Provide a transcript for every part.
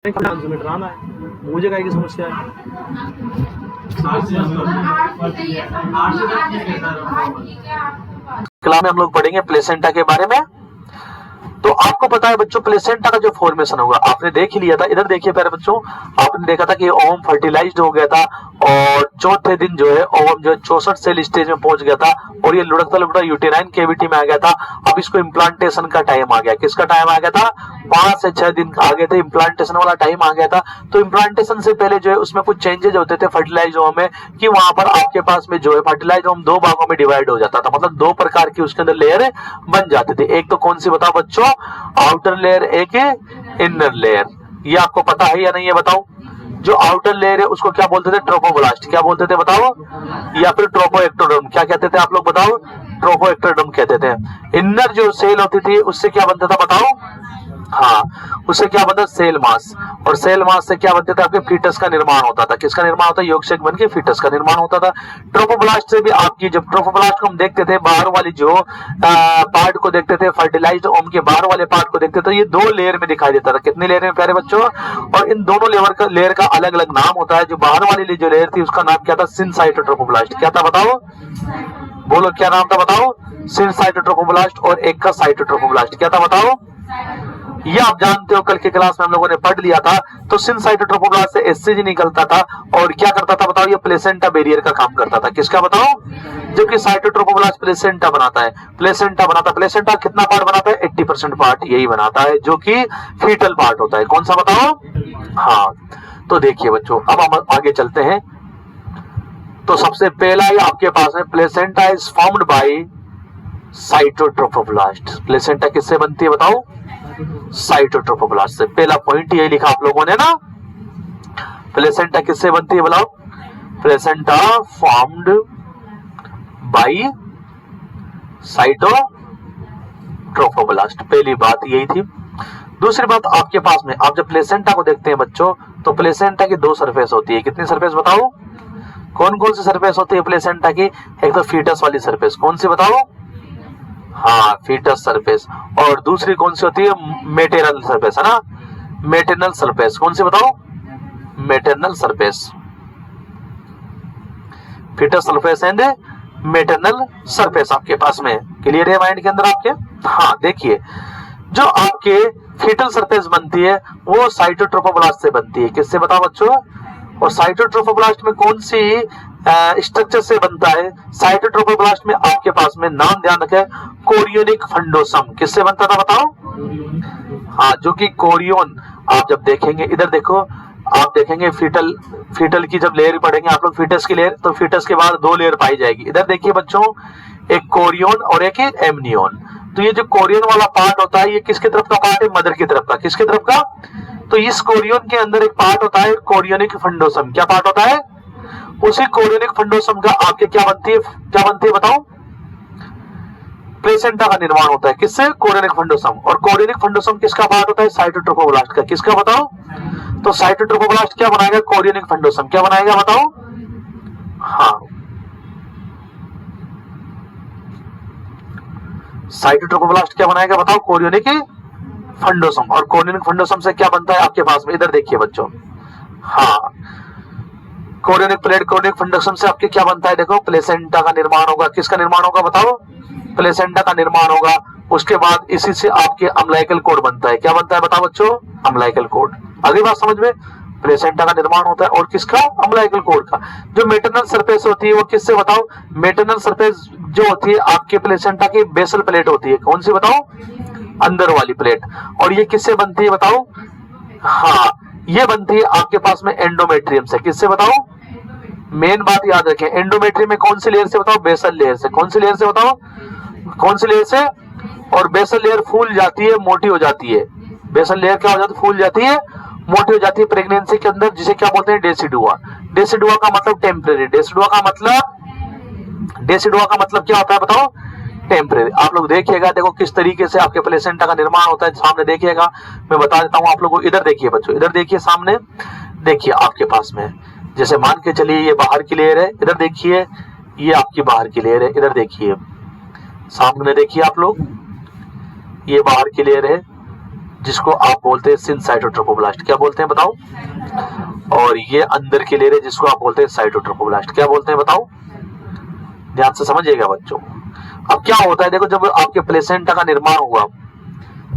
डराना है, मुझे काय की समस्या है। क्लास में हम लोग पढ़ेंगे प्लेसेंटा के बारे में। तो आपको पता है बच्चों, प्लेसेंटा का जो फॉर्मेशन होगा आपने देख ही लिया था। इधर देखिए प्यारे बच्चों, आपने देखा था कि ओवम फर्टिलाइज्ड हो गया था और चौथे दिन जो है ओवम जो 64 सेल स्टेज में पहुंच गया था और ये लुढ़कता लुढ़कता यूटेराइन कैविटी में आ गया था। अब इसको इम्प्लांटेशन का टाइम आ गया। किसका टाइम आ गया था? 5 से 6 दिन आगे थे, इम्प्लांटेशन वाला टाइम आ गया था। तो इम्प्लांटेशन से पहले जो है उसमें कुछ चेंजेस होते थे फर्टिलाइज ओवम में, कि वहां पर आपके पास में जो है फर्टिलाइज ओवम 2 भागों में डिवाइड हो जाता था, मतलब 2 प्रकार की उसके अंदर लेयर बन जाते थे। एक तो कौन सी बताओ बच्चों? आउटर लेयर, एक इनर लेयर। ये आपको पता है या नहीं है बताओ? जो आउटर लेयर है उसको क्या बोलते थे? ट्रोफोब्लास्ट। क्या बोलते थे बताओ? या फिर ट्रोफोएक्टोडर्म। क्या कहते थे आप लोग बताओ? ट्रोफोएक्टोडर्म कहते थे। इनर जो सेल होती थी उससे क्या बनता था बताओ? हाँ, उससे क्या बनता? Cell mass. और सेल मास से क्या बनते थे? आपके फीटस का निर्माण होता था। किसका निर्माण होता? योगशेक बन के फीटस का निर्माण होता था। ट्रोफोब्लास्ट से भी आपकी, जब ट्रोफोब्लास्ट को हम देखते थे, बाहर वाली जो पार्ट को देखते थे, फर्टिलाइज्ड ओवम के बाहर वाले पार्ट को देखते थे, ये 2 लेयर में दिखाई देता था। कितनी लेयर में प्यारे बच्चों? और इन दोनों लेयर का अलग अलग नाम होता है। जो बाहर वाली जो लेयर थी उसका नाम क्या था? सिनसाइटोट्रोफोब्लास्ट। क्या था बताओ? बोलो क्या नाम था बताओ? सिनसाइटोट्रोफोब्लास्ट। और एक का साइटोट्रोफोब्लास्ट। क्या था बताओ? ये आप जानते हो, कल के क्लास में हम लोगों ने पढ़ लिया था। तो सिनसाइटोट्रोफोब्लास्ट से एससीजी निकलता था और क्या करता था बताओ? ये प्लेसेंटा बैरियर का काम करता था। किसका बताओ? जबकि साइटोट्रोफोब्लास्ट प्लेसेंटा बनाता है। प्लेसेंटा कितना पार्ट बनाता है? 80% पार्ट यही बनाता है, जो कि फीटल पार्ट होता है। कौन सा बताओ? हाँ, तो देखिए बच्चों, अब हम आगे चलते हैं। तो सबसे पहला ही आपके पास है, placenta is formed by cytotrophoblast. Placenta किससे बनती है बताओ? साइटोट्रोफोब्लास्ट से। पहला पॉइंट यही लिखा आप लोगों ने ना। प्लेसेंटा किससे बनती है बताओ? Placenta formed by cytotrophoblast. पहली बात यही थी। दूसरी बात आपके पास में, आप जब प्लेसेंटा को देखते हैं बच्चों, तो प्लेसेंटा की 2 सरफेस होती है। कितनी सरफेस बताओ? कौन कौन सी सरफेस होती है प्लेसेंटा की? एक तो फीटस वाली सरफेस। कौन सी बताओ? हाँ, फीटस सरफेस। और दूसरी कौन सी होती है? मेटरनल सरफेस, है ना? Maternal surface. कौन सी बताओ? Maternal surface. Foetus surface and maternal surface आपके पास में। क्लियर है माइंड के अंदर आपके? हाँ, देखिए, जो आपके फीटल सरफेस बनती है वो साइटोट्रोफोब्लास्ट से बनती है। किससे बताओ बच्चों? और साइटोट्रोफोब्लास्ट में कौन सी स्ट्रक्चर से बनता है? साइटोट्रोफोब्लास्ट में आपके पास में, नाम ध्यान रखें, कोरियोनिक फंडोसम। किससे बनता था बताओ? हाँ, जो कि कोरियोन, आप जब देखेंगे, इधर देखो, आप देखेंगे फीटल की जब लेयर पढ़ेंगे आप लोग, फीटस की लेयर, तो फीटस के बाद 2 लेयर पाई जाएगी। इधर देखिए बच्चों, एक कोरियोन और एक एमनियोन। तो ये जो कोरियोन वाला पार्ट होता है, ये किसके तरफ का पार्ट है? मदर की तरफ का। किसके तरफ का? तो इस कोरियोन के अंदर एक पार्ट होता है कोरियोनिक फंडोसम। क्या पार्ट होता है? उसी कोरियोनिक फंडोसम का आपके क्या बनती है बताओ? प्लेसेंटा का निर्माण होता है। किससे? कोरियोनिक फंडोसम। और कोरियोनिक फंडोसम किसका पार्ट होता है? साइटोट्रोफोब्लास्ट का। किसका बताओ? तो साइटोट्रोफोब्लास्ट क्या बनाएगा? कोरियोनिक फंडोसम। क्या बनाएगा बताओ? हाँ, साइटोट्रोफोब्लास्ट क्या बनाएगा बताओ? कोरियोनिक फंडोसम। और कोरियोनिक फंडोसम से क्या बनता है आपके पास में? इधर देखिए बच्चों, हाँ, कोरियोनिक प्लेट, कोरियोनिक फंडोसम से आपके क्या बनता है? देखो, प्लेसेंटा का निर्माण होगा। किसका निर्माण होगा बताओ? प्लेसेंटा का निर्माण होगा। उसके बाद इसी से आपके अम्लाइकल कोड बनता है। क्या बनता है बताओ बच्चों? Umbilical code. अगली बात समझ में? प्लेसेंटा का निर्माण होता है और किसका? अम्लाइकल कोड का। जो मेटरनल सरफेस होती है वो किससे बताओ? मेटरनल सरफेस जो होती है आपके प्लेसेंटा की बेसल प्लेट होती है। कौन सी बताओ? अंदर वाली प्लेट। और ये किससे बनती है बताओ? हाँ, ये बनती है आपके पास में एंडोमेट्रियम से। किससे बताओ? मेन बात याद रखें, एंडोमेट्रियम में कौन सी लेयर से बताओ? बेसल लेयर से। कौन सी लेयर से बताओ? कौन सी लेयर से? और बेसल लेयर फूल जाती है, मोटी हो जाती है। बेसल लेयर क्या हो जाती है? फूल जाती है, मोटी हो जाती है प्रेगनेंसी के अंदर, जिसे क्या बोलते हैं? डेसिडुआ। डेसिडुआ का मतलब टेम्परेरी। डेसिडुआ का मतलब क्या होता है बताओ? टेम्परेरी। आप लोग देखिएगा, देखो किस तरीके से आपके प्लेसेंटा का निर्माण होता है, सामने देखिएगा, मैं बता देता हूं आप लोगों को। इधर देखिए बच्चों, इधर देखिए, सामने देखिए आपके पास में, जैसे मान के चलिए ये बाहर की लेयर है। इधर देखिए, ये आपकी बाहर की लेयर है। इधर देखिए, सामने देखिए आप लोग, ये बाहर की लेयर है, जिसको आप बोलते हैं सिनसाइटोट्रोपोब्लास्ट। क्या बोलते हैं बताओ? और ये अंदर की लेयर है जिसको आप बोलते हैं साइटोट्रोपोब्लास्ट। क्या बोलते हैं बताओ? ध्यान से समझिएगा बच्चों। अब क्या होता है देखो, जब आपके प्लेसेंटा का निर्माण हुआ,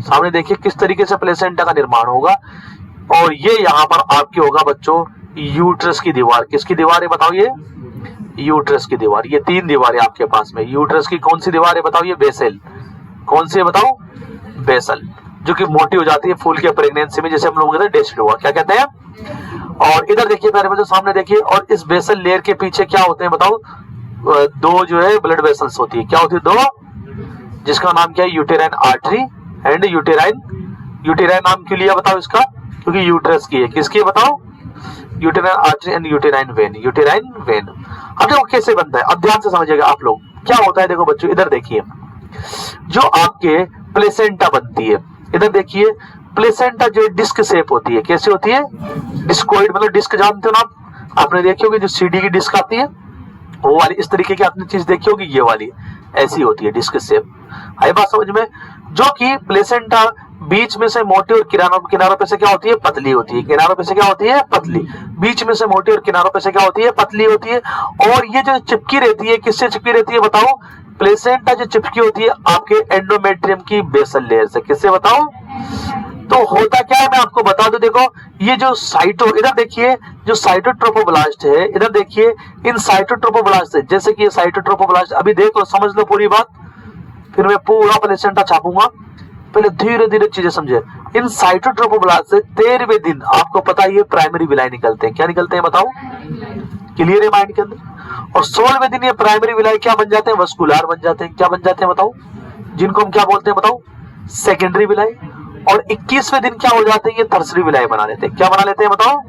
सामने देखिए किस तरीके से प्लेसेंटा का निर्माण होगा, और ये यहाँ पर आपके होगा बच्चों यूट्रस की दीवार। किसकी दीवार है बताओ? ये यूट्रस की दीवार। ये 3 दीवारें आपके पास में। यूट्रस की कौन सी दीवार है बताओ? ये बेसल। कौन सी है बताओ? बेसल, जो कि मोटी हो जाती है फूल के प्रेगनेंसी में, जैसे हम लोग कहते हैं डेसिडुआ। क्या कहते हैं? और इधर देखिए प्यारे बच्चों, सामने देखिए, और इस बेसल लेयर के पीछे क्या होते हैं बताओ? 2 जो है ब्लड वेसल्स होती है। क्या होती है? 2, जिसका नाम क्या है? Uterine artery and uterine. Uterine नाम क्यों लिया बताओ इसका? क्योंकि यूट्रस की है। किसकी है बताओ? Uterine artery and uterine when. Uterine when. अब देखो कैसे बनता है, अब ध्यान से समझिएगा आप लोग। क्या होता है देखो बच्चों, इधर देखिए, जो आपके प्लेसेंटा बनती है, इधर देखिए, प्लेसेंटा जो डिस्क शेप होती है। कैसे होती है? डिस्कोइड, मतलब डिस्क जानते हो ना आप? आपने देखी होगी जो सीडी की डिस्क आती है, वो वाली इस तरीके की आपने चीज देखी होगी, ये वाली ऐसी होती है डिस्क शेप। आई बात समझ में? जो कि प्लेसेंटा बीच में से मोटी और किनारों पे से क्या होती है? पतली होती है। किनारों पे से क्या होती है? पतली। बीच में से मोटी और किनारों पे से क्या होती है? पतली होती है। और ये जो चिपकी रहती है, किससे चिपकी रहती है बताओ? प्लेसेंटा जो चिपकी होती है आपके एंडोमेट्रियम की बेसल लेयर से। किससे बताओ? तो होता क्या है मैं आपको बता दूं, देखो ये जो इधर देखिए, जो साइटोट्रोपोब्लास्ट है, इधर देखिए, इन साइटोट्रोपोब्लास्ट से, जैसे कि ये साइटोट्रोपोब्लास्ट, अभी देख लो, समझ लो पूरी बात, फिर मैं पूरा प्लेसेंटा छापूंगा। पहले धीरे धीरे चीजें समझे। इन साइटोट्रोपोब्लास्ट से 13वें दिन आपको पता है ये प्राइमरी विलाई निकलते हैं। क्या निकलते हैं बताओ? क्लियर है माइंड के अंदर? और 16वें दिन ये प्राइमरी विलाई क्या बन जाते हैं? वस्कुलर बन जाते हैं। क्या बन जाते हैं बताओ? जिनको हम क्या बोलते हैं बताओ? Secondary villi. और 21वें दिन क्या हो जाते हैं? ये थर्सरी विलाई बना लेते हैं। क्या बना लेते हैं बताओ?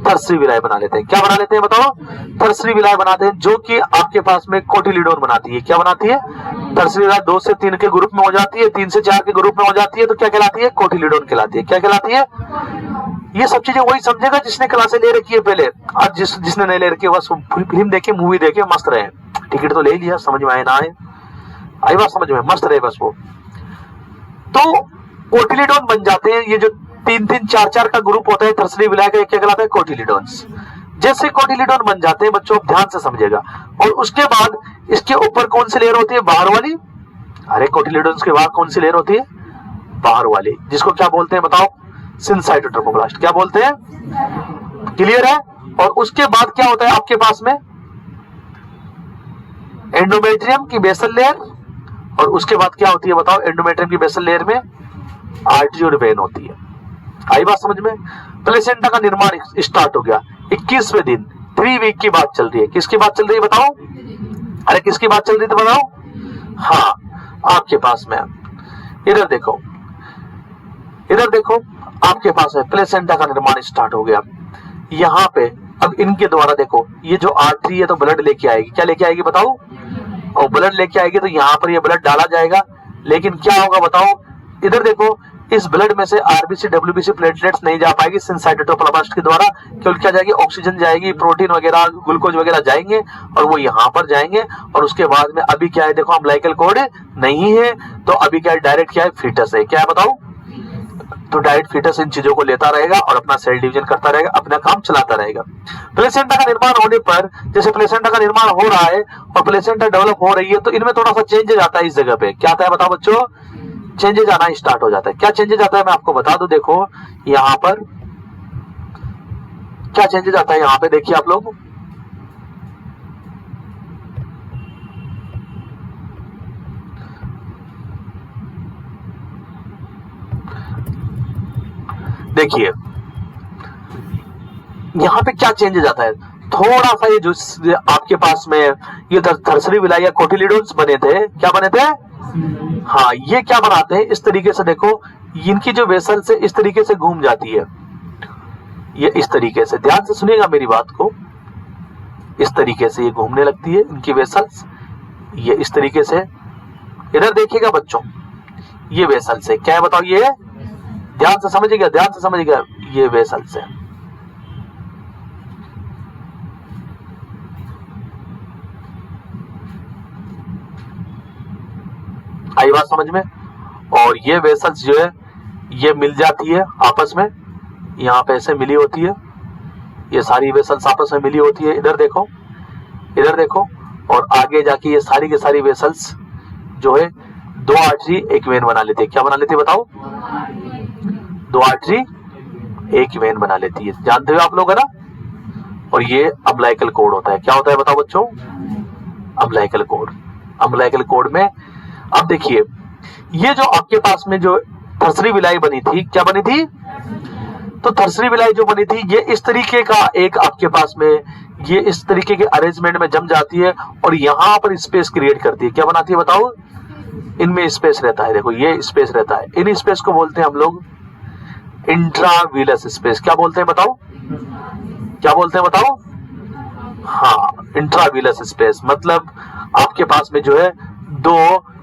थर्सरी विलाई बना लेते हैं। क्या बना लेते हैं बताओ? थर्सरी विलाई बनाते हैं, जो कि आपके पास में कोटिलीडोन बनाती है। क्या बनाती है? थर्सरी विलाई 2 से 3 के ग्रुप में हो जाती है, 3 से 4 के ग्रुप में हो जाती है, तो क्या कहलाती है? कोटिलीडोन कहलाती है। क्या कहलाती है? ये सब चीजें वही समझेगा जिसने क्लासे ले रखी है पहले। आज जिसने नहीं ले रखी है बस फिल्म देखे, मूवी देखे, मस्त रहे, टिकट तो ले लिया, समझ में आए ना आए, आई बात समझ में, मस्त रहे बस वो। तो कोटिलीडोन बन जाते हैं। ये जो 3-3, 4-4 का ग्रुप होता है थर्सरी विलाई का, क्या कहलाता है? कोटिलीडोन्स। जैसे कोटिलीडोन बन जाते हैं बच्चों, ध्यान से समझिएगा, और उसके बाद इसके ऊपर कौन सी लेयर होती है? बाहर वाली। अरे कोटिलीडोन्स के बाद कौन सी लेयर होती है? बाहर वाली, जिसको क्या बोलते हैं बताओ? सिनसाइटोट्रोपोब्लास्ट। क्या बोलते हैं? क्लियर है? और उसके बाद क्या होता है आपके पास में? एंडोमेट्रियम की बेसल लेयर। और उसके बाद क्या होती है बताओ? एंडोमेट्रियम की बेसल लेयर में आर्टरी और वेन होती है। आई बात समझ में? प्लेसेंटा का निर्माण स्टार्ट हो गया 21वें दिन, 3 वीक की बात चल रही है। किसकी बात चल रही है बताओ? अरे किसकी बात चल रही है बताओ? हाँ, आपके पास में इधर देखो, इधर देखो, आपके पास है प्लेसेंटा का निर्माण स्टार्ट हो गया। यहाँ पे अब इनके द्वारा देखो, ये जो आर्टरी है तो ब्लड लेके आएगी। क्या लेके आएगी बताओ? और ब्लड लेके आएगी तो यहाँ पर ये ब्लड डाला जाएगा। लेकिन क्या होगा बताओ? इधर देखो, इस ब्लड में से आरबीसी, डब्ल्यूबीसी, प्लेटलेट्स नहीं जा पाएगी सिनसाइटोट्रोपोब्लास्ट के द्वारा। केवल क्या जाएगी? ऑक्सीजन जाएगी, प्रोटीन वगैरह, ग्लूकोज वगैरह जाएंगे, और वो यहाँ पर जाएंगे। और उसके बाद में अभी क्या है देखो, अम्बिलिकल कॉर्ड नहीं है, तो अभी क्या है? डायरेक्ट क्या है? फीटस है। क्या है बताओ? तो डायरेक्ट फीटस इन चीजों को लेता रहेगा और अपना सेल डिवीजन करता रहेगा, अपना काम चलाता रहेगा। प्लेसेंटा का निर्माण होने पर, जैसे प्लेसेंटा का निर्माण हो रहा है और प्लेसेंटा डेवलप हो रही है, तो इनमें थोड़ा सा चेंजेस आता है। इस जगह पे क्या आता है बताओ बच्चों? चेंजेस आना स्टार्ट हो जाता है। क्या चेंजेस आता है मैं आपको बता दूं, देखो यहां पर क्या चेंजेस आता है। यहां पे देखिए आप लोग, देखिए यहाँ पे क्या चेंजेस आता है। थोड़ा सा ये जो आपके पास में ये थर्सरी विलाई या कोटिलीडोन्स बने थे, क्या बने थे? हाँ, ये क्या बनाते हैं इस तरीके से, देखो इनकी जो वेसल से इस तरीके से घूम जाती है, ये इस तरीके से, ध्यान से सुनिएगा मेरी बात को, इस तरीके से ये घूमने लगती है इनकी वेसल्स, ये इस तरीके से। इधर देखिएगा बच्चों, ये वेसल से क्या है बताओ? ये ध्यान से समझिएगा, ध्यान से समझिएगा, ये वेसल से। आई बात समझ में? और ये वेसल्स जो है ये मिल जाती है आपस में, यहाँ पे ऐसे मिली होती है, ये सारी वेसल्स आपस में मिली होती है। इधर देखो, इधर देखो, और आगे जाके ये सारी की सारी वेसल्स जो है दो आर्टरी एक वेन बना लेती है। क्या बना लेती है बताओ? दो आर्टरी एक वेन बना लेती है, जानते हो आप लोग है ना। और ये अम्बिलिकल कोड होता है। क्या होता है बताओ बच्चों? Umbilical cord. अम्बिलिकल कोड में अब देखिए, ये जो आपके पास में जो थर्सरी विलाई बनी थी, क्या बनी थी? तो थर्सरी विलाई जो बनी थी ये इस तरीके का एक आपके पास में ये इस तरीके के अरेंजमेंट में जम जाती है और यहां पर स्पेस क्रिएट करती है। क्या बनाती है बताओ? इनमें स्पेस रहता है, देखो ये स्पेस रहता है। इन स्पेस को बोलते हैं हम लोग इंट्राविलस स्पेस। क्या बोलते हैं बताओ? क्या बोलते हैं बताओ? हाँ, इंट्राविलस स्पेस मतलब आपके पास में जो है दो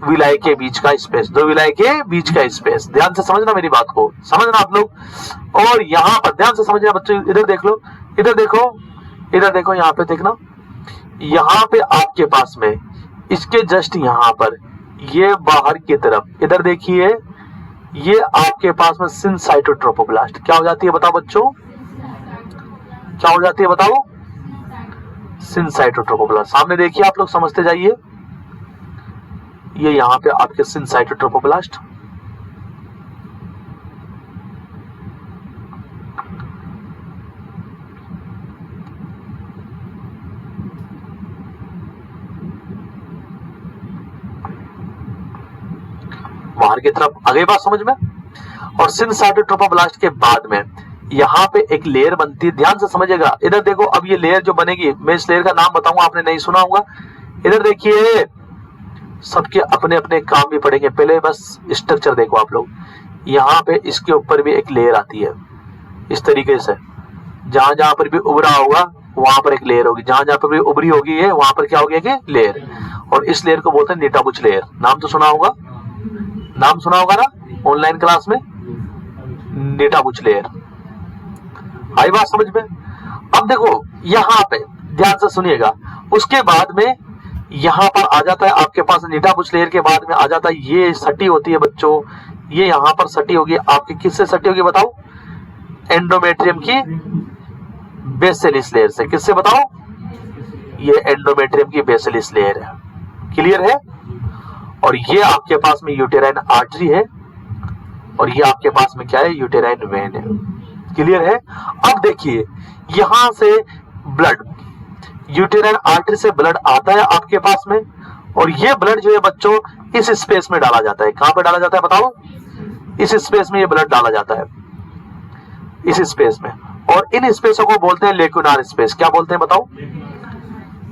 विलाई के बीच का स्पेस, दो विलाई के बीच का स्पेस। ध्यान से समझना मेरी बात को, समझना आप लोग। और यहाँ पर ध्यान से समझना बच्चों, इधर देख लो, इधर देखो, इधर देखो, यहाँ पे देखना, यहाँ पे आपके पास में इसके जस्ट यहाँ पर ये बाहर की तरफ, इधर देखिए, ये आपके पास में सिनसाइटोट्रोपोब्लास्ट क्या हो जाती है बताओ बच्चों? क्या हो जाती है बताओ? सिनसाइटोट्रोपोब्लास्ट। सामने देखिए आप लोग, समझते जाइए। ये यहाँ पे आपके सिनसाइटोट्रोपोब्लास्ट, बाहर की तरफ। आ गई बात समझ में? और सिनसाइटोट्रोपोब्लास्ट के बाद में यहाँ पे एक लेयर बनती है, ध्यान से समझिएगा। इधर देखो, अब ये लेयर जो बनेगी, मैं इस लेयर का नाम बताऊंगा, आपने नहीं सुना होगा। इधर देखिए, सबके अपने अपने काम भी पड़ेंगे, पहले बस स्ट्रक्चर देखो आप लोग। यहाँ पे इसके ऊपर भी एक लेयर आती है इस तरीके से, जहां जहां पर भी उभरा होगा वहां पर एक लेयर होगी, जहां जहां पर भी उभरी होगी है वहां पर क्या होगी? एक लेयर। और इस लेयर को बोलते हैं नीटाबुच लेयर। नाम तो सुना होगा, नाम सुना होगा ना ऑनलाइन क्लास में, नीटाबुच लेयर। आई बात समझ में? अब देखो यहाँ पे ध्यान से सुनिएगा, उसके बाद में यहाँ पर आ जाता है आपके पास नीटाबुच लेयर के बाद में आ जाता है ये सटी होती है बच्चों, ये यहाँ पर सटी होगी आपकी, किससे सटी होगी बताओ? एंडोमेट्रियम की बेसिलिस लेयर से। किससे बताओ? ये एंडोमेट्रियम की बेसिलिस लेयर है। क्लियर है? और ये आपके पास में यूटेराइन आर्टरी है और ये आपके पास में क्या है? यूटेराइन वेन है। क्लियर है? अब देखिए, यहां से ब्लड, यूटेराइन आर्टरी से ब्लड आता है आपके पास में, और ये ब्लड जो है बच्चों इस स्पेस में डाला जाता है। कहां पे डाला जाता है बताओ? इस स्पेस में ये ब्लड डाला जाता है, इस स्पेस में। और इन स्पेसों को बोलते हैं लेक्यूनार स्पेस। क्या बोलते हैं बताओ?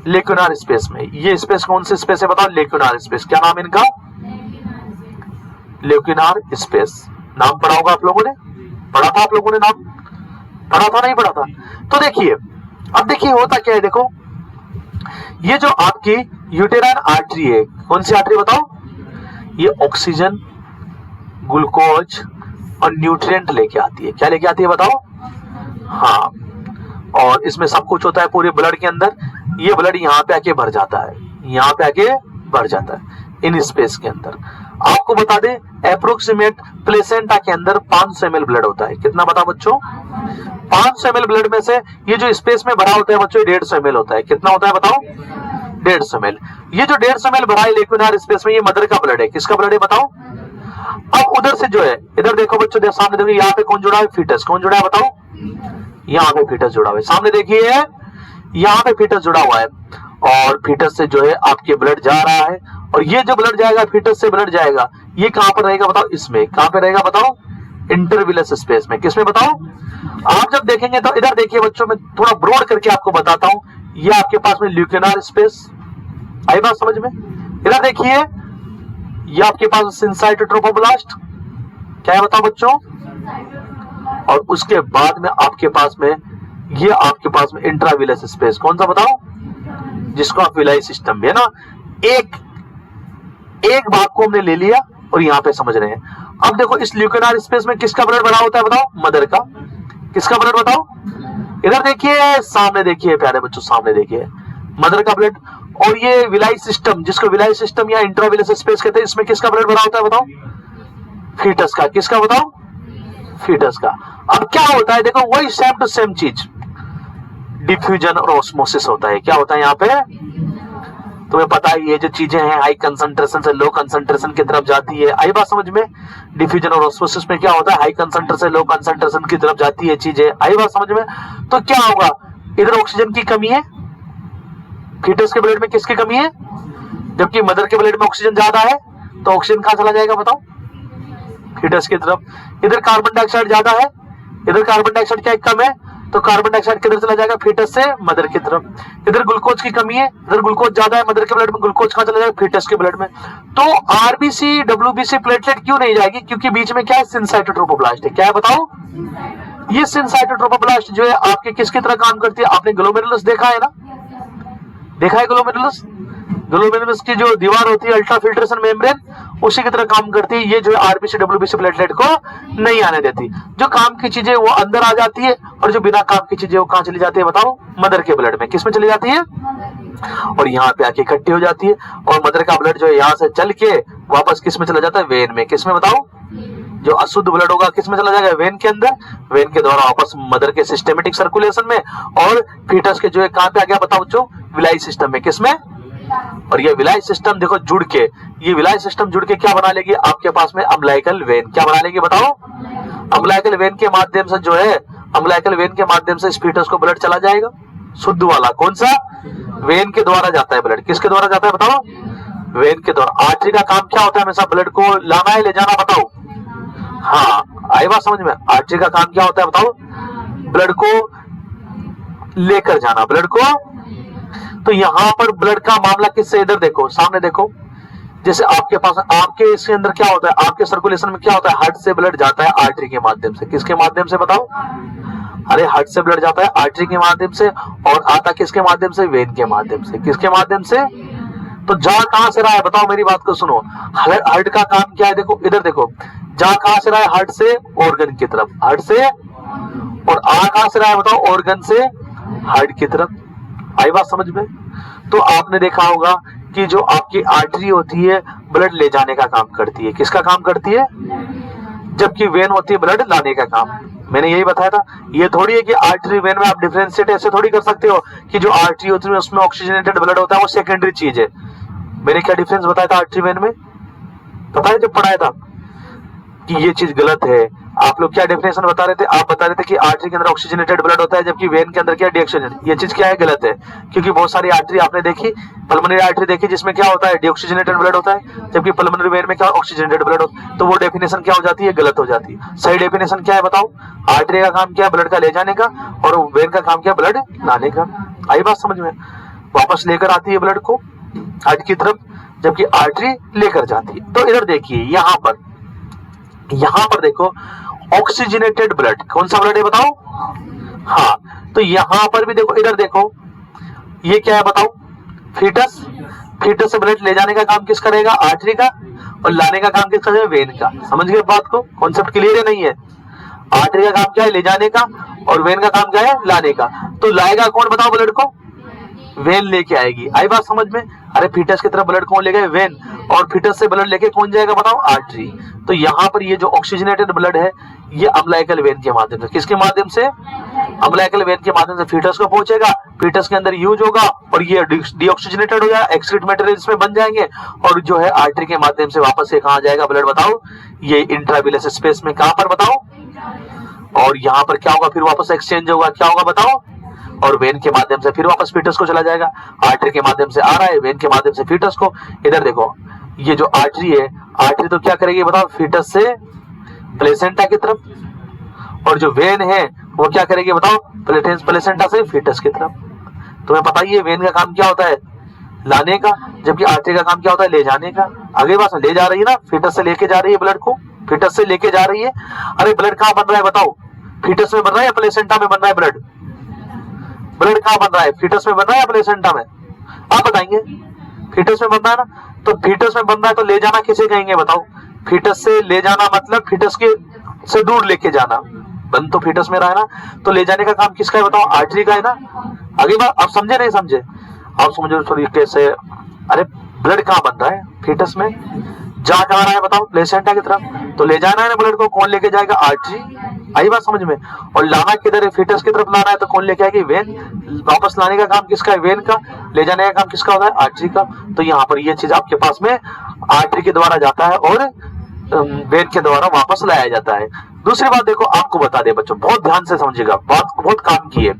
लेक्यूनार स्पेस में। ये स्पेस कौन सी स्पेस है बताओ? लेक्यूनार स्पेस। क्या नाम इनका? लेक्यूनार स्पेस। नाम पढ़ा होगा आप लोगों ने, पढ़ा था आप लोगों ने? नाम पढ़ा था नहीं पढ़ा था? तो देखिए, अब देखिए होता क्या है, देखो ये जो आपकी यूटेराइन आर्टरी है, कौन सी आर्टरी बताओ? ये ऑक्सीजन, ग्लूकोज और न्यूट्रिएंट लेके आती है। क्या लेके आती है बताओ? हाँ, और इसमें सब कुछ होता है पूरे ब्लड के अंदर। ये ब्लड यहाँ पे आके भर जाता है, यहाँ पे आके भर जाता है इन स्पेस के अंदर। आपको बता दें अप्रोक्सीमेट प्लेसेंटा के अंदर 500 ml ब्लड होता है। कितना बताओ बच्चों? 500 ml ब्लड में से ये जो स्पेस में भरा होता है बच्चों 150 ml होता है। कितना होता है बताओ? 150 ml। ये जो 150 ml भरा है लेक्यूनार स्पेस में, ये मदर का ब्लड है। किसका ब्लड है बताओ? अब उधर से जो है, इधर देखो बच्चों, सामने देखो, यहाँ पे कौन जुड़ा है? फीटस। कौन जुड़ा है बताओ? यहाँ पे फीटस जुड़ा हुआ है। सामने देखिए, यहाँ पे फीटस जुड़ा हुआ है और फीटस से जो है आपके ब्लड जा रहा है, और ये जो ब्लड जाएगा फीटस से ब्लड जाएगा, ये कहां पर रहेगा बताओ? इसमें। कहां पे रहेगा बताओ? इंटरविलस स्पेस में। किसमें बताओ? आप जब देखेंगे तो इधर देखिए बच्चों, मैं थोड़ा ब्रॉड करके आपको बताता हूं। ये आपके पास में ल्यूकेनार स्पेस। आई बात समझ में? इधर देखिए, ये आपके पास सिनसाइटोट्रोपोब्लास्ट। क्या है बताओ बच्चों? और उसके बाद में आपके पास में ये आपके पास में इंट्राविलस स्पेस। कौन सा बताओ? जिसको आप विलाई सिस्टम भी है ना। एक भाग को हमने ले लिया और यहाँ पे समझ रहे हैं। अब देखो, इस ल्यूकेनार स्पेस में किसका ब्लड भरा होता है बताओ? मदर का। किसका ब्लड बताओ? इधर देखिए, सामने देखिए प्यारे बच्चों, सामने देखिए, मदर का ब्लड। और ये विलाई सिस्टम, जिसको विलाई सिस्टम या इंट्राविलस स्पेस कहते हैं, इसमें किसका ब्लड भरा होता है बताओ? फीटस का। किसका बताओ? फीटस का। अब क्या होता है, देखो वही सेम टू सेम चीज, डिफ्यूजन और ऑस्मोसिस होता है। क्या होता है यहाँ पे, तुम्हें पता है ये जो चीजें हैं हाई कंसंट्रेशन से लो कंसंट्रेशन की तरफ जाती है। आई बात समझ में, डिफ्यूजन और ऑस्मोसिस में क्या होता है, हाई कंसंट्रेशन से लो कंसंट्रेशन की तरफ जाती है चीजें। आई बात समझ में। तो क्या होगा, इधर ऑक्सीजन की कमी है, फीटस के ब्लड में किसकी कमी है, जबकि मदर के ब्लड में ऑक्सीजन ज्यादा है, तो ऑक्सीजन कहां चला जाएगा बताओ, फीटस की तरफ। इधर कार्बन डाइऑक्साइड ज्यादा है, इधर कार्बन डाइऑक्साइड क्या कम है, तो कार्बन डाइऑक्साइड किधर चला जाएगा, फीटस से मदर की तरफ। इधर ग्लूकोज की कमी है, इधर ग्लूकोज ज्यादा है मदर के ब्लड में, ग्लूकोज कहां चला जाएगा, फीटस के ब्लड में। तो आरबीसी डब्ल्यूबीसी प्लेटलेट क्यों नहीं जाएगी, क्योंकि बीच में क्या है, सिनसाइटोट्रोपोब्लास्ट है। क्या है बताओ, ये सिनसाइटोट्रोपोब्लास्ट जो है आपके किसकी तरह काम करती है, आपने ग्लोमेरुलस देखा है ना, देखा है ग्लोमेरुलस, ग्लोमेरुलस की जो दीवार होती है अल्ट्रा फिल्ट्रेशन मेम्ब्रेन, उसी की तरह काम करती है। ये जो आरबीसी डब्ल्यूबीसी प्लेटलेट को नहीं आने देती, जो काम की चीजें वो अंदर आ जाती है, और जो बिना काम की चीजें वो कहां चली जाती है बताओ, मदर के ब्लड में। किस में चली जाती है, और यहाँ पे आके इकट्ठी हो जाती है, और मदर का ब्लड जो है यहाँ से चल के वापस किस में चला जाता है, वेन में। किस में बताओ, जो अशुद्ध ब्लड होगा किस में चला जाएगा, वेन के अंदर, वेन के द्वारा वापस मदर के सिस्टेमेटिक सर्कुलेशन में, और फीटस के जो है कहां पे आ गया बताओ बच्चों, विलाई सिस्टम में। किसमें, और ये विलाई सिस्टम देखो जुड़ के, ये विलाई सिस्टम जुड़ के क्या बना लेगी आपके पास में, अम्लाइकल वेन। क्या बना लेगी बताओ, अम्लाइकल वेन के माध्यम से जो है, अम्लाइकल वेन के माध्यम से इस फीटस को ब्लड चला जाएगा, शुद्ध वाला। कौन सा, वेन के द्वारा जाता है ब्लड। किसके द्वारा जाता है बताओ, वेन के द्वारा। आर्टरी का काम क्या होता है, हमेशा ब्लड को लाना है, ले जाना, बताओ। हाँ, आई बात समझ में। आर्टरी का काम क्या होता है बताओ, ब्लड को लेकर जाना, ब्लड को। तो यहां पर ब्लड का मामला किससे, इधर देखो, सामने देखो, जैसे आपके पास, आपके इसके अंदर क्या होता है, आपके सर्कुलेशन में क्या होता है, हार्ट से ब्लड जाता है आर्टरी के माध्यम से। किसके माध्यम से बताओ, अरे हार्ट से ब्लड जाता है आर्टरी के माध्यम से, और आता किसके माध्यम से, वेन के माध्यम से। किसके माध्यम से, तो जा कहां से रहा है बताओ, मेरी बात को सुनो। हार्ट का काम क्या है, देखो इधर देखो, जा कहां से रहा है, हार्ट से ऑर्गन की तरफ, हार्ट से, और आ कहां से रहा है बताओ, ऑर्गन से हार्ट की तरफ। आई बात समझ में। तो आपने देखा होगा कि जो आपकी आर्टरी होती है ब्लड ले जाने का काम करती है। किसका काम करती है, जबकि वेन होती है ब्लड लाने का काम। मैंने यही बताया था, ये थोड़ी है कि आर्टरी वेन में आप डिफरेंशिएट ऐसे थोड़ी कर सकते हो कि जो आर्टरी होती है उसमें ऑक्सीजनेटेड ब्लड होता है वो सेकेंडरी चीज है। मैंने क्या डिफरेंस बताया था आर्टरी वेन में, पता है जब पढ़ाया था कि ये चीज गलत है। आप लोग क्या डेफिनेशन बता रहे थे, आप बता रहे थे कि आर्टरी के अंदर ऑक्सीजनेटेड ब्लड होता है, जबकि वेन के अंदर क्या डीऑक्सीजन। ये चीज क्या है, गलत है, क्योंकि बहुत सारी आर्टरी आपने देखी, पल्मोनरी आर्टरी देखी जिसमें क्या होता है, डीऑक्सीजनेटेड ब्लड होता है, जबकि पल्मोनरी वेन में क्या ऑक्सीजनेटेड ब्लड होता है। तो वो डेफिनेशन क्या हो जाती है, गलत हो जाती है। सही डेफिनेशन क्या है बताओ, आर्टरी का काम क्या है, ब्लड का ले जाने का, और वेन का काम क्या है, ब्लड लाने का। आई बात समझ में, वापस लेकर आती है ब्लड को हार्ट की तरफ, जबकि आर्टरी लेकर जाती है। तो इधर देखिए, यहां पर देखो ऑक्सीजनेटेड ब्लड, कौन सा ब्लड है बताओ, हाँ। तो यहां पर भी देखो, इधर देखो, ये क्या है बताओ, फीटस। फीटस से ब्लड ले जाने का काम किस करेगा, आर्टरी का, और लाने का काम किस करेगा, वेन का। समझ गए बात को, कॉन्सेप्ट क्लियर है नहीं है। आर्टरी का काम क्या है, ले जाने का, और वेन का काम क्या है, लाने का। तो लाएगा कौन बताओ ब्लड को, वेन लेके आएगी। आई बात समझ में। अरे फीटस की तरफ ब्लड कौन ले गए, वेन, और फीटस से ब्लड लेके कौन जाएगा बताओ, आर्टरी। तो यहाँ पर ये जो ऑक्सीजनेटेड ब्लड है ये अम्लाइकल वेन के माध्यम से, किसके माध्यम से, अम्लाइकल वेन के माध्यम से फीटस को पहुंचेगा, फीटस के अंदर यूज होगा, और ये डीऑक्सीजनेटेड हो जाएगा, एक्सक्रीट मटेरियल इसमें बन जाएंगे, और जो है आर्टरी के माध्यम से वापस से कहां जाएगा ब्लड बताओ, ये इंट्राविलस स्पेस में, कहां पर बताओ, और यहाँ पर क्या होगा, फिर वापस एक्सचेंज होगा, क्या होगा बताओ, और वेन के माध्यम से फिर वापस फीटस को चला जाएगा। आर्टरी के माध्यम से आ रहा है, वेन के माध्यम से फीटस को। इधर देखो, ये जो आर्टरी है, आर्टरी तो क्या करेगी बताओ, फीटस से प्लेसेंटा की तरफ, और जो वेन है वो क्या करेगी बताओ, प्लेसेंटा से फीटस की तरफ। तुम्हें पता ही है वेन का काम क्या होता है, लाने का, जबकि आर्टरी का काम क्या होता है, ले जाने का। आगे बात ले जा रही है ना, फीटस से लेके जा रही है ब्लड को, फीटस से लेके जा रही है। अरे ब्लड कहाँ बन रहा है बताओ, फीटस में बन रहा है या प्लेसेंटा में बन रहा है ब्लड, ब्लड कहां बन रहा है, फीटस में बन रहा है या प्लेसेंटा में, आप बताएंगे। फीटस में बन रहा है ना, तो फीटस में बन रहा है तो ले जाना किसे कहेंगे बताओ, फीटस से ले जाना मतलब फीटस के से दूर लेके जाना, बन तो फीटस में रहा है ना, तो ले जाने का काम किसका है बताओ, आर्टरी का है ना। आगे बात आप समझे नहीं समझे, आप समझो तरीके से। अरे ब्लड कहां बन रहा है, फीटस में, जा कहां रहा है बताओ, प्लेसेंटा की तरफ, तो ले जाना है ना ब्लड को, कौन लेके जाएगा, आर्टरी। आई बात समझ में। और लाना किधर है, फीटस की तरफ लाना है तो कौन लेके आएगी, वेन। वापस लाने का काम किसका है, वेन का। ले जाने का काम किसका होता है, आर्टरी का। तो यहाँ पर ये चीज आपके पास में आर्टरी के द्वारा जाता है और वेन के द्वारा वापस लाया जाता है। दूसरी बात देखो, आपको बता दे बच्चों, बहुत ध्यान से समझिएगा, बात बहुत काम की है।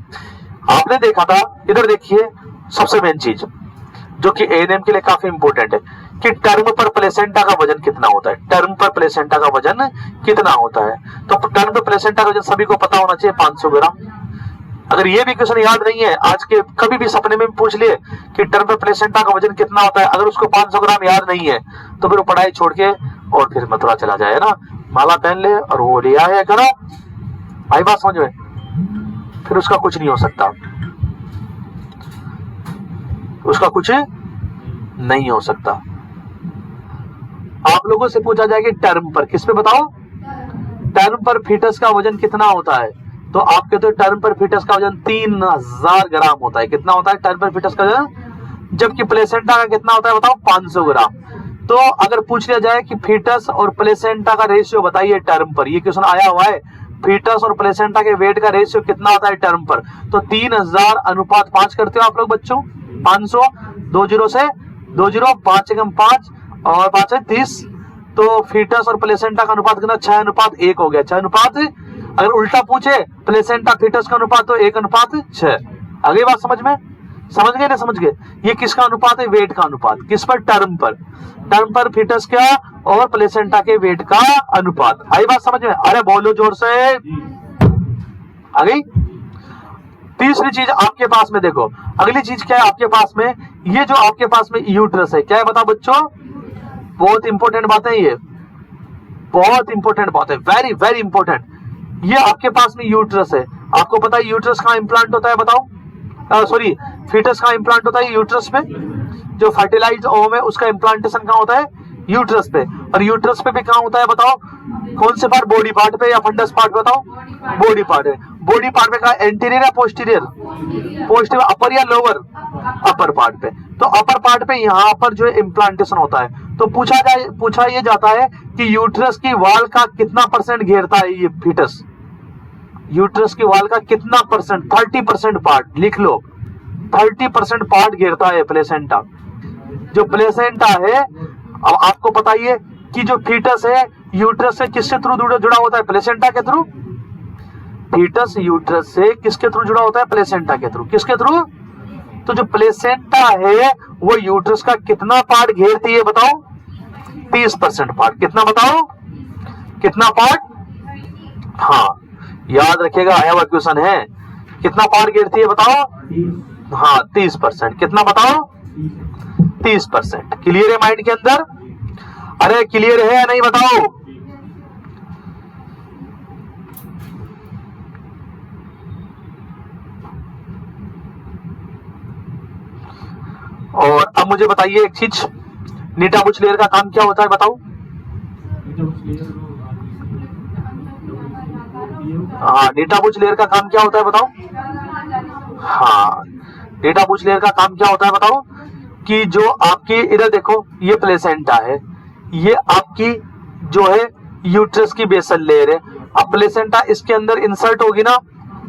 आपने देखा था, इधर देखिए, सबसे मेन चीज जो कि एएनएम के लिए काफी इंपॉर्टेंट है कि टर्म पर प्लेसेंटा का वजन कितना होता है। टर्म पर प्लेसेंटा का वजन कितना होता है, तो टर्म पर प्लेसेंटा का वजन सभी को पता होना चाहिए, 500 ग्राम। अगर ये भी क्वेश्चन याद नहीं है, आज के कभी भी सपने में पूछ लिए कि टर्म पर प्लेसेंटा का वजन कितना होता है, अगर उसको 500 ग्राम याद नहीं है तो फिर वो पढ़ाई छोड़ के और फिर मथुरा चला जाए ना, माला पहन ले और वो ले आया करो। आई बात समझ में, फिर उसका कुछ नहीं हो सकता, उसका कुछ नहीं हो सकता। आप लोगों से पूछा जाए कि टर्म पर, किस पे बताओ, टर्म पर फीटस का वजन कितना होता है, तो आप कहते हो टर्म पर फीटस का वजन 3000 ग्राम होता है। कितना होता है टर्म पर फीटस का वजन, जबकि प्लेसेंटा का कितना होता है बताओ, 500 ग्राम। तो अगर पूछ लिया जाए कि फीटस और प्लेसेंटा का रेशियो बताइए टर्म पर, ये क्वेश्चन आया हुआ है, फीटस और प्लेसेंटा के वेट का रेशियो कितना होता है टर्म पर, तो 3000:5 करते हो आप लोग बच्चों, 500, 2 0 से 2 0, 5 एकम 5 और 5 है 30। तो फीटस और प्लेसेंटा का अनुपात कितना, 6:1 हो गया। 6:, अगर उल्टा पूछे प्लेसेंटा फीटस का अनुपात तो 1:6। अगली बात समझ में, समझ गए ना, समझ गए। ये किसका अनुपात है, वेट का अनुपात, किस पर, टर्म पर। टर्म पर फीटस का और प्लेसेंटा के वेट का अनुपात। आई बात समझ में, अरे बोलो जोर से, आ गई। तीसरी चीज आपके पास में देखो, अगली चीज क्या है आपके पास में, ये जो आपके पास में यूट्रस है, क्या है बताओ बच्चों, बहुत इंपॉर्टेंट बात है, ये बहुत इंपॉर्टेंट बात है, वेरी वेरी इंपॉर्टेंट। ये आपके पास में यूट्रस है, आपको पता है यूट्रस कहाँ इंप्लांट होता है बताओ, सॉरी फीटस कहाँ इंप्लांट होता है, यूट्रस पे। जो फर्टिलाइज्ड ओवम है उसका इंप्लांटेशन कहाँ होता है, यूट्रस पे। और यूट्रस पे भी कहाँ होता है बताओ, कौन से पार्ट, बॉडी पार्ट पे या फंडस पार्ट, बताओ बॉडी पार्ट है। बॉडी पार्ट पे कहा, एंटीरियर या पोस्टीरियर, पोस्टीरियर, अपर या लोअर, अपर पार्ट पे। तो अपर पार्ट पे यहाँ पर जो इम्प्लांटेशन होता है। तो पूछा ये जाता है कि यूट्रस की वाल का कितना % घेरता है ये फीटस, यूट्रस की वाल का कितना %, 30% पार्ट लिख लो, 30% पार्ट घेरता है प्लेसेंटा। जो प्लेसेंटा है, अब आपको पता ही है कि जो फीटस है यूट्रस से किसके थ्रू जुड़ा होता है, प्लेसेंटा के थ्रू। फीटस यूट्रस से किसके थ्रू जुड़ा होता है, प्लेसेंटा के थ्रू, किसके थ्रू। तो जो प्लेसेंटा है वो यूट्रस का कितना पार्ट घेरती है बताओ, 30% पार्ट। कितना बताओ, कितना पार्ट, हाँ याद रखिएगा, आया हुआ क्वेश्चन है, कितना पार्ट घेरती है बताओ, हाँ 30%। कितना बताओ, 30%। क्लियर है माइंड के अंदर, अरे क्लियर है या नहीं बताओ। और अब मुझे बताइए एक चीज, नीटाबुच लेयर का काम क्या होता है बताओ। हाँ नीटाबुच लेयर का काम क्या होता है बताओ। हाँ नीटाबुच लेयर का काम क्या होता है बताओ, कि जो आपकी इधर देखो ये प्लेसेंटा है, ये आपकी जो है यूट्रस की बेसल लेयर है। अब प्लेसेंटा इसके अंदर इंसर्ट होगी ना,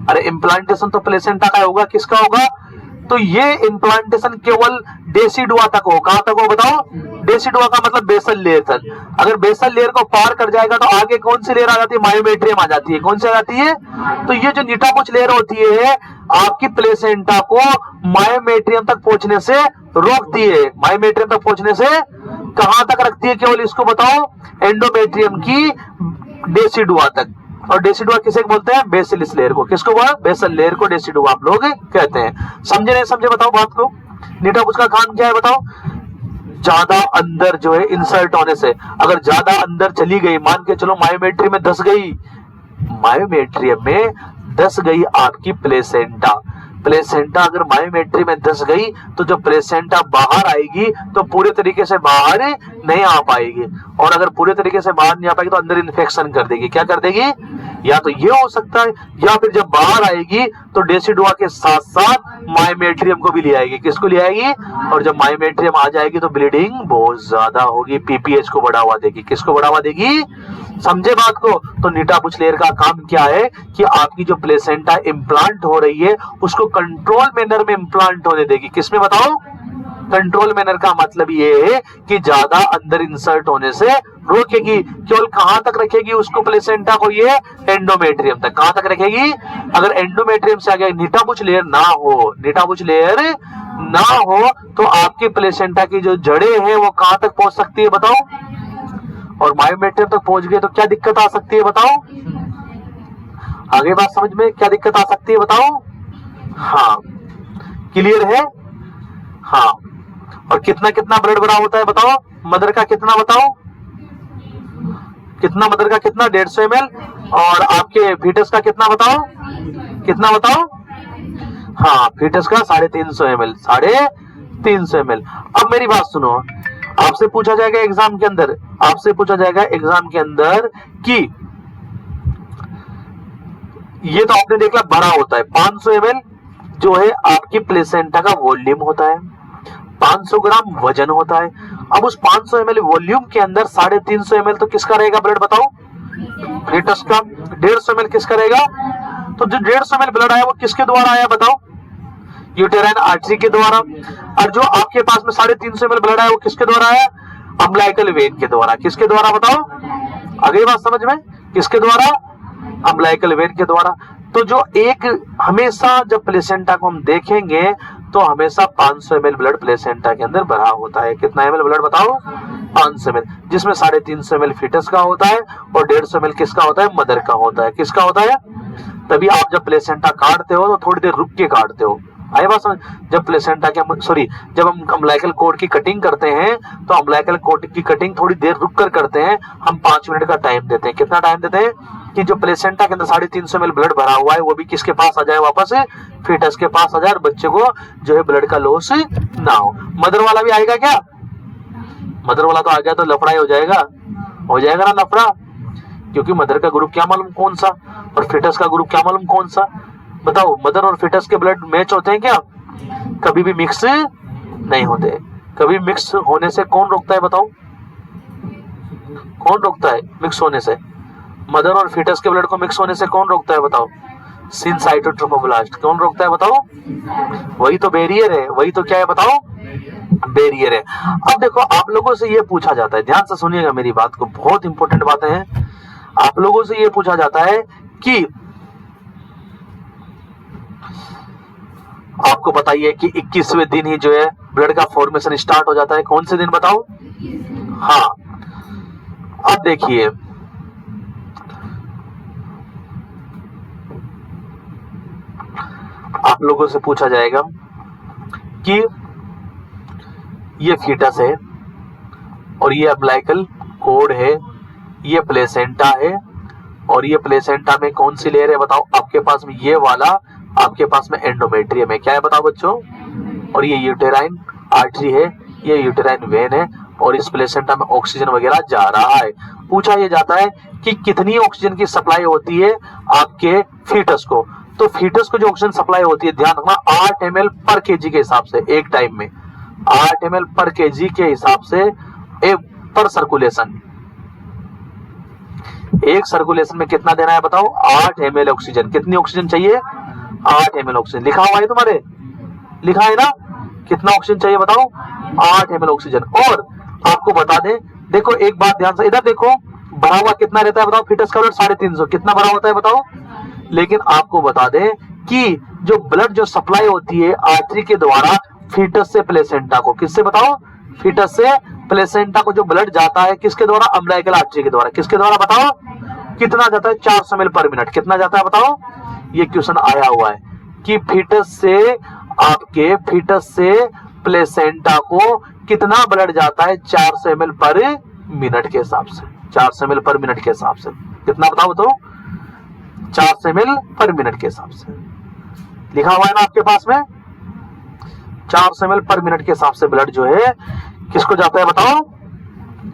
अरे इम्प्लांटेशन तो प्लेसेंटा का होगा, किसका होगा, तो ये इम्प्लांटेशन केवल डेसिडुआ तक हो। कहां तक हो बताओ, डेसिडुआ का मतलब बेसल लेयर तक। अगर बेसल लेयर को पार कर जाएगा तो आगे कौन सी लेयर आ जाती है, मायोमेट्रियम आ जाती है। कौन सी आ जाती है, तो ये जो नीटाबुच लेयर होती है आपकी प्लेसेंटा को मायोमेट्रियम तक पहुंचने से रोकती है। मायोमेट्रियम तक पहुंचने से कहां तक रखती है, केवल इसको बताओ, एंडोमेट्रियम की डेसिडुआ तक। और डेसिडुआ किसे बोलते हैं, बेसिलिस लेयर को। किसको बोला, बेसल लेयर को डेसिडुआ आप लोग कहते हैं। समझे नहीं समझे बताओ बात को। नीटाबुच का काम क्या है बताओ, ज्यादा अंदर जो है इंसर्ट होने से, अगर ज्यादा अंदर चली गई, मान के चलो मायोमेट्रियम में धस गई, मायोमेट्रियम में धस गई आपकी प्लेसेंटा। प्लेसेंटा अगर मायोमेट्री में धस गई तो जब प्लेसेंटा बाहर आएगी तो पूरे तरीके से बाहर नहीं आ पाएगी, और अगर पूरे तरीके से बाहर नहीं आ पाएगी तो अंदर इन्फेक्शन कर देगी। क्या कर देगी, या तो ये हो सकता है, या फिर जब बाहर आएगी तो डेसिडुआ के साथ साथ मायोमेट्रियम को भी ले आएगी। किसको ले आएगी? और जब मायोमेट्रियम आ जाएगी तो ब्लीडिंग बहुत ज्यादा होगी, पीपीएच को बढ़ावा देगी। किसको बढ़ावा देगी? समझे बात को? तो नीटापुच लेयर का काम क्या है कि आपकी जो प्लेसेंटा इम्प्लांट हो रही है उसको कंट्रोल मैनर में इम्प्लांट होने देगी। किसमें बताओ? कंट्रोल मैनर का मतलब ये है कि ज्यादा अंदर इंसर्ट होने से रोकेगी। केवल कहां तक रखेगी उसको, प्लेसेंटा को? ये एंडोमेट्रियम तक। कहां तक रखेगी? अगर एंडोमेट्रियम से आगे नीटापुच लेयर ना हो, नीटापुच लेयर ना हो तो आपकी प्लेसेंटा की जो जड़ें हैं वो कहां तक पहुंच सकती है बताओ? और मायोमेट्रियम तक पहुंच गए तो क्या दिक्कत आ सकती है बताओ? आगे बात समझ में, क्या दिक्कत आ सकती है बताओ? हाँ, क्लियर है? हाँ। और कितना कितना ब्लड बड़ा होता है बताओ? मदर का कितना बताओ? कितना मदर का कितना? 150 ml। और आपके फीटस का कितना बताओ? कितना बताओ? हाँ, फीटस का 350 ml, 350 ml। अब मेरी बात सुनो, आपसे पूछा जाएगा एग्जाम के अंदर, आपसे पूछा जाएगा एग्जाम के अंदर कि ये तो आपने देख लिया बड़ा होता है, 500 ml जो है आपकी प्लेसेंटा का वॉल्यूम होता है, 500 ग्राम वजन होता है। अब उस 500 ml वॉल्यूम के अंदर 350 ml तो किसका रहेगा ब्लड बताओ? फीटस का। 150 ml किसका रहेगा? तो जो 150 ml ब्लड आया वो किसके द्वारा आया बताओ? यूटेराइन आर्टरी के द्वारा। और जो आपके पास में 350 ml ब्लड आया वो किसके द्वारा आया? अम्बिलिकल वेन के द्वारा। किसके द्वारा बताओ? अगली बात समझ में, किसके द्वारा? अम्बिलिकल वेन के द्वारा। तो जो एक हमेशा जब प्लेसेंटा को हम देखेंगे तो हमेशा 500 ml ब्लड प्लेसेंटा के अंदर भरा होता है। कितना ml ब्लड बताओ? 500 ml, जिसमें 350 ml फीटस का होता है और 150 ml किसका होता है? मदर का होता है। किसका होता है? तभी आप जब प्लेसेंटा काटते हो तो थोड़ी देर रुक के काटते हो। आई बात समझ? जब प्लेसेंटा के जब हम अम्बिलिकल कॉर्ड की कटिंग करते हैं तो अम्बिलिकल कॉर्ड की कटिंग थोड़ी देर रुक कर करते हैं। हम 5 मिनट का टाइम देते हैं। कितना टाइम देते हैं? कि जो प्लेसेंटा के अंदर 350 ml ब्लड भरा हुआ है वो भी किसके पास आ जाए? वापस फीटस के पास आ जाए और बच्चे को जो है ब्लड का लॉस ना हो। मदर वाला भी आएगा क्या? मदर वाला तो आ गया तो लफड़ा ही हो जाएगा ना लफड़ा, क्योंकि मदर का ग्रुप क्या मालूम कौन सा और फीटस का ग्रुप क्या मालूम कौन सा। बताओ, मदर और फीटस के ब्लड मैच होते हैं क्या? कभी भी मिक्स नहीं होते। कभी मिक्स होने से कौन रोकता है बताओ? कौन रोकता है मिक्स होने से? मदर और फीटस के ब्लड को मिक्स होने से कौन रोकता है बताओ? सिनसाइटोट्रोफोब्लास्ट। कौन रोकता है बताओ? वही तो बैरियर है। वही तो क्या है बताओ? बैरियर है। अब देखो, आप लोगों से ये पूछा जाता है, ध्यान से सुनिएगा मेरी बात को, बहुत इंपॉर्टेंट बातें हैं। आप लोगों से ये पूछा जाता है कि आपको बताइए कि 21वें दिन ही जो है ब्लड का फॉर्मेशन स्टार्ट हो जाता है। कौन से दिन बताओ? हाँ, अब देखिए, आप लोगों से पूछा जाएगा कि ये फीटस है और ये अम्बिलिकल कॉर्ड है, ये प्लेसेंटा है और ये प्लेसेंटा में कौन सी लेयर है बताओ? आपके पास में ये वाला, आपके पास में एंडोमेट्रियम है। क्या है बताओ बच्चों? और ये यूटेराइन आर्टरी है, ये यूटेराइन वेन है और इस प्लेसेंटा में ऑक्सीजन वगैरह जा रहा है। पूछा ये जाता है कि कितनी ऑक्सीजन की सप्लाई होती है आपके फीटस को? तो फीटस को जो ऑक्सीजन सप्लाई होती है, ध्यान रखना, 8 ml पर केजी के हिसाब से एक टाइम में, 8 ml पर केजी के हिसाब से पर सर्कुलेशन। एक सर्कुलेशन में कितना देना है बताओ? 8 ml ऑक्सीजन। कितनी ऑक्सीजन चाहिए? 8 ml ऑक्सीजन। लिखा हुआ है तुम्हारे, लिखा है ना? कितना ऑक्सीजन चाहिए बताओ? 8 ml ऑक्सीजन। और आपको बता दें, देखो एक बात ध्यान से, इधर देखो, भरा हुआ कितना रहता है बताओ? फीटस का ब्लड 350। कितना भरा होता है बताओ? लेकिन आपको बता दें कि जो ब्लड जो सप्लाई होती है आर्टरी के द्वारा फीटस से प्लेसेंटा को, किससे बताओ? फीटस से प्लेसेंटा को जो ब्लड जाता है किसके द्वारा? अम्बिलिकल आर्टरी के द्वारा। किसके द्वारा बताओ? कितना जाता है? 400 ml पर मिनट। कितना जाता है बताओ? ये क्वेश्चन आया हुआ है कि फीटस से, आपके फीटस से प्लेसेंटा को कितना ब्लड जाता है? 400 ml पर मिनट के हिसाब से। 400 ml पर मिनट के हिसाब से कितना बताओ? तो 400 ml पर मिनट के हिसाब से लिखा हुआ है ना आपके पास में? 400 ml पर मिनट के हिसाब से ब्लड जो है किसको जाता है बताओ?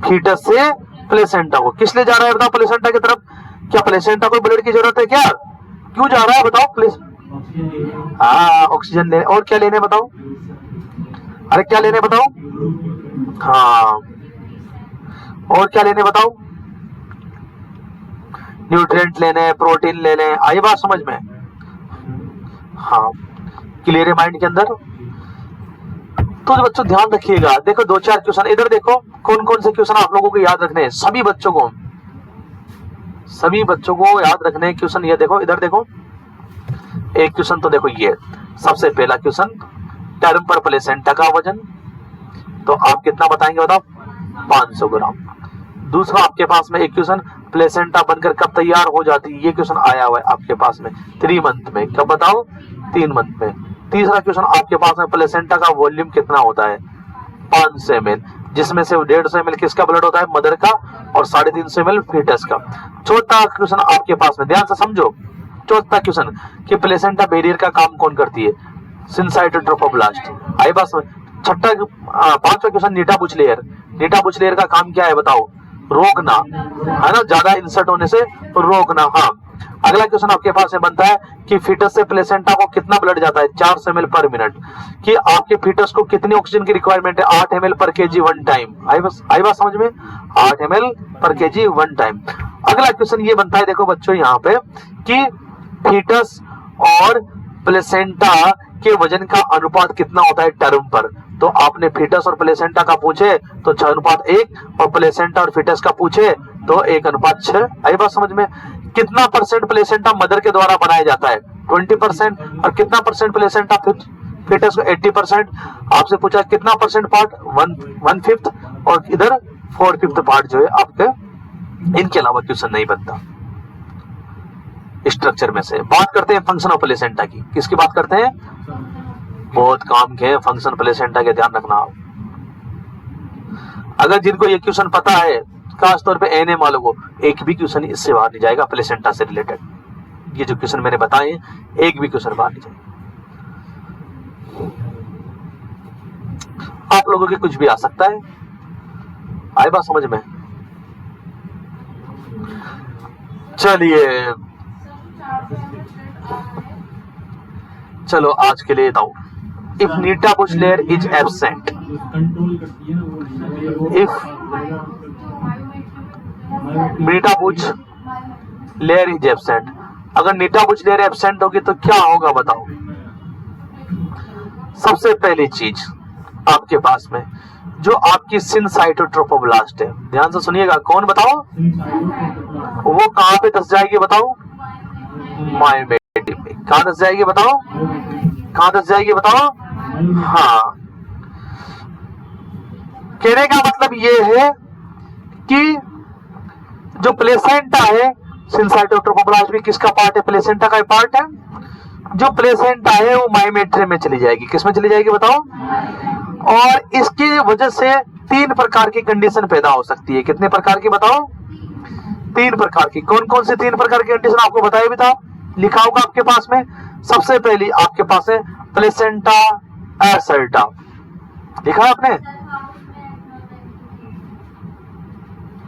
फीटस से प्लेसेंटा को। किस लिए जा रहा है बताओ? प्लेसेंटा की तरफ। क्या प्लेसेंटा को ब्लड की जरूरत है क्या? क्यों जा रहा है बताओ प्लीज? हाँ ऑक्सीजन लेने। और क्या लेने बताओ? अरे क्या लेने बताओ? हाँ और क्या लेने बताओ? न्यूट्रिएंट लेने, प्रोटीन लेने। आई बात समझ में? हाँ क्लियर है माइंड के अंदर? तो बच्चों ध्यान रखिएगा, देखो 2-4 क्वेश्चन इधर देखो, कौन कौन से क्वेश्चन आप लोगों को याद रखने हैं, सभी बच्चों को याद रखने हैं क्वेश्चन। ये देखो इधर देखो, एक क्वेश्चन तो देखो ये सबसे पहला क्वेश्चन, टर्म पर प्लेसेंटा का वजन, तो आप कितना बताएंगे बताओ? 500 ग्राम। दूसरा आपके पास में एक क्वेश्चन, प्लेसेंटा बनकर कब तैयार हो जाती है, ये क्वेश्चन आया हुआ है आपके पास में 3 मंथ में, कब बताओ? 3 मंथ में। तीसरा क्वेश्चन आपके पास में, प्लेसेंटा का वॉल्यूम कितना होता है? 500 ml, जिसमें से 150 ml किसका ब्लड होता है? मदर का, और 350 ml फीटस का। चौथा क्वेश्चन आपके पास में, ध्यान से समझो, चौथा क्वेश्चन कि प्लेसेंटा बैरियर का काम कौन करती है? सिनसाइटोट्रोफोब्लास्ट। आई बात में? छठा पांचवा क्वेश्चन, नीटा बुच लेयर। नीटा बुच लेयर का काम क्या है बताओ? रोकना, है ना, ज्यादा इंसर्ट होने से रोकना। हाँ अगला क्वेश्चन आपके पास में बनता है कि फीटस से प्लेसेंटा को कितना ब्लड जाता है? 400 ml पर मिनट। कि आपके फीटस को कितनी ऑक्सीजन की रिक्वायरमेंट है? 8 ml पर केजी 1 टाइम। आई बात समझ में? 8 ml पर केजी 1 टाइम। अगला क्वेश्चन ये बनता है, देखो बच्चों यहाँ पे, कि फीटस और प्लेसेंटा के वजन का अनुपात कितना होता है टर्म पर? तो आपने फीटस और प्लेसेंटा का पूछे तो 6:1, और प्लेसेंटा और फीटस का पूछे तो 1:6। आई बात समझ में? कितना परसेंट प्लेसेंटा मदर के द्वारा बनाया जाता है? 20%। और कितना परसेंट प्लेसेंटा फीटस को? 80%। आपसे पूछा कितना परसेंट पार्ट? 1/5, और इधर 4/5 पार्ट जो है आपके, इनके अलावा क्वेश्चन नहीं बनता स्ट्रक्चर में से। बात करते हैं फंक्शन ऑफ प्लेसेंटा की। किसकी बात करते हैं? बहुत काम के फंक्शन प्लेसेंटा के, ध्यान रखना। अगर जिनको ये क्वेश्चन पता है, खास तौर पे एनए वालों को, एक भी क्वेश्चन इससे बाहर नहीं जाएगा प्लेसेंटा से रिलेटेड। ये जो क्वेश्चन मैंने बताए एक भी क्वेश्चन बाहर नहीं जाएगा। आप लोगों के कुछ भी आ सकता है। आई बात समझ में? चलिए चलो आज के लिए बताओ, if Nitabuch layer is absent, if Nitabuch layer is absent, अगर नीटा बुच लेयर एब्सेंट होगी तो क्या होगा बताओ? सबसे पहली चीज आपके पास में जो आपकी सिनसाइटोट्रोफोब्लास्ट है, ध्यान से सुनिएगा, कौन बताओ? वो कहां पे दस जाएगी बताओ? मायोमेट्रियम में। कहां दस जाएगी बताओ? कहां दस जाएगी बताओ? हाँ, कहने का मतलब ये है कि जो प्लेसेंटा है, सिनसाइटोट्रोफोब्लास्ट भी किसका पार्ट है? प्लेसेंटा का पार्ट है। जो प्लेसेंटा है वो मायोमेट्रियम में चली जाएगी। किसमें चली जाएगी बताओ? और इसकी वजह से 3 प्रकार की कंडीशन पैदा हो सकती है। कितने प्रकार की बताओ? 3 प्रकार की। कौन कौन से 3 प्रकार की कंडीशन आपको बताया भी था, लिखा होगा आपके पास में। सबसे पहली आपके पास है प्लेसेंटा एसर्टा, लिखा है आपने?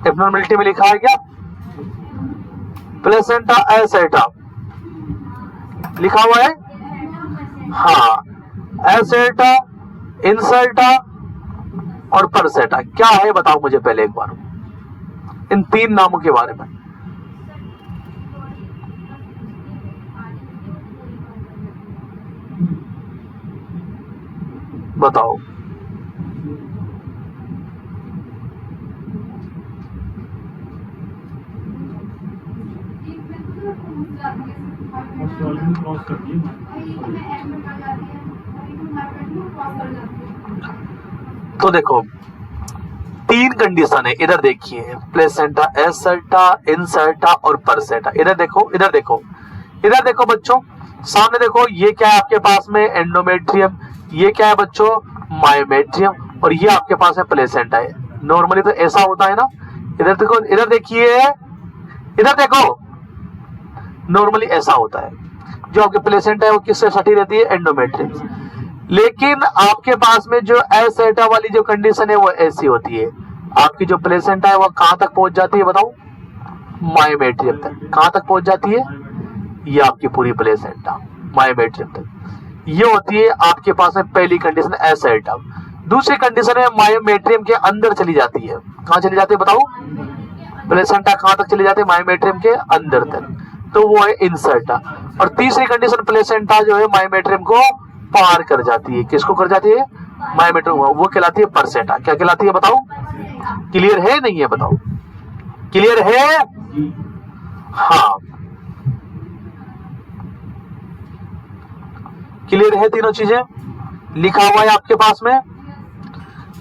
एब्नॉर्मलिटी में लिखा है क्या? प्लेसेंटा एसर्टा लिखा हुआ है। हाँ, एसर्टा, इंसर्टा और परसेटा क्या है बताओ मुझे पहले एक बार, इन 3 नामों के बारे में बताओ। तो देखो 3 कंडीशन है, इधर देखिए, प्लेसेंटा एसर्टा, इंसर्टा और परसेटा। इधर देखो, इधर देखो, इधर देखो बच्चों, सामने देखो, ये क्या है आपके पास में? एंडोमेट्रियम। ये क्या है बच्चों? मायोमेट्रियम। और ये आपके पास है प्लेसेंटा है। नॉर्मली तो ऐसा होता है ना, इधर देखो, इधर देखिए, इधर देखो, नॉर्मली ऐसा होता है। जो आपके प्लेसेंटा है वो किससे सटी रहती है? एंडोमेट्रियम। लेकिन आपके पास में जो एसर्टा वाली जो कंडीशन है वो ऐसी होती है। आपकी जो प्लेसेंटा है वो कहां तक पहुंच जाती है बताओ? मायोमेट्रियम तक। कहां तक पहुंच जाती है? ये आपकी पूरी प्लेसेंटा मायोमेट्रियम तक। ये होती है आपके पास में पहली कंडीशन एसेटम। दूसरी कंडीशन है मायोमेट्रियम के अंदर चली जाती है। कहां चली जाती है बताओ? प्लेसेंटा कहां तक चली जाती है? मायोमेट्रियम के अंदर तक, तो वो है इंसर्टा। और तीसरी कंडीशन प्लेसेंटा जो है मायोमेट्रियम को पार कर जाती है। किसको कर जाती है? मायोमेट्रियम, वो कहलाती है परसेंटा। क्या कहलाती है बताओ? क्लियर है नहीं है बताओ? क्लियर है? हाँ क्लियर है तीनों चीजें? लिखा हुआ है आपके पास में?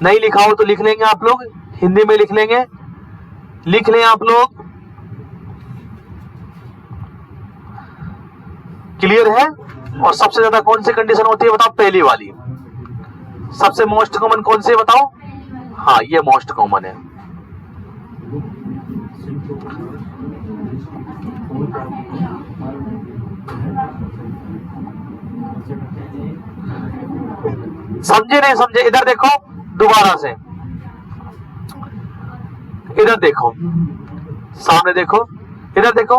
नहीं लिखा हो तो लिख लेंगे आप लोग, हिंदी में लिख लेंगे, लिख लें आप लोग। क्लियर है? और सबसे ज्यादा कौन सी कंडीशन होती है बताओ? पहली वाली। सबसे मोस्ट कॉमन कौन सी बताओ? हाँ ये मोस्ट कॉमन है। समझे नहीं समझे? इधर देखो दोबारा से, इधर देखो, सामने देखो, इधर देखो।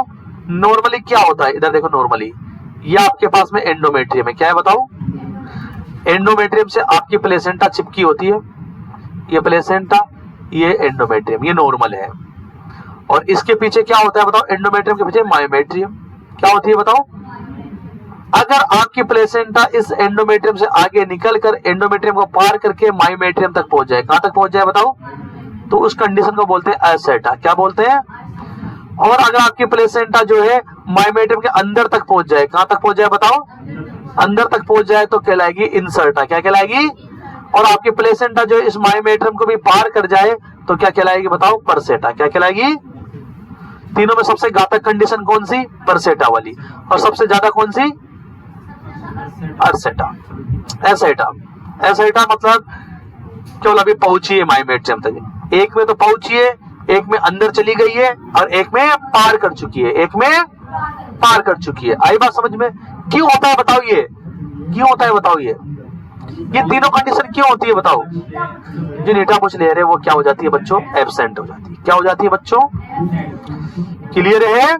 नॉर्मली क्या होता है? इधर देखो नॉर्मली ये आपके पास में एंडोमेट्रियम है। क्या है बताओ? एंडोमेट्रियम से आपकी प्लेसेंटा चिपकी होती है। ये प्लेसेंटा, ये एंडोमेट्रियम, ये नॉर्मल है। और इसके पीछे क्या होता है बताओ? एंडोमेट्रियम के पीछे मायोमेट्रियम। क्या होती है बताओ? अगर आपकी प्लेसेंटा इस एंडोमेट्रियम से आगे निकलकर एंडोमेट्रियम को पार करके मायोमेट्रियम तक पहुंच जाए, कहां तक पहुंच जाए बताओ? तो उस कंडीशन को बोलते हैं एसेटा। क्या बोलते हैं? और अगर आपकी प्लेसेंटा जो है मायोमेट्रियम के अंदर तक पहुंच जाए, कहां तक पहुंच जाए बताओ? अंदर तक पहुंच जाए तो कहलाएगी इंसर्टा। क्या कहलाएगी? और आपकी प्लेसेंटा जो है इस मायोमेट्रियम को भी पार कर जाए तो क्या कहलाएगी बताओ? परसेटा। क्या कहलाएगी? तीनों में सबसे घातक कंडीशन कौन सी? परसेटा वाली। और सबसे ज्यादा कौन सी? अर्सेटा, एसेटा। एसेटा मतलब केवल अभी पहुंची है मायोमेट्रियम तक। एक में तो पहुंची है, एक में अंदर चली गई है, और एक में पार कर चुकी है, एक में पार कर चुकी है। आई बात समझ में? क्यों होता है बताओ? ये क्यों होता है बताओ? ये तीनों कंडीशन क्यों होती है बताओ? जो नीटा पूछ ले रहे वो क्या हो जाती है बच्चों? एब्सेंट हो जाती है। क्या हो जाती है बच्चों? क्लियर है?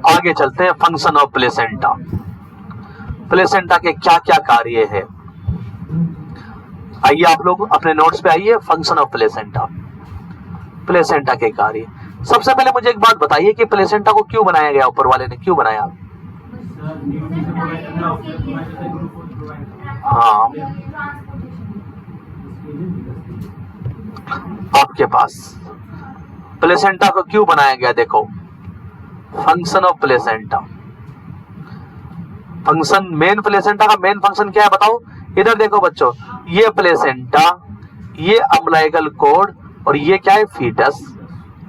आगे चलते हैं। Function of placenta. प्लेसेंटा के क्या क्या कार्य है? आइए आप लोग अपने नोट्स पे आइए। फंक्शन ऑफ प्लेसेंटा, प्लेसेंटा के कार्य। सबसे पहले मुझे एक बात बताइए कि प्लेसेंटा को क्यों बनाया गया? ऊपर वाले ने क्यों बनाया? हाँ आपके पास प्लेसेंटा को क्यों बनाया गया? देखो function of placenta. Function, main placenta का मेन फंक्शन क्या है बताओ? इधर देखो बच्चों, ये प्लेसेंटा, ये अम्बिलिकल कॉर्ड, और ये क्या है? फीटस।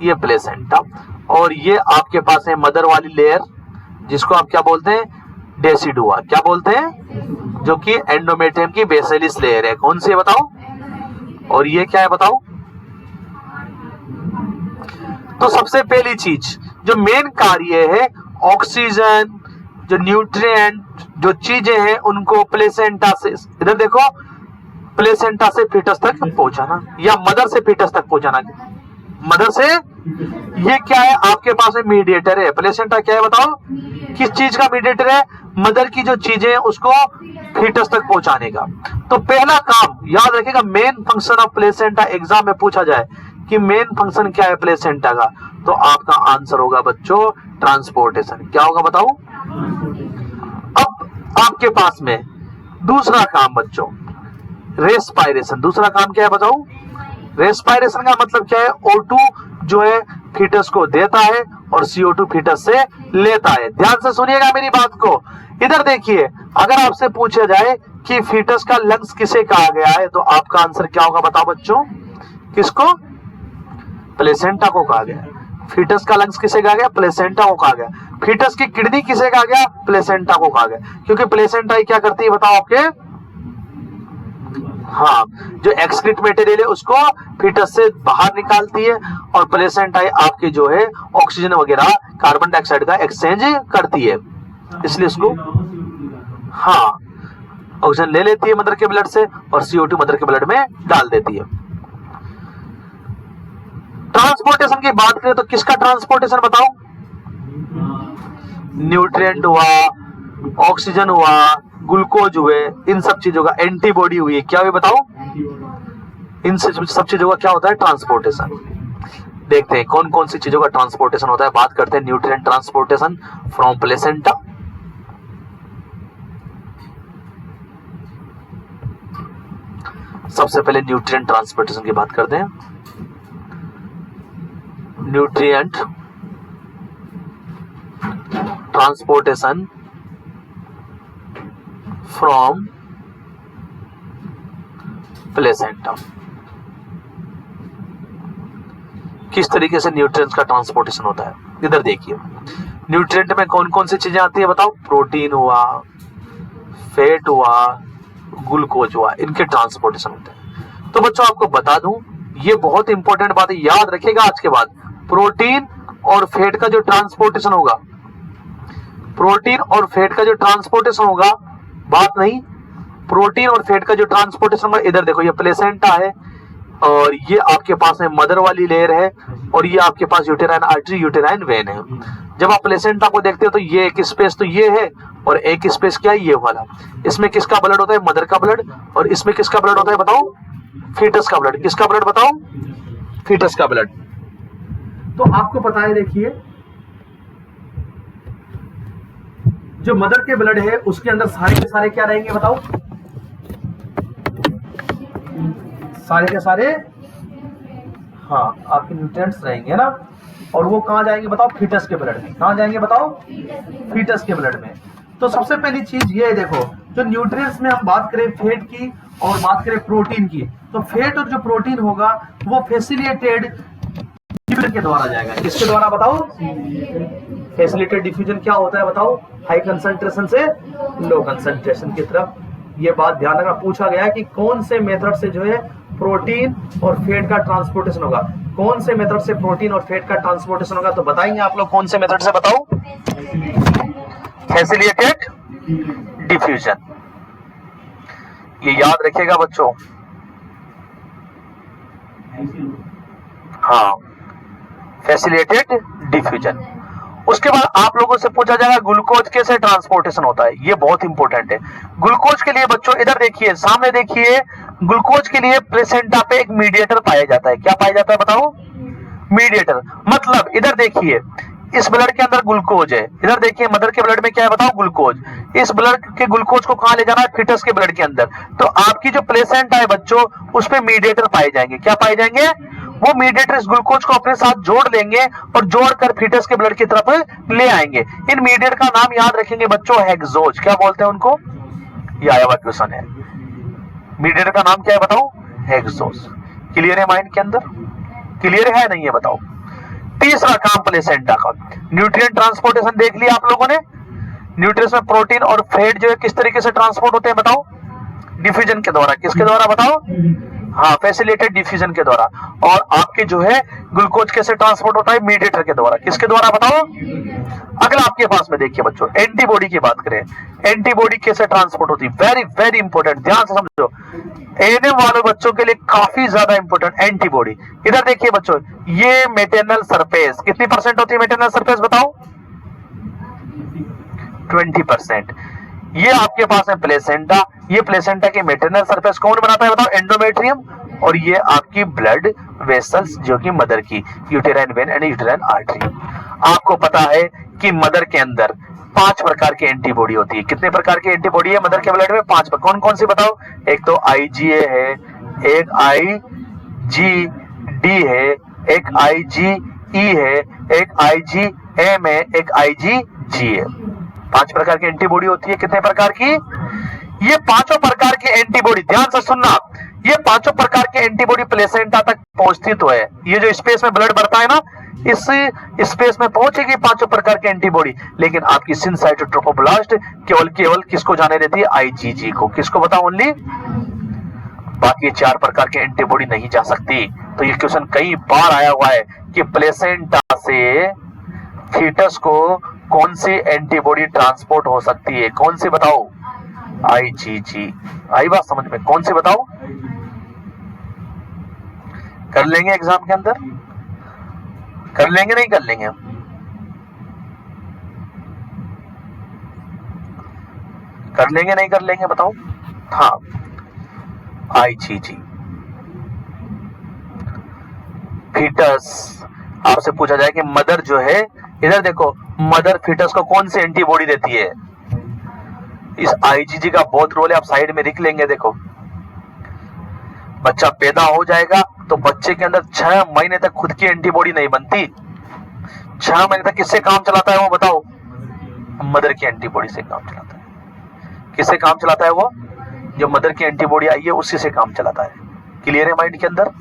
ये प्लेसेंटा, और ये आपके पास है मदर वाली लेयर, जिसको आप क्या बोलते हैं? डेसिडुआ। क्या बोलते हैं? जो कि एंडोमेट्रियम की बेसिलिस लेयर है। कौन सी है बताओ? और ये क्या है बताओ? तो सबसे पहली चीज जो मेन कार्य है, ऑक्सीजन, जो न्यूट्रिएंट, जो चीजें हैं उनको प्लेसेंटा से, इधर देखो, प्लेसेंटा से फीटस तक पहुंचाना, या मदर से फीटस तक पहुंचाना। मदर से, ये क्या है? आपके पास में मीडिएटर है। प्लेसेंटा क्या है बताओ? किस चीज का मीडिएटर है? मदर की जो चीजें हैं उसको फीटस तक पहुंचाने का। तो पहला काम याद रखिएगा, main function of placenta. Exam में पूछा जाए कि मेन फंक्शन क्या है प्लेसेंटा का, तो आपका आंसर होगा बच्चों ट्रांसपोर्टेशन। क्या होगा बताओ? अब आपके पास में दूसरा काम बच्चों, रेस्पायरेशन। दूसरा काम क्या है बताओ? रेस्पायरेशन का मतलब क्या है? O2 जो है फीटस को देता है और CO2 फीटस से लेता है। ध्यान से सुनिएगा मेरी बात को। इधर देखिए, अगर आपसे पूछा जाए कि फीटस का लंग्स किसे कहा गया है, तो आपका आंसर क्या होगा बताओ बच्चों? किसको? प्लेसेंटा को कहा गया। फीटस का लंग्स किसे कहा गया? प्लेसेंटा को कहा गया। फीटस की किडनी किसे कहा गया? प्लेसेंटा को कहा गया। क्योंकि प्लेसेंटा ही क्या करती है बताओ आपके? हाँ, जो एक्सक्रीट मटेरियल है उसको फीटस से बाहर निकालती है, और प्लेसेंटा आपके जो है ऑक्सीजन वगैरह कार्बन डाइऑक्साइड का एक्सचेंज करती है, इसलिए इसको हाँ ऑक्सीजन ले लेती है मदर के ब्लड से और CO2 मदर के ब्लड में डाल देती है। ट्रांसपोर्टेशन की बात करें तो किसका ट्रांसपोर्टेशन बताओ? न्यूट्रिएंट हुआ, ऑक्सीजन हुआ, ग्लूकोज हुए, इन सब चीजों का, एंटीबॉडी हुई, क्या हुई बताओ? इन सब चीजों का क्या होता है? ट्रांसपोर्टेशन। देखते हैं कौन कौन सी चीजों का ट्रांसपोर्टेशन होता है। बात करते हैं न्यूट्रिएंट ट्रांसपोर्टेशन फ्रॉम प्लेसेंटा। सबसे पहले न्यूट्रिएंट ट्रांसपोर्टेशन की बात करते हैं। Nutrient transportation from placenta. किस तरीके से न्यूट्रिएंट्स का ट्रांसपोर्टेशन होता है, इधर देखिए। न्यूट्रिएंट में कौन कौन सी चीजें आती है बताओ? प्रोटीन हुआ, फैट हुआ, ग्लूकोज हुआ, इनके ट्रांसपोर्टेशन होते हैं। तो बच्चों आपको बता दूं, ये बहुत इंपॉर्टेंट बात है, याद रखिएगा आज के बाद। प्रोटीन और फैट का जो ट्रांसपोर्टेशन होगा, प्रोटीन और फैट का जो ट्रांसपोर्टेशन होगा, बात नहीं, प्रोटीन और फैट का जो ट्रांसपोर्टेशन होगा, इधर देखो, ये प्लेसेंटा है और ये आपके पास में मदर वाली लेयर है और ये आपके पास यूटेराइन आर्टरी, यूटेराइन वेन है। जब आप प्लेसेंटा को देखते हो तो ये एक स्पेस तो ये है और एक स्पेस क्या है? ये वाला। इसमें किसका ब्लड होता है? मदर का ब्लड। और इसमें किसका ब्लड होता है बताओ? फीटस का ब्लड। किसका ब्लड बताओ? फीटस का ब्लड। तो आपको पता है, देखिए, जो मदर के ब्लड है उसके अंदर सारे के सारे क्या रहेंगे बताओ? सारे के सारे, हाँ, आपके न्यूट्रिएंट्स रहेंगे ना। और वो कहां जाएंगे बताओ? फीटस के ब्लड में। कहां जाएंगे बताओ? फीटस के ब्लड में। तो सबसे पहली चीज ये देखो, जो न्यूट्रिएंट्स में हम बात करें फैट की और बात करें प्रोटीन की, तो फैट और जो प्रोटीन होगा वो फैसिलिटेटेड डिफ्यूजन के द्वारा जाएगा। किसके द्वारा बताओ? फैसिलिटेटेड डिफ्यूजन क्या होता है बताओ? हाई कंसंट्रेशन से लो कंसंट्रेशन की तरफ। ये बात ध्यान रखना, पूछा गया है कि कौन से मेथड से जो है प्रोटीन और फैट का ट्रांसपोर्टेशन होगा। कौन से मेथड से प्रोटीन और फैट का ट्रांसपोर्टेशन होगा? तो बताएंगे आप लोग कौन से मेथड से, बताओ? Facilitated diffusion. ये याद रखिएगा बच्चों। हाँ, फैसिलिटेटेड डिफ्यूजन। उसके बाद आप लोगों से पूछा जाएगा ग्लूकोज कैसे ट्रांसपोर्टेशन होता है। ये बहुत इंपॉर्टेंट है। ग्लूकोज के लिए बच्चों इधर देखिए, सामने देखिए, ग्लूकोज के लिए प्लेसेंटा पे एक मीडिएटर पाया जाता है। क्या पाया जाता है बताओ? मीडिएटर। मतलब इधर देखिए, इस ब्लड के अंदर ग्लूकोज है, इधर देखिए मदर के ब्लड में क्या है बताओ? ग्लूकोज। इस ब्लड के ग्लूकोज को कहां ले जाना है? फीटस के ब्लड के अंदर। तो आपकी जो प्लेसेंटा है बच्चों, उस पे मीडिएटर पाए जाएंगे। क्या पाए जाएंगे? वो मीडिएटर इस ग्लूकोज को अपने साथ जोड़ लेंगे और जोड़कर फीटस के ब्लड की तरफ ले आएंगे। इन मीडिएटर का नाम याद रखेंगे बच्चों, हेक्सोज। क्या बोलते हैं उनको? ये आया हुआ क्वेश्चन है। मीडिएटर का नाम क्या है बताओ? हेक्सोज। क्लियर है माइंड के अंदर? क्लियर है नहीं है बताओ? तीसरा काम प्लेसेंटा का, न्यूट्रिएंट ट्रांसपोर्टेशन देख लिया आप लोगों ने। न्यूट्रिएंट्स में प्रोटीन और फैट जो है किस तरीके से ट्रांसपोर्ट होते हैं बताओ? डिफ्यूजन के द्वारा। किसके द्वारा बताओ? हाँ, फैसिलिटेटेड डिफ्यूजन के द्वारा। और आपके जो है ग्लूकोज कैसे ट्रांसपोर्ट होता है? मीडिएटर के द्वारा। किसके द्वारा बताओ? अगला आपके पास में देखिए बच्चों, एंटीबॉडी की बात करें। एंटीबॉडी कैसे ट्रांसपोर्ट होती है? वेरी वेरी इंपॉर्टेंट, ध्यान से समझो। एएनएम वाले बच्चों के लिए काफी ज्यादा इंपॉर्टेंट एंटीबॉडी। इधर देखिए बच्चों, ये मेटरनल सरफेस कितनी परसेंट होती है? मेटरनल सरफेस बताओ? 20%। ये आपके पास है प्लेसेंटा। ये प्लेसेंटा के मेटरनल सरफेस कौन बनाता है बताओ? एंडोमेट्रियम। और ये आपकी ब्लड वेसल्स जो कि मदर की, uterine when and uterine artery. आपको पता है कि मदर के अंदर 5 प्रकार की एंटीबॉडी होती है। कितने प्रकार की एंटीबॉडी है मदर के ब्लड में? 5। कौन कौन सी बताओ? एक तो IgA है, एक IgD है, एक IgE है, एक IgM है, एक IgG है। 5 प्रकार की एंटीबॉडी होती है। कितने प्रकार की? ये पांचों प्रकार की एंटीबॉडी, ध्यान से सुनना, ये पांचों प्रकार की एंटीबॉडी प्लेसेंटा तक पहुंचती तो है। ये जो स्पेस में ब्लड बढ़ता है ना, इस स्पेस में पहुंचेगी पांचों प्रकार की एंटीबॉडी। लेकिन आपकी सिनसाइटोट्रोफोब्लास्ट केवल किसको जाने देती है? IgG को। किसको बताओ? ओनली। बाकी 4 प्रकार की एंटीबॉडी नहीं जा सकती। तो ये क्वेश्चन कई बार आया हुआ है कि प्लेसेंटा से फीटस को कौन सी एंटीबॉडी ट्रांसपोर्ट हो सकती है? कौन सी बताओ? IgG। आई बात समझ में? कौन सी बताओ? कर लेंगे एग्जाम के अंदर। कर लेंगे नहीं कर लेंगे? कर लेंगे नहीं कर लेंगे बताओ? हाँ, IgG फीटस। आपसे पूछा जाए कि मदर जो है, इधर देखो, मदर फीटस को कौन सी एंटीबॉडी देती है? इस IgG का बहुत रोल है, आप साइड में लिख लेंगे। देखो, बच्चा पैदा हो जाएगा तो बच्चे के अंदर 6 महीने तक खुद की एंटीबॉडी नहीं बनती। 6 महीने तक किससे काम चलाता है वो बताओ? मदर की एंटीबॉडी से काम चलाता है। किससे काम चलाता है वो? जो मदर की एंटीबॉडी आई है उसी से काम चलाता है। क्लियर है माइंड के अंदर?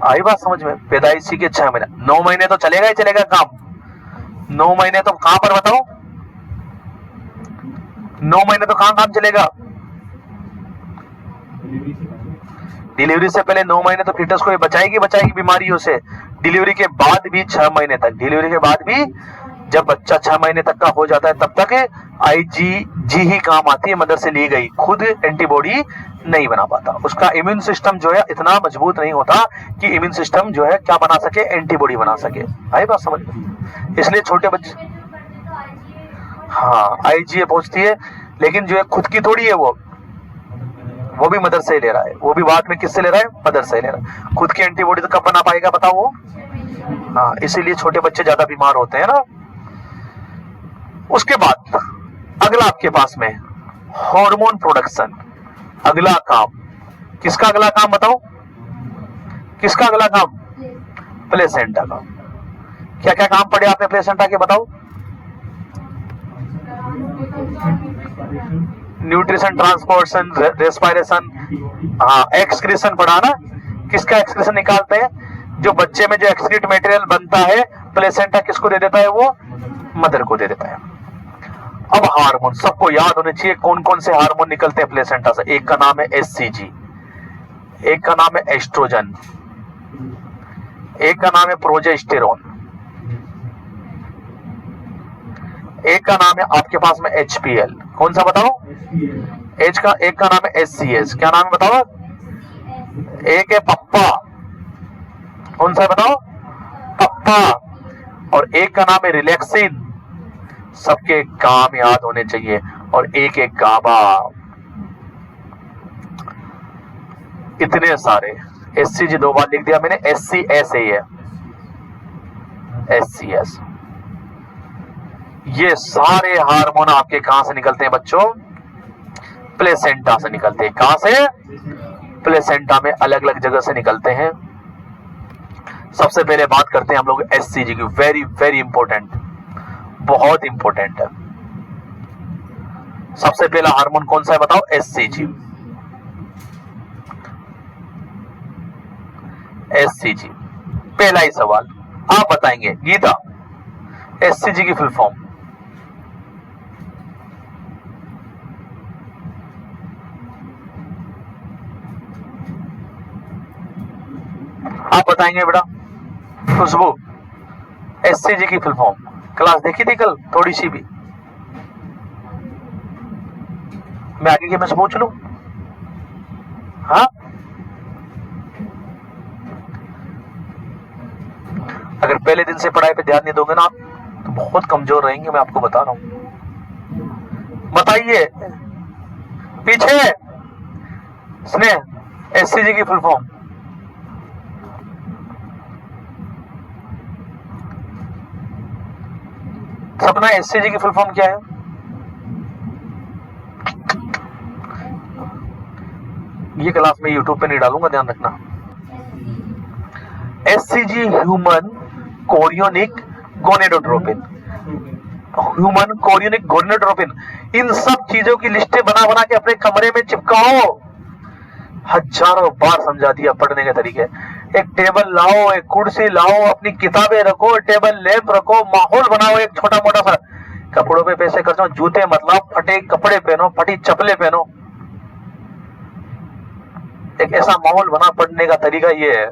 आई बात समझ में? पैदाइशी के 6 महीने, 9 महीने तो चलेगा ही चलेगा काम। 9 महीने तो कहां पर बताओ? 9 महीने तो कहां काम चलेगा? डिलीवरी से पहले 9 महीने तो फीटस को बचाएगी बीमारियों से। डिलीवरी के बाद भी 6 महीने तक, डिलीवरी के बाद भी जब बच्चा 6 महीने तक का हो जाता है तब तक IgG ही काम आती है, मदर से ली गई, खुद एंटीबॉडी नहीं बना पाता। उसका इम्यून सिस्टम जो है इतना मजबूत नहीं होता कि इम्यून सिस्टम जो है क्या बना सके? एंटीबॉडी बना सके। आई बात समझ में? इसलिए छोटे बच्चे, हाँ IgA पहुंचती है, लेकिन जो है खुद की थोड़ी है वो भी मदर से ही ले रहा है। वो भी बाद में किससे ले रहा है? मदर से ले रहा है। खुद की एंटीबॉडी तो कब बना पाएगा बताओ वो? हाँ, इसीलिए छोटे बच्चे ज्यादा बीमार होते हैं ना। उसके बाद अगला आपके पास में हार्मोन प्रोडक्शन। अगला काम किसका? अगला काम बताओ किसका? अगला काम प्लेसेंटा का। क्या क्या काम पड़े आपने प्लेसेंटा के बताओ? न्यूट्रिशन, ट्रांसपोर्टेशन, रेस्पिरेशन, हाँ एक्सक्रीशन पढ़ा ना। किसका एक्सक्रीशन निकालते हैं? जो बच्चे में जो एक्सक्रीट मटेरियल बनता है प्लेसेंटा किसको दे देता है? वो मदर को दे देता है। अब हार्मोन सबको याद होने चाहिए, कौन कौन से हार्मोन निकलते हैं प्लेसेंटा से। एक का नाम है HCG, एक का नाम है एस्ट्रोजन, एक का नाम है प्रोजेस्टेरोन, एक का नाम है आपके पास में HPL। कौन सा बताओ? एक का नाम है HCS। क्या नाम है बताओ? एक है पप्पा। कौन सा है बताओ? पप्पा। और एक का नाम है रिलैक्सिन। सबके काम याद होने चाहिए। और एक एक गाबा। इतने सारे। HCG 2 बार लिख दिया मैंने, HCS है, HCS। ये सारे हार्मोन आपके कहां से निकलते हैं बच्चों? प्लेसेंटा से निकलते हैं। कहां से? प्लेसेंटा में अलग अलग जगह से निकलते हैं। सबसे पहले बात करते हैं हम लोग HCG की। वेरी वेरी इंपॉर्टेंट, बहुत इंपॉर्टेंट है। सबसे पहला हार्मोन कौन सा है बताओ? HCG। HCG पहला ही सवाल आप बताएंगे। गीता, HCG की फुल फॉर्म? आप बताएंगे बेटा? खुशबू, HCG की फुल फॉर्म क्लास देखी थी कल थोड़ी सी भी? मैं आगे के मैं पूछ लूं? हाँ, अगर पहले दिन से पढ़ाई पे ध्यान नहीं दोगे ना आप तो बहुत कमजोर रहेंगे, मैं आपको बता रहा हूं। बताइए पीछे स्नेह, HCG की फुल फॉर्म? सपना, HCG की फुल फॉर्म क्या है? ये क्लास में यूट्यूब पे नहीं डालूंगा, ध्यान रखना। HCG human chorionic gonadotropin. Human chorionic gonadotropin. इन सब चीजों की लिस्टें बना बना के अपने कमरे में चिपकाओ। हजारों बार समझा दिया पढ़ने के तरीके। एक टेबल लाओ, एक कुर्सी लाओ, अपनी किताबें रखो, टेबल लैंप रखो, माहौल बनाओ एक छोटा मोटा सा। कपड़ों पे पैसे खर्चो, जूते मतलब फटे कपड़े पहनो, फटी चप्पलें पहनो। एक ऐसा माहौल बना, पढ़ने का तरीका ये है,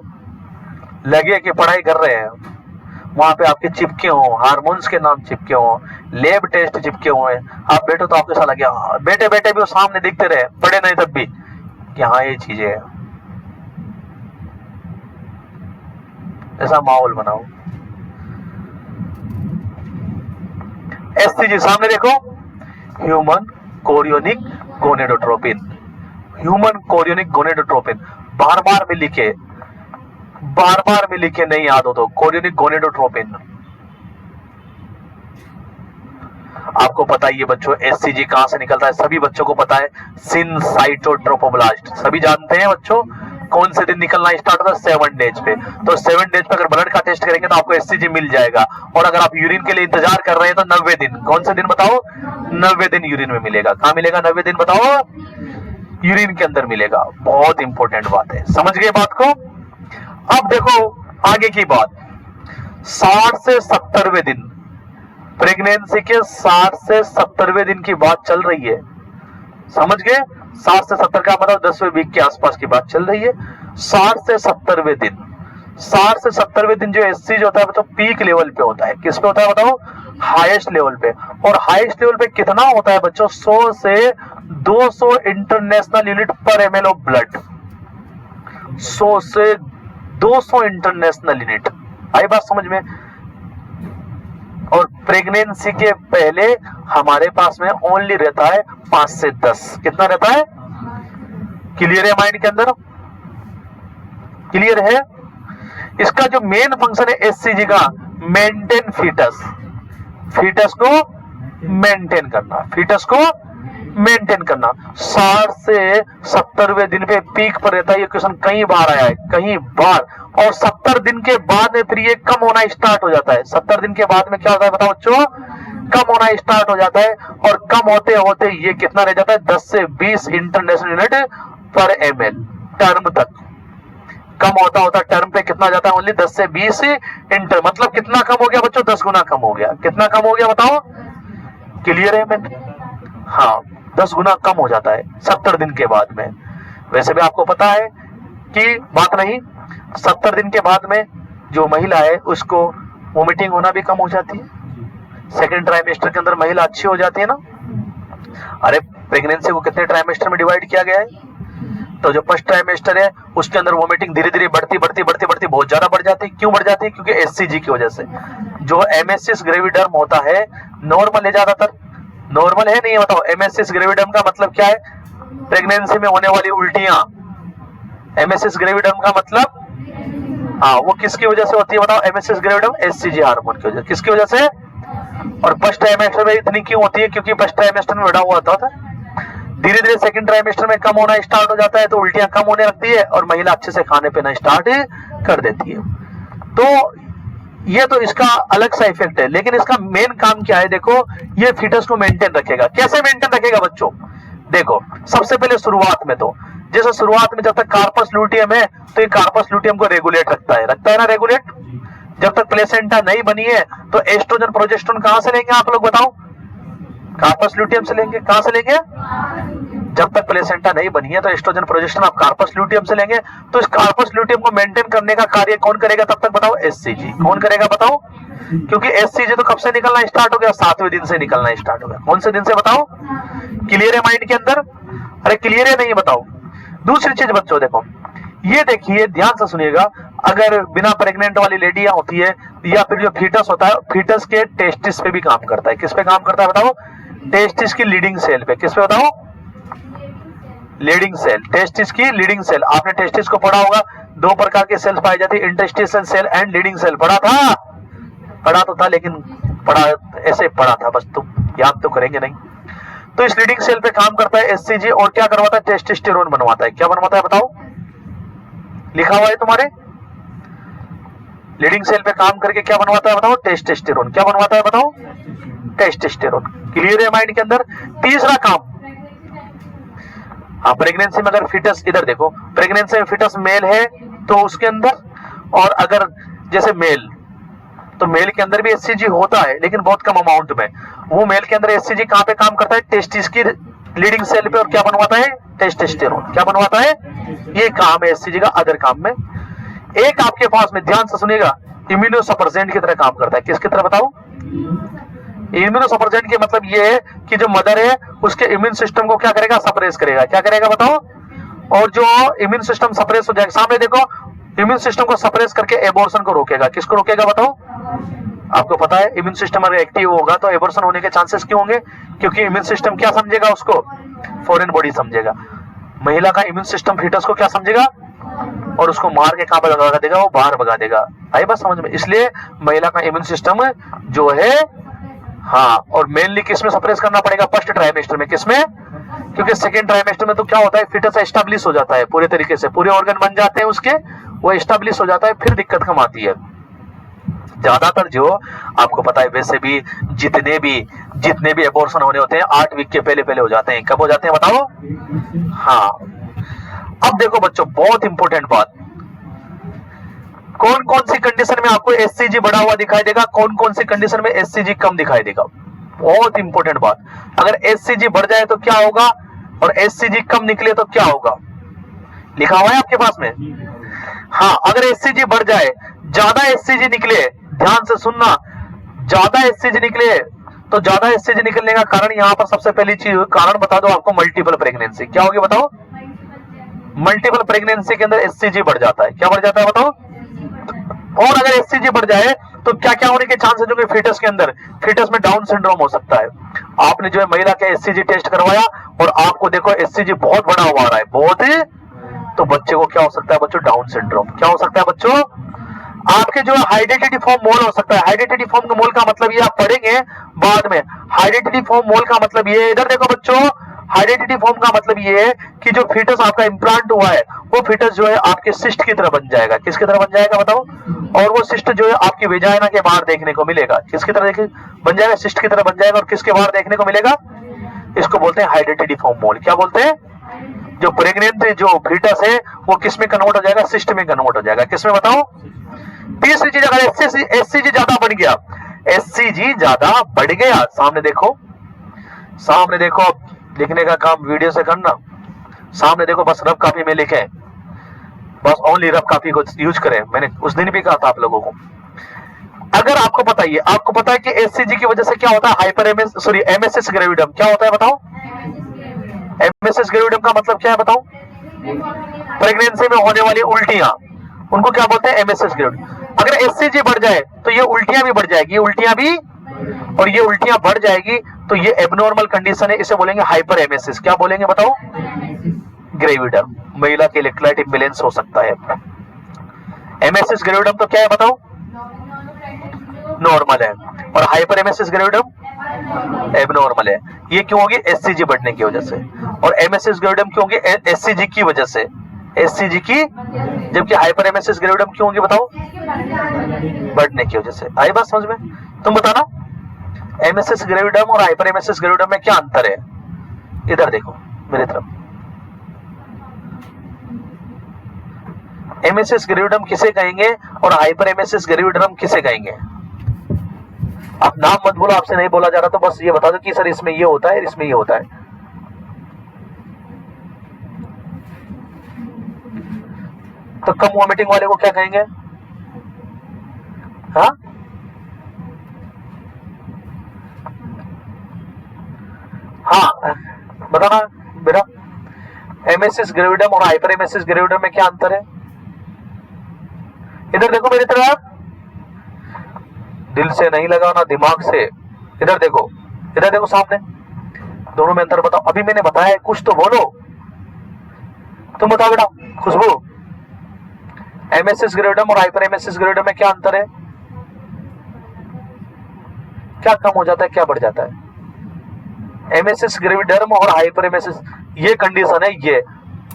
लगे कि पढ़ाई कर रहे हैं, वहां पे आपके चिपके हो, हार्मोन्स के नाम चिपके हो, लैब टेस्ट चिपके हुए। आप बैठो तो आपको ऐसा लगे बैठे बैठे भी वो सामने दिखते रहे, पढ़े नहीं तब भी कि हाँ ये चीजें है। ऐसा माहौल बनाओ। एससीजी सामने देखो, human chorionic gonadotropin, human chorionic gonadotropin. बार बार में लिखे नहीं याद हो तो, कोरियोनिक गोनेडोट्रोपिन। आपको पता ही है बच्चों एससीजी कहां से निकलता है, सभी बच्चों को पता है, सिनसाइटोट्रोपोब्लास्ट। सभी जानते हैं बच्चों कौन से दिन निकलना स्टार्ट होता है, 7 डेज पे। तो 7 डेज पे अगर ब्लड का टेस्ट करेंगे तो आपको एससीजी मिल जाएगा। और अगर आप यूरिन के लिए इंतजार कर रहे हैं तो 90 दिन, कौन से दिन बताओ, 90 दिन यूरिन में मिलेगा। कहां मिलेगा 90 दिन बताओ, यूरिन के अंदर मिलेगा। बहुत इंपॉर्टेंट बात है, समझ गए बात को। अब देखो आगे की बात, 60 से 70वें दिन, प्रेगनेंसी के 60 से 70वें दिन की बात चल रही है, समझ गए। 60 से 70 का मतलब 10वें वीक के आसपास की बात चल रही है। 60 से 70वें दिन, 60 से 70वें दिन जो एससी जो होता है तो पीक लेवल पे होता है। किस पे होता है बताओ, हाईएस्ट लेवल पे। और हाईएस्ट लेवल पे कितना होता है बच्चों, 100 से 200 इंटरनेशनल यूनिट पर एमएल ऑफ ब्लड। 100 से 200 इंटरनेशनल यूनिट, आई बात समझ में। और प्रेगनेंसी के पहले हमारे पास में ओनली रहता है 5 से 10। कितना रहता है, क्लियर है माइंड के अंदर, क्लियर है। इसका जो मेन फंक्शन है एससीजी का, मेंटेन फीटस, फीटस को मेंटेन करना, फीटस को मेंटेन करना। 60 से 70वें दिन पे पीक पर रहता है। ये क्वेश्चन कई बार आया है, कई बार। और 70 दिन के बाद में फिर ये कम होना स्टार्ट हो जाता है। 70 दिन के बाद में क्या होता है बताओ बच्चों, कम होना स्टार्ट हो जाता है। और कम होते होते ये कितना रह जाता है, 10 से 20 इंटरनेशनल यूनिट पर एमएल टर्म तक। कम होता होता टर्म पे कितना जाता है, ओनली 10 से 20 इंटर, मतलब कितना कम हो गया बच्चों, 10 गुना कम हो गया। कितना कम हो गया बताओ, क्लियर है मैन, हाँ 10 गुना कम हो जाता है 70 दिन के बाद में। वैसे भी आपको पता है कि बात नहीं, 70 दिन के बाद में जो महिला है उसको वोमिटिंग होना भी कम हो जाती है। सेकेंड ट्राइमेस्टर के अंदर महिला अच्छी हो जाती है ना। अरे प्रेगनेंसी को कितने ट्राइमेस्टर में डिवाइड किया गया है, तो जो फर्स्ट ट्राइमेस्टर है उसके अंदर वोमिटिंग धीरे धीरे बढ़ती बहुत ज्यादा बढ़ जाती है। क्यों बढ़ जाती है, क्योंकि एससीजी की वजह से। जो एमएससिस ग्रेविडर्म होता है नॉर्मल है, ज्यादातर नॉर्मल है नहीं है बताओ। एमएससिस ग्रेविडर्म का मतलब क्या है, प्रेगनेंसी में होने वाली उल्टियां। एमएससिस ग्रेविडर्म का मतलब, हाँ वो किसकी वजह से होती है बताओ, एमएससिस ग्रेविडर्म एससीजी हार्मोन की वजह, किसकी वजह से। और फर्स्ट ट्राइमेस्टर में इतनी क्यों होती है, क्योंकि फर्स्ट ट्राइमेस्टर में बढ़ा हुआ होता है। धीरे धीरे सेकंड ट्राइमेस्टर में कम होना स्टार्ट हो जाता है तो उल्टियां कम होने लगती है और महिला अच्छे से खाने पीना स्टार्ट कर देती है। तो ये तो इसका अलग सा इफेक्ट है, लेकिन इसका मेन काम क्या है देखो, ये फीटस को मेंटेन रखेगा। कैसे मेंटेन रखेगा बच्चों, देखो सबसे पहले शुरुआत में तो, जैसे शुरुआत में जब तक कार्पस लूटियम है तो ये कार्पस लूटियम को रेगुलेट रखता है ना रेगुलेट। जब तक प्लेसेंटा नहीं बनी है तो एस्ट्रोजन प्रोजेस्टेरोन कहां से लेंगे आप लोग बताओ, कार्पस लूटियम से लेंगे। कहां से लेंगे, जब तक प्लेसेंटा नहीं बनी है तो एस्ट्रोजन प्रोजेस्टेरोन आप कार्पस लूटियम से लेंगे। तो इस कार्पस लूटियम को मेंटेन करने का कार्य कौन करेगा तब तक बताओ, एससीजी। कौन करेगा बताओ, क्योंकि एससीजी तो कब से निकलना स्टार्ट हो गया, 7वें दिन से निकलना स्टार्ट हो गया। कौन से दिन से बताओ, क्लियर है माइंड के अंदर, अरे क्लियर है नहीं बताओ। दूसरी चीज बच्चों देखो, ये देखिए ध्यान से सुनिएगा, अगर बिना प्रेग्नेंट वाली लेडियां होती है या फिर जो फीटस होता है, फीटस के टेस्टिस पे भी काम करता है। किस पे काम करता है बताओ, टेस्टिस की लीडिंग सेल पे। किस पे बताओ, लीडिंग सेल, टेस्टिस की लीडिंग सेल। आपने टेस्टिस को पढ़ा होगा, 2 प्रकार के सेल्स पाई जाती है, interstitial cell and Leydig cell. पढ़ा था, पढ़ा तो था लेकिन पढ़ा ऐसे पढ़ा था, बस तुम याद तो करेंगे नहीं। तो इस लीडिंग सेल पे काम करता है एससीजी और क्या करवाता है, टेस्टोस्टेरोन बनवाता है। क्या बनवाता है बताओ, लिखा हुआ है तुम्हारे, लीडिंग सेल पे काम करके क्या बनवाता है बताओ, टेस्टोस्टेरोन। क्या बनवाता है बताओ, टेस्टोस्टेरोन। क्लियर है माइंड के अंदर। तीसरा काम, हाँ प्रेगनेंसी में अगर फीटस, इधर देखो, प्रेगनेंसी में फीटस मेल है तो उसके अंदर, और अगर जैसे मेल, तो मेल के अंदर भी एससीजी होता है लेकिन बहुत कम अमाउंट में। वो मेल के अंदर एससीजी कहां पे काम करता है, टेस्टिस की लीडिंग सेल पे, और क्या बनवाता है, टेस्टोस्टेरोन। क्या बनवाता है, ये काम है एससीजी का। अदर काम में एक आपके पास में ध्यान से सुनिएगा, इम्यूनोसप्रेसेंट की तरह काम करता है। किसकी तरह बताओ, इम्यूनोसप्रेसेंट के मतलब ये है कि जो मदर है उसके इम्यून सिस्टम को क्या करेगा, सप्रेस करेगा। क्या करेगा बताओ, और जो इम्यून सिस्टम सप्रेस हो जाएगा, सामने देखो, इम्यून सिस्टम को सप्रेस करके एबॉर्शन को रोकेगा। किसको रोकेगा बताओ, आपको पता है इम्यून सिस्टम अगर एक्टिव होगा तो एबॉर्शन होने के चांसेस क्यों होंगे? क्योंकि इम्यून सिस्टम क्या समझेगा उसको? फॉरेन बॉडी समझेगा। महिला का इम्यून सिस्टम फीटस को क्या समझेगा? और उसको मार के कहां पर भगा देगा? वो बाहर भगा देगा। आई बात समझ में? इसलिए महिला का इम्यून सिस्टम जो है, हाँ, और मेनली किसमें सप्रेस करना पड़ेगा? फर्स्ट ट्राइमेस्टर में। किसमें? क्योंकि सेकेंड ट्राइमेस्टर में तो क्या होता है, फीटस एस्टेब्लिश हो जाता है पूरे तरीके से, पूरे ऑर्गन बन जाते हैं उसके, वो एस्टेब्लिश हो जाता है, फिर दिक्कत कम आती है। ज्यादातर जो आपको पता है वैसे भी जितने भी एबॉर्शन होने होते हैं 8 वीक के पहले हो जाते हैं। कब हो जाते हैं बताओ? हाँ। अब देखो बच्चों, बहुत इंपॉर्टेंट बात, कौन कौन सी कंडीशन में आपको एससीजी बढ़ा हुआ दिखाई देगा, कौन कौन सी कंडीशन में एससीजी कम दिखाई देगा? बहुत इंपॉर्टेंट बात। अगर एससीजी बढ़ जाए तो क्या होगा और एससीजी कम निकले तो क्या होगा? लिखा हुआ है आपके पास में। हाँ, अगर एससीजी बढ़ जाए, ज्यादा एससीजी निकले, ध्यान से सुनना, ज्यादा एससीजी निकले तो ज्यादा एससीजी निकलने का कारण यहां पर सबसे पहली चीज कारण बता दो आपको, मल्टीपल प्रेगनेंसी। क्या होगी बताओ? मल्टीपल प्रेगनेंसी के अंदर एससीजी बढ़ जाता है। क्या बढ़ जाता है बताओ? और अगर एससीजी बढ़ जाए तो क्या क्या होने के चांसेस होंगे फीटस के अंदर? फीटस में डाउन सिंड्रोम हो सकता है। आपने जो है महिला के एससीजी टेस्ट करवाया और आपको देखो एससीजी बहुत बड़ा हुआ रहा है, बहुत ही, तो बच्चे को क्या हो सकता है बच्चों? Down syndrome. क्या हो सकता है बच्चों? आपके जो हाइडेटिटी फॉर्म मोल हो सकता है। हाइडेटिटी फॉर्म का मोल का मतलब ये आप पढ़ेंगे बाद में। हाइडेटिटी फॉर्म मोल का मतलब ये, इधर देखो बच्चों, हाइडेटिटी फॉर्म का मतलब ये है कि जो फीटस आपका इंप्लांट हुआ है वो फीटस जो है आपके सिस्ट की तरह बन जाएगा। किसकी तरह बन जाएगा बताओ? और वो सिस्ट जो है आपकी वेजाइना के बाहर देखने को मिलेगा। किसकी तरह बन जाएगा? सिस्ट की तरह बन जाएगा। और किसके बाहर देखने को मिलेगा? इसको बोलते हैं हाइडेटिटी फॉर्म मोल। क्या बोलते हैं? जो प्रेग्नेंट जो फीटस है वो किस में कन्वर्ट हो जाएगा? सिस्ट में कन्वर्ट हो जाएगा। किसमें बताओ? तीसरी चीज, अगर एससीजी ज्यादा बढ़ गया, एससीजी ज्यादा बढ़ गया, सामने देखो, सामने देखो, लिखने का काम वीडियो से करना, सामने देखो, बस रफ कॉपी में लिखे, बस ओनली रफ कॉपी को यूज करें। मैंने उस दिन भी कहा था आप लोगों को। अगर आपको पता है कि एससीजी की वजह से क्या होता है? Hyperemesis gravidarum. क्या होता है बताओ? एमएसएस ग्रेविडम का मतलब क्या है बताओ? प्रेगनेंसी में होने वाली उल्टियां, उनको क्या बोलते हैं? एमएसएस ग्रेविडम। अगर एससीजी बढ़ जाए तो ये उल्टियां भी बढ़ जाएगी, ये उल्टियां भी, और ये उल्टियां बढ़ जाएगी तो ये एबनॉर्मल कंडीशन है, इसे बोलेंगे हाइपर एमएसएस। क्या बोलेंगे बताओ? ग्रेविडम। महिला के इलेक्ट्रोलाइट इम्बैलेंस हो सकता है। एमएसएस ग्रेविडम तो क्या है बताओ? नॉर्मल है। और हाइपर एमएसएस ग्रेविडम एबनॉर्मल है। ये क्यों होगी? एससीजी बढ़ने की वजह से। और एमएसएस ग्रेविडम क्यों होगी? एससीजी की वजह से, एससीजी की। जबकि हाइपर एमएसएस ग्रेविडम क्यों होगी बताओ? बढ़ने की वजह से। आई बात समझ में? तुम बताना, एमएसएस ग्रेविडम और हाइपर एमएसएस ग्रेविडम में क्या अंतर है? इधर देखो मेरी तरफ। एमएसएस ग्रेविडम किसे कहेंगे और हाइपर एमएसएस ग्रेविडम किसे कहेंगे? आप नाम मत बोलो, आपसे नहीं बोला जा रहा, तो बस ये बता दो कि सर इसमें ये होता है, इसमें ये होता है। तो कम वॉमिटिंग वाले को क्या कहेंगे? हाँ, हाँ बताना बेटा, एमएसएस ग्रेविडम और हाइपर एमएसएस ग्रेविडम में क्या अंतर है? इधर देखो मेरी तरफ, दिल से नहीं लगाना, दिमाग से। इधर देखो सामने, दोनों में अंतर बताओ। अभी मैंने बताया है, कुछ तो बोलो। तुम बताओ बेटा, खुशबू, एमएसएस ग्रेविडम और हाइपर एमएसएस ग्रेविडम में क्या अंतर है? क्या कम हो जाता है, क्या बढ़ जाता है? एमएसएस ग्रेविडम और हाइपर एमएसएस, ये कंडीशन है। ये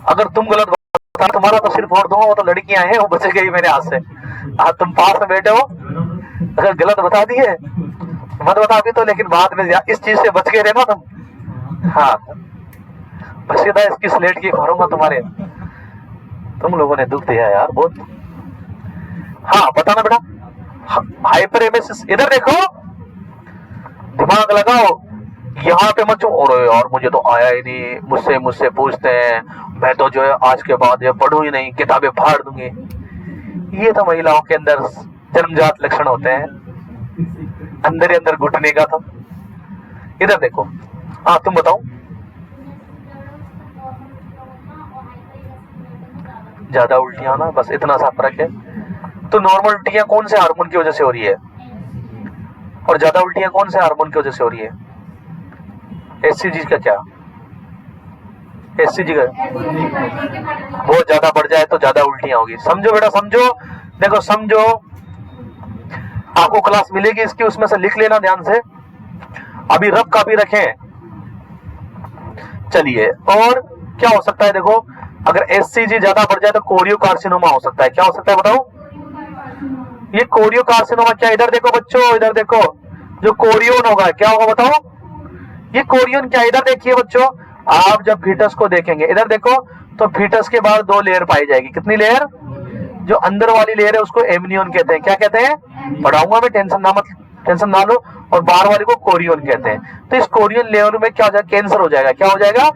अगर तुम गलत बता, तुम्हारा तो सिर्फ और दूंगा, वो तो लड़कियां हैं, वो बच गई मेरे हाथ से। आज तुम पास में बैठे हो, अगर गलत बता दिए मत बता अभी तो, लेकिन बाद में इस चीज से बच के रहना तुम। हाँ, बसीदा इसकी स्लेट की भरूंगा तुम्हारे। तुम लोगों ने दुख दिया यार बहुत। हाँ बताना बेटा, हाइपर एमएसएस, इधर देखो, दिमाग लगाओ, यहाँ पे मत और यार मुझे तो आया ही नहीं, मुझसे पूछते हैं, मैं तो जो है आज के बाद ये पढ़ू ही नहीं, किताबें फाड़ दूंगी। ये तो महिलाओं के अंदर जन्मजात लक्षण होते हैं, अंदर ही अंदर घुटने का। तो इधर देखो, हाँ तुम बताओ। ज्यादा उल्टियां ना, बस इतना सा फर्क है। तो नॉर्मल उल्टियां कौन से हार्मोन की वजह से हो रही है? और ज्यादा उल्टियां कौन से हार्मोन की वजह से हो रही है? एचसीजी का क्या? एचसीजी का बहुत ज्यादा बढ़ जाए तो ज्यादा उल्टियां होगी। समझो बेटा समझो, देखो समझो, आपको क्लास मिलेगी इसकी, उसमें से लिख लेना ध्यान से, अभी रफ कॉपी रखें। चलिए, और क्या हो सकता है? देखो, अगर एचसीजी ज्यादा बढ़ जाए तो कोरियोकार्सिनोमा हो सकता है। क्या हो सकता है बताओ? ये कोरियोकार्सिनोमा क्या? इधर देखो बच्चों, इधर देखो, जो कोरियन होगा क्या होगा बताओ? ये कोरियन क्या? इधर देखिए बच्चों, आप जब फीटस को देखेंगे, इधर देखो, तो फीटस के बाद दो लेयर पाई जाएगी। कितनी लेयर? जो अंदर वाली लेयर है उसको एमनियन कहते हैं। क्या कहते हैं? पढ़ाऊंगा मैं, टेंशन ना लो। और बाहर वाले को कोरियन कहते हैं। तो इस कोरियन लेयर में क्या हो जाएगा? कैंसर हो जाएगा। क्या हो जाएगा?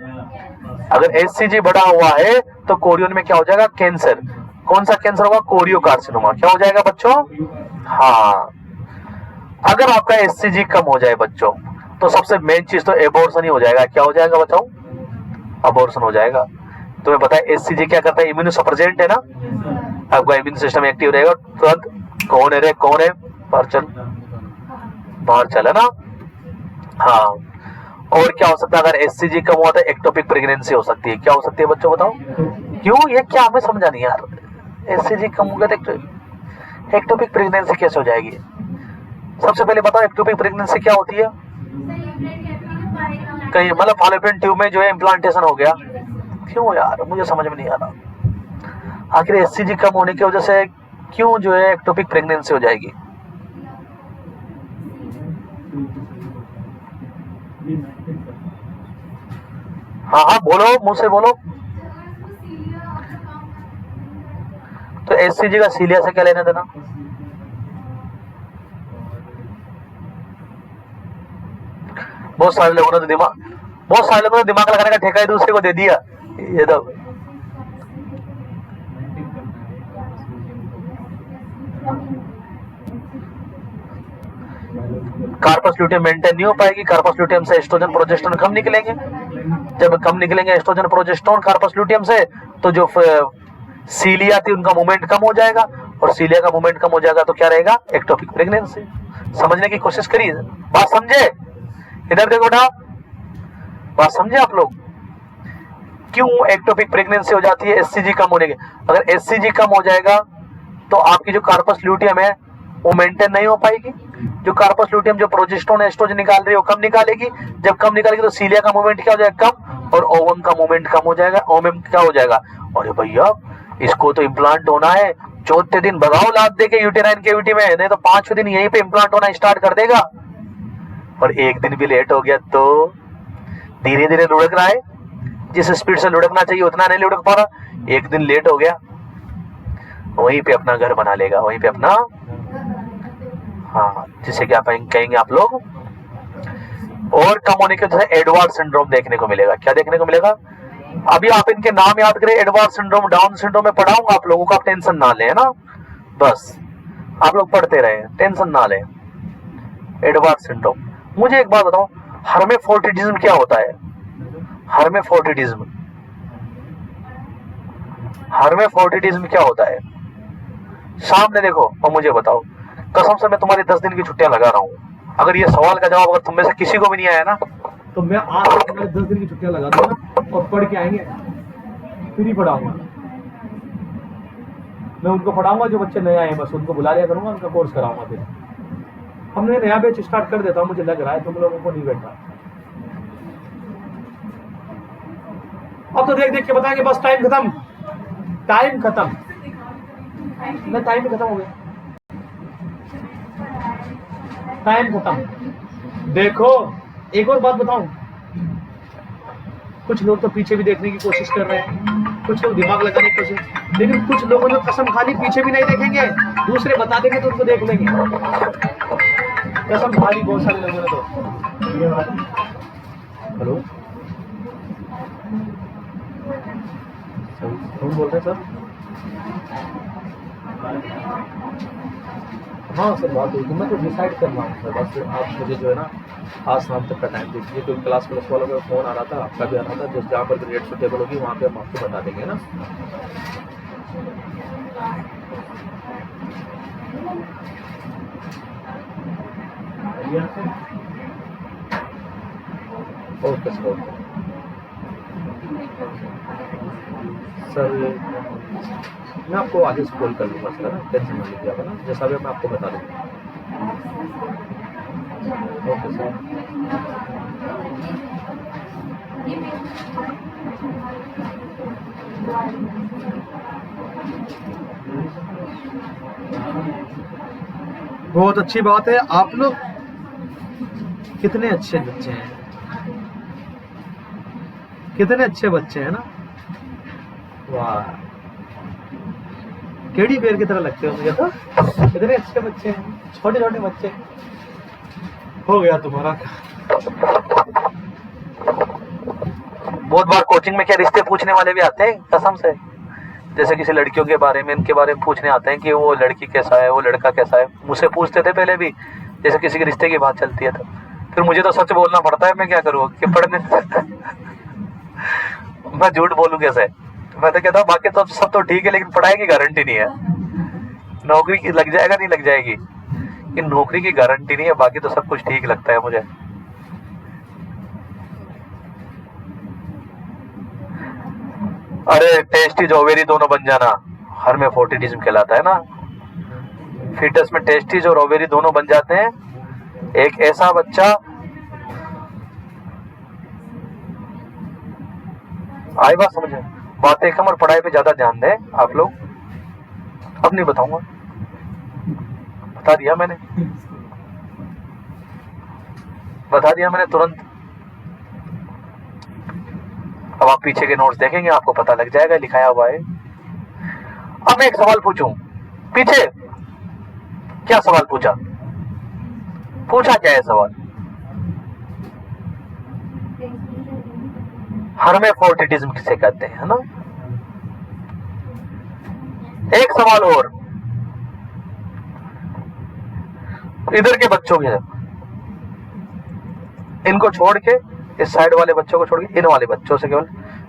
अगर एचसीजी बढ़ा हुआ है तो कोरियन में क्या हो जाएगा? कैंसर। कौन सा कैंसर होगा? कोरियोकार्सिनोमा। क्या हो जाएगा बच्चों? हाँ। अगर आपका एचसीजी कम हो जाए बच्चों, तो सबसे मेन चीज तो एबॉर्शन ही हो जाएगा। क्या हो जाएगा बताओ? अबॉर्शन हो जाएगा। तुम्हें पता है एचसीजी क्या करता है? इम्यूनोसप्रेसेंट है ना, आपका इम्यून सिस्टम एक्टिव रहेगा तुरंत। कौन है रे, कौन है? बाहर चल है ना। हाँ। और क्या हो सकता है अगर एचसीजी कम हुआ तो? एक्टोपिक प्रेगनेंसी हो सकती है। क्या हो सकती है बच्चों बताओ? क्यों? ये क्या हमें समझा नहीं यार। एचसीजी कम होगा तो एक्टोपिक प्रेगनेंसी कैसे हो जाएगी? सबसे पहले बताओ एक्टोपिक प्रेगनेंसी क्या होती है? कहीं मतलब फॉलोपियन ट्यूब में जो है इम्प्लांटेशन हो गया। क्यों यार, मुझे समझ में नहीं आ रहा। आखिर एचसीजी कम होने की वजह से क्यों जो है एक्टोपिक प्रेगनेंसी हो जाएगी? हाँ हाँ बोलो, मुंह से बोलो। तो एचसीजी का सीलिया से क्या लेना देना? बहुत सारे लोगों ने दिमाग लगाने का ठेका ही दूसरे को दे दिया। ये तो कार्पस ल्यूटियम मेंटेन नहीं हो पाएगी। कार्पस ल्यूटियम से एस्ट्रोजन प्रोजेस्टेरोन कम निकलेंगे। जब कम निकलेंगे एस्ट्रोजन प्रोजेस्टेरोन कार्पस ल्यूटियम से, तो जो सीलिया थी उनका मूवमेंट कम हो जाएगा, और सीलिया का मूवमेंट कम हो जाएगा तो क्या रहेगा? Ectopic pregnancy. समझने की कोशिश करिए, बात समझे? इधर देखो बेटा, बात समझे आप लोग? क्यों एक्टोपिक प्रेगनेंसी हो जाती है? एचसीजी कम होने के। अगर एचसीजी कम हो जाएगा तो आपकी जो कार्पस ल्यूटियम है वो मेंटेन नहीं हो पाएगी। जो कार्पस ल्यूटियम जो प्रोजेस्टेरोन एस्ट्रोजन निकाल रही है वो कम निकालेगी। जब कम निकालेगी तो सीलिया का मूवमेंट क्या हो जाएगा? कम, और ओवम का मूवमेंट कम हो जाएगा। ओवम क्या हो जाएगा? अरे भैया इसको तो इम्प्लांट होना है, चौथे दिन भगाओ लाद दे के यूटेराइन कैविटी में, नहीं तो पांचवें दिन यहीं पे इम्प्लांट होना स्टार्ट कर देगा। और एक दिन भी लेट हो गया तो धीरे धीरे लुढ़क रहा है, जिस स्पीड से लुढ़कना चाहिए उतना नहीं लुढ़क पा रहा। एक दिन लेट हो गया, वहीं पे अपना घर बना लेगा, वहीं पे अपना, हाँ, जिसे क्या कहेंगे आप लोग, और कम होने की वजह से एडवार्ड सिंड्रोम देखने को मिलेगा। क्या देखने को मिलेगा? अभी आप इनके नाम याद करें, एडवार्ड सिंड्रोम, डाउन सिंड्रोम में पढ़ाऊंगा आप लोगों को, आप टेंशन ना लें, है ना, बस आप लोग पढ़ते रहे, टेंशन ना लें। Edward syndrome. मुझे एक बात बताओ, हर्मेफ्रोडिटिज्म क्या होता है? हर्मेफ्रोडिटिज्म, हर्मेफ्रोडिटिज्म क्या होता है? सामने देखो और मुझे बताओ। कसम से मैं तुम्हारी 10 दिन की छुट्टियां लगा रहा हूँ। अगर ये सवाल का जवाब अगर तुम में से किसी को भी नहीं आया ना, तो मैं आज तुम्हारी 10 दिन की छुट्टियां लगा दूंगा और पढ़ के आएंगे, फिर ही पढ़ाऊंगा। मैं उनको पढ़ाऊंगा जो बच्चे नए आए हैं, बस उनको बुला लिया करूंगा, उनका कोर्स कराऊंगा। फिर हमने नया बैच स्टार्ट कर देता हूँ, मुझे लग रहा है तुम लोगों को नहीं बैठा। अब तो देख देख के बताएंगे, बस टाइम खत्म, टाइम खत्म, मैं टाइम भी खत्म हो गया, टाइम खत्म। देखो एक और बात बताऊं, कुछ लोग तो पीछे भी देखने की कोशिश कर रहे हैं, कुछ लोग दिमाग लगाने की कोशिश, लेकिन कुछ लोगों ने कसम खा ली पीछे भी नहीं देखेंगे, दूसरे बता देंगे तो उनको देख लेंगे। कसम खा ली बहुत सारे लोगों ने तो। हेलो, कौन बोल रहे सर? हाँ सर बात होगी, मैं तो डिसाइड कर रहा हूँ सर, बस आप मुझे जो है ना आज शाम तक का टाइम दीजिए। कोई क्लास प्लस वालों का फ़ोन आ रहा था, आपका भी आ रहा था, जिस जहाँ पर ग्रेड सुटेबल होगी वहाँ पे हम आपको बता देंगे ना। ओके सर, मैं आपको आगे से कॉल कर लूँगा सर, टेंशन मत लीजिए आप, ना जैसा भी मैं आपको बता दूँगा। Okay sir. बहुत अच्छी बात है, आप लोग कितने अच्छे बच्चे हैं, कितने अच्छे बच्चे हैं ना। वाह, टेडी बेयर की तरह लगते हो मुझे तो, कितने अच्छे बच्चे हैं, छोटे छोटे बच्चे। हो गया तुम्हारा। बहुत बार कोचिंग में क्या रिश्ते पूछने वाले भी आते हैं कसम से, जैसे किसी लड़कियों के बारे में, इनके बारे में पूछने आते हैं कि वो लड़की कैसा है, वो लड़का कैसा है। मुझसे पूछते थे पहले भी, जैसे किसी के रिश्ते की बात चलती है तो फिर मुझे तो सच बोलना पड़ता है, मैं क्या करूँ कि पढ़ने मैं झूठ बोलूं कैसे। मैं तो कहता हूँ बाकी तो सब तो ठीक है, लेकिन पढ़ाई की गारंटी नहीं है, नौकरी की लग जाएगा नहीं लग जाएगी, कि नौकरी की गारंटी नहीं है, बाकी तो सब कुछ ठीक लगता है मुझे। अरे टेस्टी ओवेरी दोनों बन जाना हर्मेफ्रोडिटिज्म कहलाता है ना। फीटस में टेस्टीज और ओवेरी दोनों बन जाते हैं, एक ऐसा बच्चा, आई बात समझे। बातें कम और पढ़ाई पे ज्यादा ध्यान दें आप लोग। अब नहीं बताऊंगा, बता दिया मैंने, बता दिया मैंने तुरंत। अब आप पीछे के नोट्स देखेंगे, आपको पता लग जाएगा लिखाया हुआ है। अब मैं एक सवाल पूछूं, पीछे क्या सवाल पूछा, पूछा क्या है सवाल? हर्मेफ्रोडिटिज्म किसे कहते हैं, है ना। एक सवाल और, इधर के बच्चों के, इनको छोड़ के, इस साइड वाले बच्चों को छोड़ के, इन वाले बच्चों से केवल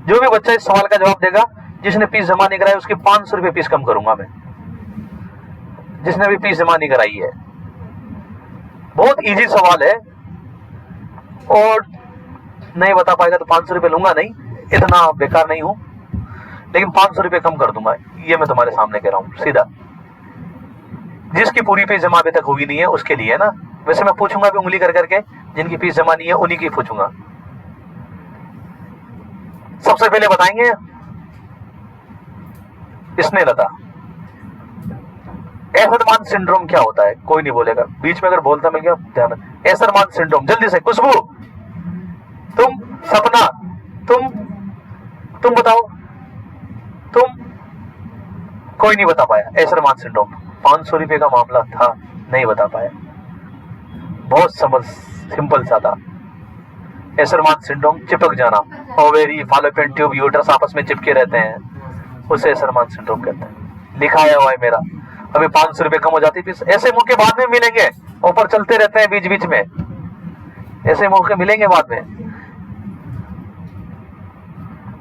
जो भी बच्चा इस सवाल का जवाब देगा, जिसने फीस जमा नहीं कराई उसकी 500 रुपये फीस कम करूंगा मैं, जिसने अभी फीस जमा नहीं कराई है। बहुत इजी सवाल है, और नहीं बता पाएगा तो 500 रुपये लूंगा नहीं, इतना बेकार नहीं हूं, लेकिन 500 रुपये कम कर दूंगा, ये मैं तुम्हारे सामने कह रहा हूं सीधा। जिसकी पूरी फीस जमा अभी तक हुई नहीं है उसके लिए, है ना। वैसे मैं पूछूंगा भी उंगली कर करके, जिनकी फीस जमा नहीं है उन्हीं की पूछूंगा। सबसे पहले बताएंगे स्नेहलता, एसरमान सिंड्रोम क्या होता है? कोई नहीं बोलेगा, बीच में अगर बोलता मिल गया ध्यान। एसरमान सिंड्रोम, जल्दी से। खुशबू, तुम, सपना, तुम बताओ, तुम, कोई नहीं बता पाया। एसरमान सिंड्रोम 500 रुपये का मामला था, नहीं बता पाया, बहुत सिंपल सा था। एसरमान सिंड्रोम, चिपक जाना, ओवेरी, फॉलोपियन ट्यूब, यूट्रस आपस में चिपके रहते हैं, उसे एसरमान सिंड्रोम कहते हैं। लिखाया हुआ है मेरा। अभी 500 रुपये कम हो जाती फीस। ऐसे मौके बाद में मिलेंगे, ऊपर चलते रहते हैं बीच बीच में, ऐसे मौके मिलेंगे बाद में।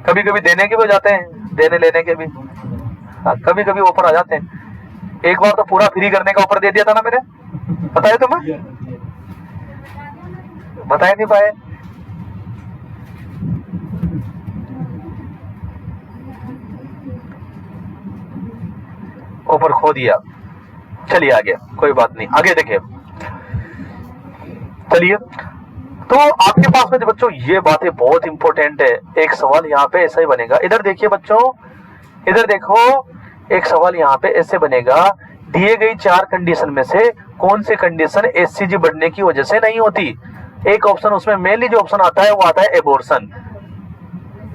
कभी कभी देने के भी हो जाते हैं, देने लेने के भी, कभी कभी ऑफर आ जाते हैं। एक बार तो पूरा फ्री करने का ऑफर दे दिया था ना मैंने, बताया तुम्हें? बता नहीं पाए। ऑफर खो दिया। चलिए आगे, कोई बात नहीं, आगे देखिए। चलिए, तो आपके पास में बच्चों ये बातें बहुत इंपॉर्टेंट है। एक सवाल यहाँ पे ऐसा ही बनेगा, इधर देखिए बच्चों, इधर देखो, एक सवाल यहाँ पे ऐसे बनेगा, दिए गई 4 कंडीशन में से कौन सी कंडीशन एचसीजी बढ़ने की वजह से नहीं होती? एक ऑप्शन उसमें मेनली जो ऑप्शन आता है वो आता है एबॉर्शन।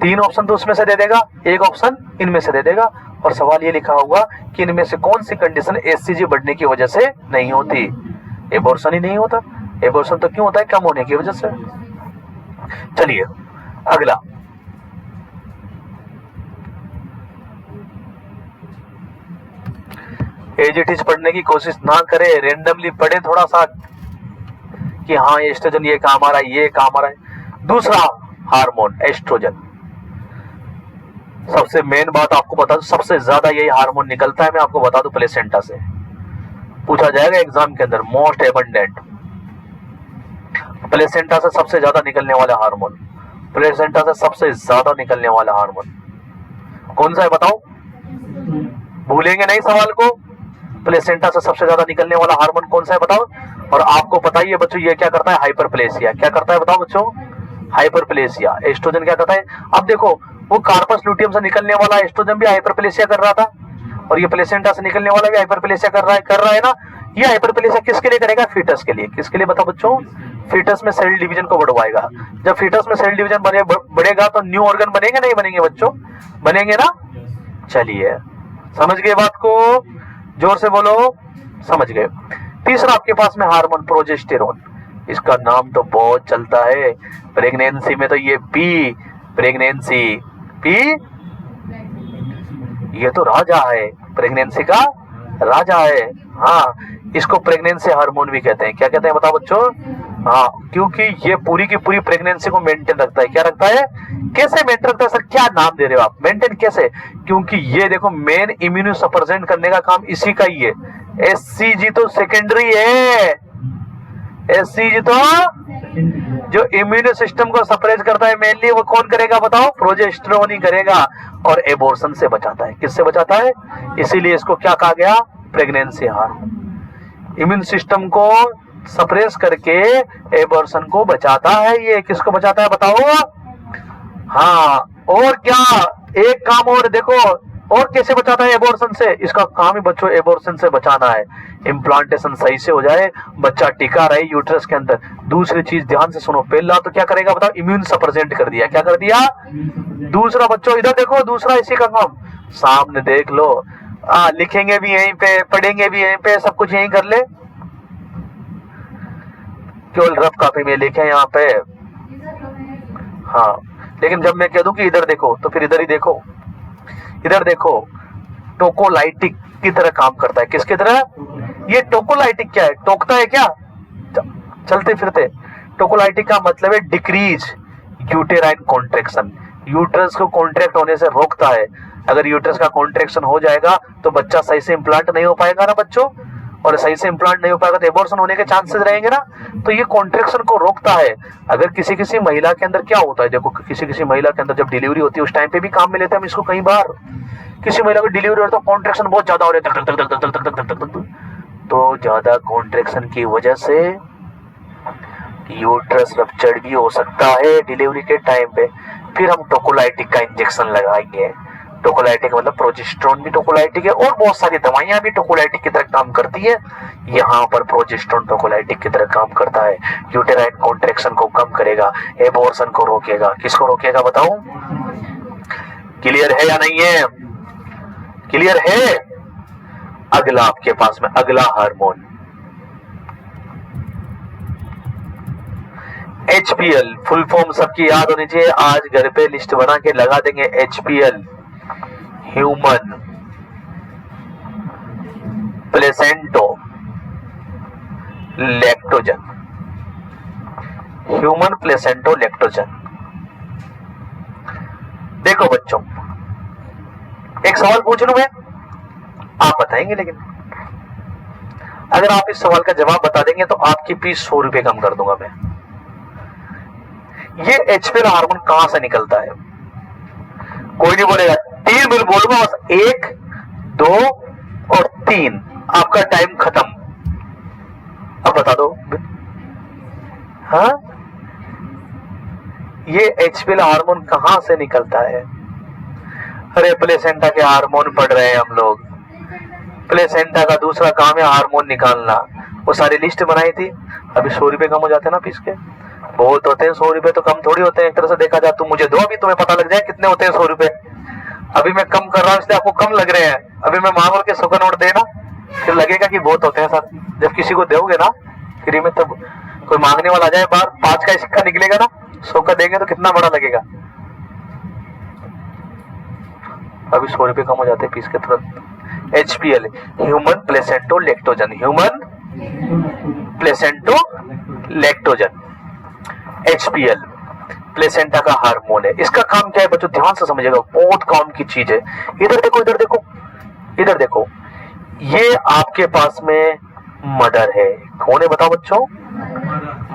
3 ऑप्शन तो उसमें से दे देगा, एक ऑप्शन इनमें से दे देगा, और सवाल ये लिखा होगा कि इनमें से कौन सी कंडीशन एचसीजी बढ़ने की वजह से नहीं होती? एबॉर्शन ही नहीं होता। एबॉर्शन तो क्यों होता है? कम होने की वजह से। चलिए अगला, एज इट इज पढ़ने की कोशिश ना करें, रेंडमली पढ़े थोड़ा सा कि हाँ एस्ट्रोजन ये काम आ रहा है, ये काम आ रहा है। दूसरा हार्मोन एस्ट्रोजन, सबसे मेन बात आपको बता दूं, सबसे ज्यादा यही हार्मोन निकलता है, मैं आपको बता दूं, प्लेसेंटा से। पूछा जाएगा एग्जाम के अंदर, मोस्ट एबंडेंट प्लेसेंटा से सबसे ज्यादा निकलने वाला हार्मोन, प्लेसेंटा से सबसे ज्यादा निकलने वाला हार्मोन कौन सा है बताओ? भूलेंगे नहीं सवाल को। प्लेसेंटा से सबसे ज्यादा निकलने वाला हार्मोन कौन सा है बताओ? और आपको पता ही है बच्चों ये क्या करता है? हाइपरप्लेसिया। क्या करता है बताओ बच्चों? हाइपरप्लेसिया। एस्ट्रोजन क्या करता है? अब देखो वो कार्पस लुटियम से निकलने वाला एस्ट्रोजन भी हाइपरप्लेसिया कर रहा था और ये प्लेसेंटा से निकलने वाला भी हाइपरप्लेसिया कर रहा है ना। ये हाइपरप्लेसिया किसके लिए करेगा? फीटस के लिए। किसके लिए बताओ बच्चों? फीटस में सेल डिवीजन को बढ़वाएगा। जब फीटस में सेल डिवीजन बढ़ेगा तो न्यू ऑर्गन बनेंगे नहीं बनेंगे बच्चों? बनेंगे ना। चलिए समझ गए बात को? जोर से बोलो समझ गए। तीसरा आपके पास में हार्मोन प्रोजेस्टेरोन। इसका नाम तो बहुत चलता है प्रेगनेंसी में, तो ये पी प्रेगनेंसी पी ये तो राजा है, प्रेगनेंसी का राजा है। हाँ इसको प्रेगनेंसी हार्मोन भी कहते हैं। क्या कहते हैं बताओ बच्चों? हाँ क्योंकि ये पूरी की पूरी प्रेगनेंसी को मेंटेन रखता है। क्या रखता है? कैसे मेंटेन रखता है सर? क्या नाम दे रहे हो आप? मेंटेन कैसे? क्योंकि ये देखो मेन इम्यूनो सप्रेसेंट करने का काम इसी का ही है। एससीजी तो सेकेंडरी है। एससीजी तो जो इम्यूनो सिस्टम को सप्रेस करता है मेनली वो कौन करेगा बताओ? प्रोजेस्टेरोन ही करेगा और एबॉर्शन से बचाता है। किससे बचाता है? इसीलिए इसको क्या कहा गया? Pregnancy hormone. इम्यून सिस्टम को सप्रेस करके एबॉर्शन को बचाता है। ये किसको बचाता है बताओ? हाँ और क्या एक काम और देखो, और कैसे बचाता है एबॉर्शन से? इसका काम ही बच्चों एबॉर्शन से बचाना है। इम्प्लांटेशन सही से हो जाए, बच्चा टिका रहे यूट्रस के अंदर। दूसरी चीज ध्यान से सुनो, पहला तो क्या करेगा बताओ? इम्यून सप्रेसेंट कर दिया। क्या कर दिया? दूसरा बच्चों इधर देखो, दूसरा इसी का काम सामने देख लो। लिखेंगे भी यहीं पे, पढ़ेंगे भी यहीं पे, सब कुछ यहीं कर ले। केवल रफ कॉपी में लिखे यहाँ पे। हाँ लेकिन जब मैं कह दूं कि इधर देखो तो फिर इधर ही देखो। इधर देखो टोकोलाइटिक की तरह काम करता है। किसकी तरह? ये टोकोलाइटिक क्या है? टोकता है क्या? चलते फिरते। टोकोलाइटिक का मतलब है डिक्रीज यूटेराइन कॉन्ट्रैक्शन। यूट्रस को कॉन्ट्रैक्ट होने से रोकता है। अगर यूट्रस का कॉन्ट्रैक्शन हो जाएगा तो बच्चा सही से इम्प्लांट नहीं हो पाएगा ना बच्चों, और सही से इम्प्लांट नहीं हो पाएगा तो एबॉर्शन होने के चांसेस रहेंगे ना। तो ये कॉन्ट्रैक्शन को रोकता है। अगर किसी किसी महिला के अंदर क्या होता है, देखो किसी किसी महिला के अंदर जब डिलीवरी होती है उस टाइम पे भी काम में लेते हैं हम इसको। कई बार किसी महिला को डिलीवरी हो तो कॉन्ट्रैक्शन बहुत ज्यादा हो रहा है, तो ज्यादा कॉन्ट्रैक्शन की वजह से यूट्रस रप्चर भी हो सकता है डिलीवरी के टाइम पे। फिर हम टोकोलाइटिक का इंजेक्शन लगाएंगे। टोकोलाइटिक मतलब प्रोजेस्टेरोन भी टोकोलाइटिक है और बहुत सारी दवाइयां भी टोकोलाइटिक की तरह काम करती है। यहाँ पर प्रोजेस्टेरोन टोकोलाइटिक की तरह काम करता है। यूटेराइन कॉन्ट्रैक्शन को कम करेगा, एबॉर्शन को रोकेगा। किसको रोकेगा बताओ? क्लियर है या नहीं है? क्लियर है? अगला आपके पास में अगला हार्मोन HPL। फुल फॉर्म सबकी याद होनी चाहिए। आज घर पे लिस्ट बना के लगा देंगे। HPL human placental lactogen. Human placental lactogen. देखो बच्चों एक सवाल पूछ लूं मैं, आप बताएंगे, लेकिन अगर आप इस सवाल का जवाब बता देंगे तो आपकी फीस 100 रुपए कम कर दूंगा मैं। ये HPL हार्मोन कहां से निकलता है? कोई नहीं बोलेगा। 3 बिल बोलूंगा बस, 1, 2 और 3। आपका टाइम खत्म। अब बता दो। हाँ ये HPL हार्मोन कहां से निकलता है? अरे प्लेसेंटा के हार्मोन पढ़ रहे हैं हम लोग। प्लेसेंटा का दूसरा काम है हार्मोन निकालना। वो सारी लिस्ट बनाई थी। अभी 100 रुपए कम हो जाते हैं ना फीस के। बहुत होते हैं 100 रुपए, तो कम थोड़ी होते हैं। एक तरह से देखा जाए तुम मुझे दो, अभी तुम्हें पता लग जाए कितने होते हैं 100 रुपए। अभी मैं कम कर रहा हूँ इसलिए आपको कम लग रहे हैं। अभी मैं मांग के 100 का नोट देना, फिर लगेगा कि बहुत होते हैं सर। जब किसी को दोगे ना फ्री में, तब कोई मांगने वाला आ जाए बाहर, 5 का सिक्का निकलेगा ना, 100 का देंगे तो कितना बड़ा लगेगा। अभी 100 रुपए कम हो जाते हैं फीस के तुरंत। HPL human placental lactogen. Human placental lactogen HPL placenta का हार्मोन है। इसका काम क्या है बच्चों? ध्यान से समझिएगा, बहुत काम की चीज है। इधर देखो, इधर देखो, इधर देखो। ये आपके पास में मदर है। कौन है बताओ बच्चों?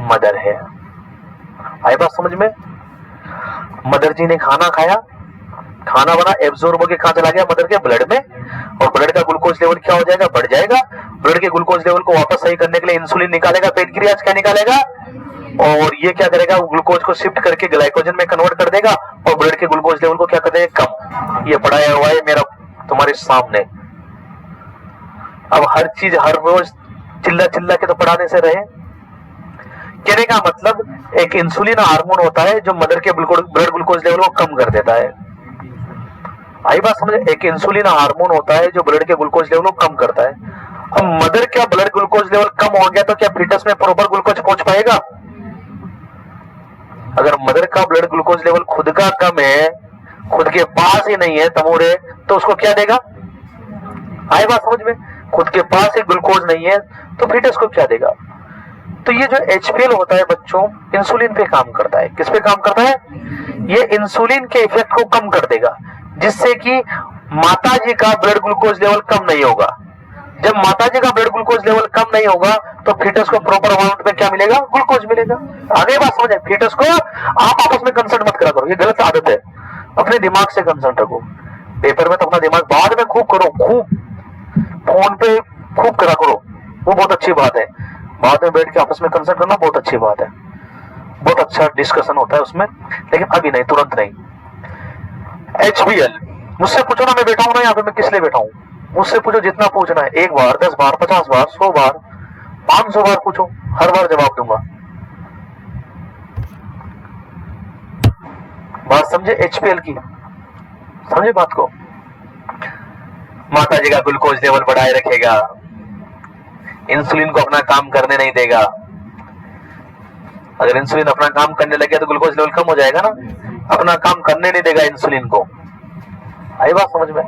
मदर है। आई बात समझ में? मदर जी ने खाना खाया, खाना बना, एब्जॉर्ब होकर कहां चला गया? मदर के ब्लड में, और ब्लड का ग्लूकोज लेवल क्या हो जाएगा? बढ़ जाएगा। ब्लड के ग्लूकोज लेवल को वापस सही करने के लिए इंसुलिन निकालेगा, पैनक्रियाज क्या निकालेगा, और ये क्या करेगा? ग्लूकोज को शिफ्ट करके ग्लाइकोजन में कन्वर्ट कर देगा, और ब्लड के ग्लूकोज लेवल को क्या कर देगा? कम। ये पढ़ाया हुआ है मेरा तुम्हारे सामने। अब हर चीज हर रोज चिल्ला चिल्ला के तो पढ़ाने से रहे। कहने का मतलब एक इंसुलिन हार्मोन होता है जो मदर के ब्लड ग्लूकोज लेवल को कम कर देता है। आई बात समझ? एक इंसुलिन हार्मोन होता है जो ब्लड के ग्लूकोज लेवल को कम करता है। अब मदर का ब्लड ग्लूकोज लेवल कम हो गया तो क्या फीटस में प्रॉपर ग्लूकोज पहुंच पाएगा? अगर मदर का ब्लड ग्लूकोज लेवल खुद का कम है, खुद के पास ही नहीं है तमोरे, तो उसको क्या देगा? आई बात समझ में? खुद के पास ही ग्लूकोज नहीं है तो फीटस को क्या देगा? तो ये जो HPL होता है बच्चों, इंसुलिन पे काम करता है। किस पे काम करता है? ये इंसुलिन के इफेक्ट को कम कर देगा, जिससे कि माताजी का ब्लड ग्लूकोज लेवल कम नहीं होगा। जब माताजी का ब्लड ग्लूकोज लेवल कम नहीं होगा तो फीटस को प्रॉपर अमाउंट में क्या मिलेगा? ग्लूकोज मिलेगा। आगे बात समझे? फीटस को आप आपस में कंसल्ट मत करा करो, ये गलत आदत है। अपने दिमाग से कंसल्ट रखो। पेपर में तो अपना दिमाग बाद में खूब करो, खूब फोन पे खूब करा करो, वो बहुत अच्छी बात है। बाद में बैठ के आपस में कंसल्ट करना बहुत अच्छी बात है, बहुत अच्छा डिस्कशन होता है उसमें, लेकिन अभी नहीं, तुरंत नहीं। HPL मुझसे पूछो ना, मैं बैठा हूं ना यहाँ पे, मैं किस लिए बैठा हूं? मुझसे पूछो जितना पूछना है, 1 बार, 10 बार, 50 बार, 100 बार, 500 बार पूछो, हर बार जवाब दूंगा। बात समझे HPL की? समझे बात को? माता जी का ग्लूकोज लेवल बढ़ाए रखेगा, इंसुलिन को अपना काम करने नहीं देगा। अगर इंसुलिन अपना काम करने लगे तो ग्लूकोज लेवल कम हो जाएगा ना, अपना काम करने नहीं देगा इंसुलिन को। आई बात समझ में?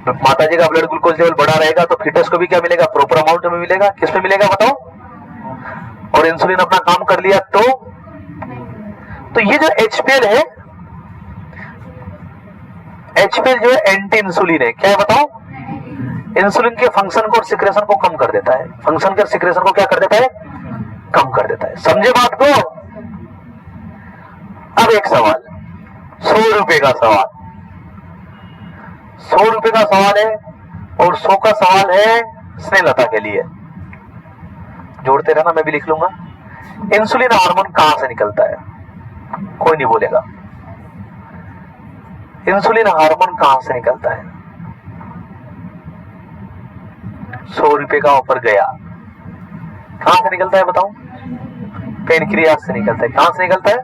माता जी का ब्लड ग्लूकोज लेवल बढ़ा रहेगा तो फीटस को भी क्या मिलेगा? प्रॉपर अमाउंट में मिलेगा। किस में मिलेगा बताओ? और इंसुलिन अपना काम कर लिया तो ये जो HPL है, HPL जो है एंटी इंसुलिन है। क्या है बताओ? इंसुलिन के फंक्शन को और सिक्रेशन को कम कर देता है। फंक्शन के सिक्रेशन को क्या कर देता है? कम कर देता है। समझे बात को? अब एक सवाल, 100 रुपए का सवाल, 100 रुपए का सवाल है, और 100 का सवाल है स्नेहलता के लिए। जोड़ते रहना, मैं भी लिख लूंगा। इंसुलिन हार्मोन कहां से निकलता है? कोई नहीं बोलेगा। इंसुलिन हार्मोन कहां से निकलता है? 100 रुपए का ऑफर गया, कहां से निकलता है बताओ? पेनक्रियाज से निकलता है। कहां से निकलता है?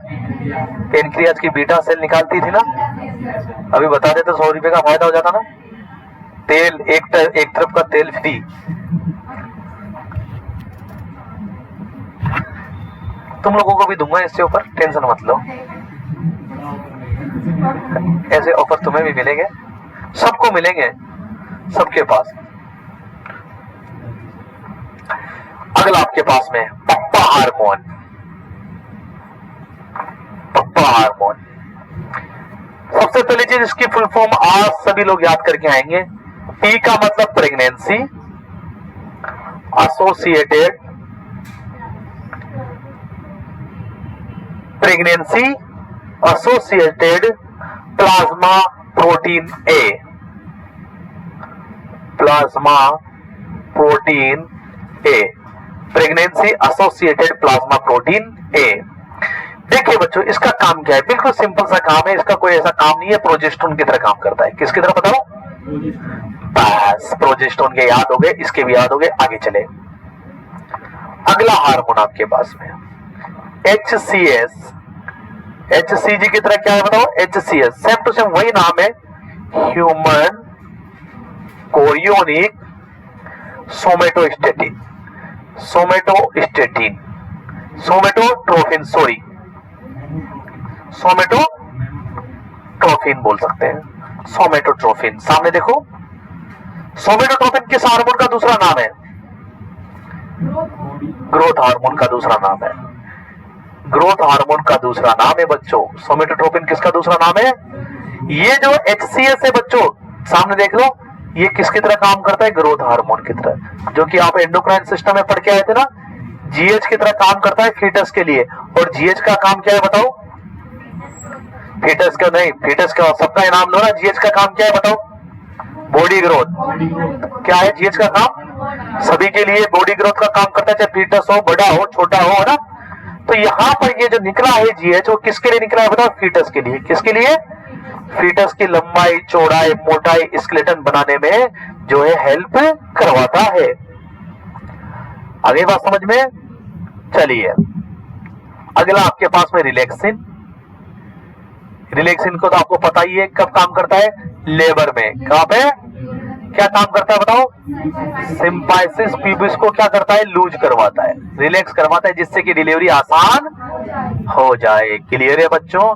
पेनक्रियाज की बीटा सेल निकालती थी ना। अभी बता देते 100 रुपए का फायदा हो जाता ना। तेल एक तरफ का तेल फ्री। तुम लोगों को भी दूंगा इससे ऊपर, टेंशन मत लो। ऐसे ऑफर तुम्हें भी मिलेंगे, सबको मिलेंगे, सबके पास। अगला आपके पास में पप्पा हार्मोन। पप्पा हार्मोन, सबसे पहली चीज इसकी फुल फॉर्म आज सभी लोग याद करके आएंगे। P का मतलब pregnancy associated, pregnancy associated plasma protein A, plasma protein A, pregnancy associated plasma protein A। देखिए बच्चों, इसका काम क्या है? बिल्कुल सिंपल सा काम है, इसका कोई ऐसा काम नहीं है। प्रोजेस्टेरोन की तरह काम करता है। किसकी तरह बताओ? बस, प्रोजेस्टेरोन के याद हो गए, इसके भी याद हो गए। आगे चले, अगला हार्मोन आपके पास में HCS। HCG की तरह क्या है बताओ? HCS, सेम टू सेम वही नाम है, human chorionic somatostatin, somatostatin, somatotrophin, sorry somatotrophin बोल सकते हैं, सोमेटोट्रोफिन। सामने देखो, सोमेटोट्रोफिन किस हार्मोन का दूसरा नाम है? ग्रोथ हार्मोन का दूसरा नाम है। ग्रोथ हार्मोन का दूसरा नाम है बच्चों। सोमेटोट्रोफिन किसका दूसरा नाम है? ये जो HCS है बच्चों, सामने देख लो, ये किसकी तरह काम करता है? ग्रोथ हार्मोन की तरह, जो कि आप एंडोक्राइन सिस्टम में पढ़ के आए थे ना। जीएच की तरह काम करता है फीटस के लिए। और जीएच का काम क्या है बताओ? फीटस का नहीं, फीटस का सबका इनाम लो ना। जीएच का काम क्या है बताओ? Body growth. क्या है जीएच का काम? सभी के लिए बॉडी ग्रोथ का काम करता है, चाहे फीटस हो, बड़ा हो, छोटा हो, है ना। तो यहाँ पर ये जो निकला है जीएच, वो किसके लिए निकला है बताओ? फीटस के लिए। किसके लिए? फीटस की लंबाई, चौड़ाई, मोटाई, स्केलेटन बनाने में जो है हेल्प करवाता है। आगे बात समझ में? चलिए अगला आपके पास में रिलैक्सिन। रिलैक्सिन को तो आपको पता ही है कब काम करता है? लेबर में। कहां पे क्या काम करता है बताओ? सिंपाइसिस प्यूबिस को क्या करता है? लूज करवाता है, रिलैक्स करवाता है, जिससे कि डिलीवरी आसान हो जाए। क्लियर है बच्चों?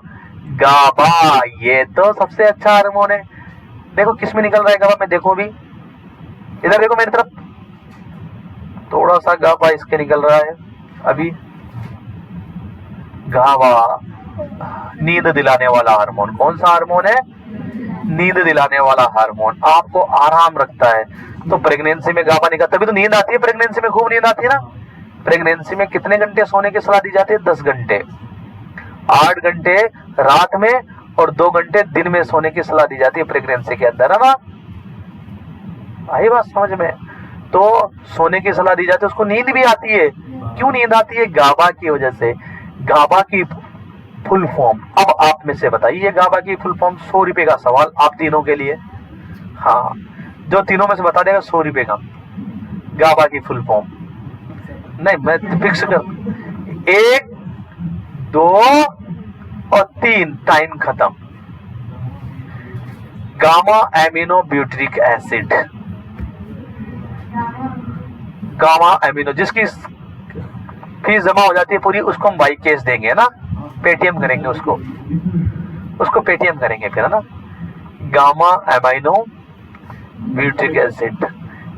गाबा ये तो सबसे अच्छा हार्मोन है। देखो किस में निकल रहा है गाबा में, देखो भी इधर देखो मेरी तरफ, थोड़ा सा गाबा इसके निकल रहा है अभी। गाबा नींद दिलाने वाला हार्मोन। कौन सा हार्मोन है? नींद दिलाने वाला हार्मोन, आपको आराम रखता है। तो प्रेगनेंसी में गाबा निकलता, तभी तो नींद आती है प्रेगनेंसी में, खूब नींद आती है ना। प्रेगनेंसी में कितने घंटे सोने की सलाह दी जाती है? 10 घंटे। 8 घंटे रात में और 2 घंटे दिन में सोने की सलाह दी जाती है प्रेगनेंसी के अंदर, है ना। आई बात समझ में? तो सोने की सलाह दी जाती है, उसको नींद भी आती है। क्यों नींद आती है? गाबा की वजह से। गाबा की फुल फॉर्म अब आप में से बताइए, गाबा की फुल फॉर्म। 100 रुपए का सवाल आप तीनों के लिए। हाँ, जो तीनों में से बता देगा 100 रुपए का। गाबा की फुल फॉर्म नहीं, मैं फिक्स कर, 1 2 और 3, टाइम खत्म। Gamma amino butyric acid. Gamma amino जिसकी फीस जमा हो जाती है पूरी, उसको हम बाई कैश देंगे ना, पेटीएम करेंगे उसको पेटीएम करेंगे फिर, है ना। गामा एमिनो ब्यूटरिक एसिड,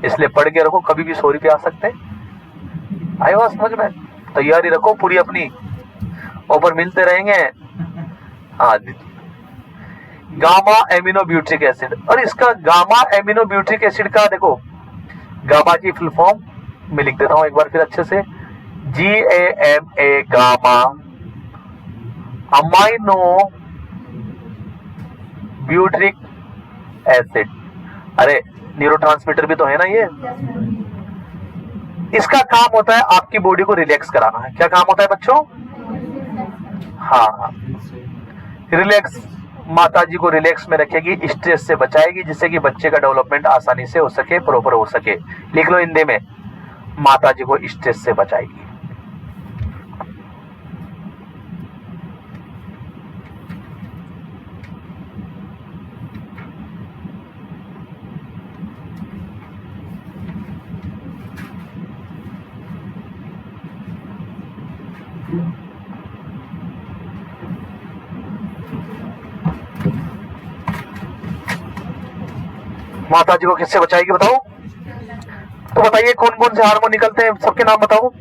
इसलिए पढ़ के रखो, कभी भी 100 रुपये आ सकते हैं। आए बात समझ में? तैयारी रखो पूरी अपनी, ऊपर मिलते रहेंगे। हाँ, गामा एमिनो ब्यूटरिक एसिड। और इसका गामा एमिनो ब्यूटरिक एसिड का देखो, गामा की फुल फॉर्म मैं लिख देता हूं एक बार फिर अच्छे से। GAMA gamma amino butyric acid. अरे न्यूरोट्रांसमीटर भी तो है ना ये। इसका काम होता है आपकी बॉडी को रिलैक्स कराना है। क्या काम होता है बच्चों? हाँ, रिलैक्स, माता जी को रिलैक्स में रखेगी, स्ट्रेस से बचाएगी, जिससे कि बच्चे का डेवलपमेंट आसानी से हो सके, प्रॉपर हो सके। लिख लो हिंदी में, माता जी को स्ट्रेस से बचाएगी। माता जी को किससे बचाएगी बताओ? तो बताइए कौन कौन से हार्मोन निकलते हैं, सबके नाम बताओ।